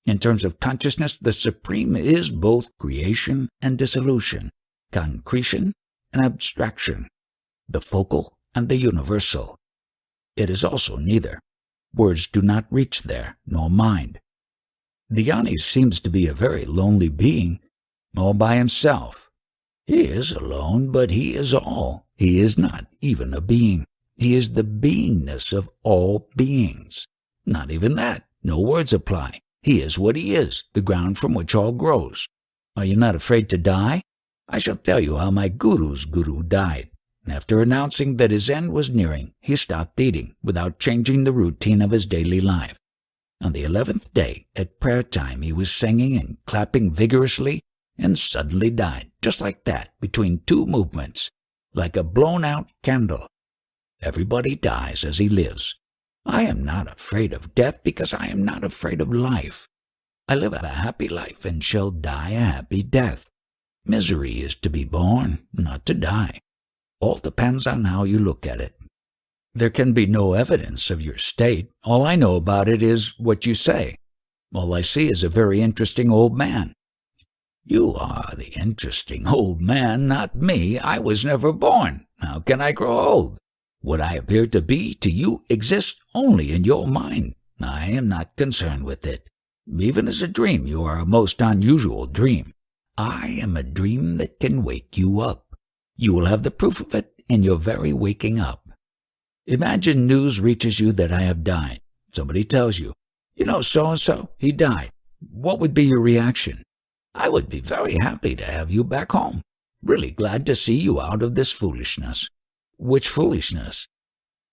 In terms of consciousness, the Supreme is both creation and dissolution, concretion and abstraction, the focal and the universal. It is also neither. Words do not reach there, nor mind. The Jnani seems to be a very lonely being, all by himself. He is alone, but he is all. He is not even a being. He is the beingness of all beings. Not even that. No words apply. He is what he is, the ground from which all grows. Are you not afraid to die? I shall tell you how my guru's guru died. After announcing that his end was nearing, he stopped eating without changing the routine of his daily life. On the 11th day, at prayer time, he was singing and clapping vigorously and suddenly died, just like that, between two movements, like a blown-out candle. Everybody dies as he lives. I am not afraid of death because I am not afraid of life. I live a happy life and shall die a happy death. Misery is to be born, not to die. All depends on how you look at it. There can be no evidence of your state. All I know about it is what you say. All I see is a very interesting old man. You are the interesting old man, not me. I was never born. How can I grow old? What I appear to be to you exists only in your mind. I am not concerned with it. Even as a dream, you are a most unusual dream. I am a dream that can wake you up. You will have the proof of it in your very waking up. Imagine news reaches you that I have died. Somebody tells you, you know so-and-so, he died. What would be your reaction? I would be very happy to have you back home. Really glad to see you out of this foolishness. Which foolishness?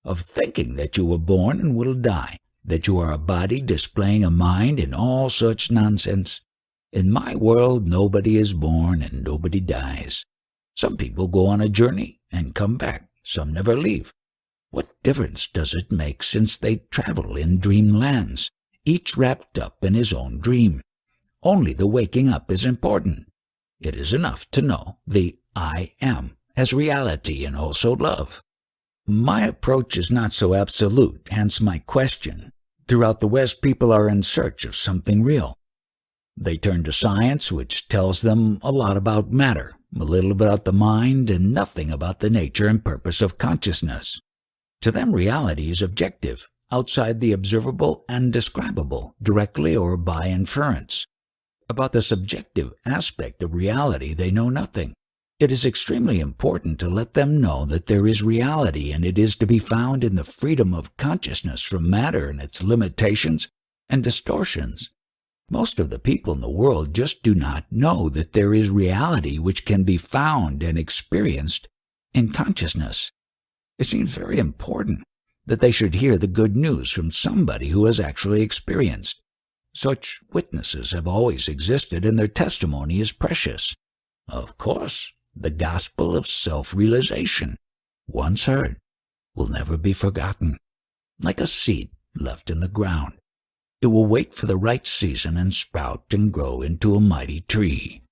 Of thinking that you were born and will die, that you are a body displaying a mind and all such nonsense. In my world, nobody is born and nobody dies. Some people go on a journey and come back. Some never leave. What difference does it make since they travel in dreamlands, each wrapped up in his own dream? Only the waking up is important. It is enough to know the I am as reality and also love. My approach is not so absolute, hence my question. Throughout the West, people are in search of something real. They turn to science, which tells them a lot about matter, a little about the mind, and nothing about the nature and purpose of consciousness. To them, reality is objective, outside the observable and describable, directly or by inference. About the subjective aspect of reality, they know nothing. It is extremely important to let them know that there is reality, and it is to be found in the freedom of consciousness from matter and its limitations and distortions. Most of the people in the world just do not know that there is reality which can be found and experienced in consciousness. It seems very important that they should hear the good news from somebody who has actually experienced. Such witnesses have always existed, and their testimony is precious. Of course, the gospel of self-realization, once heard, will never be forgotten. Like a seed left in the ground, it will wait for the right season and sprout and grow into a mighty tree.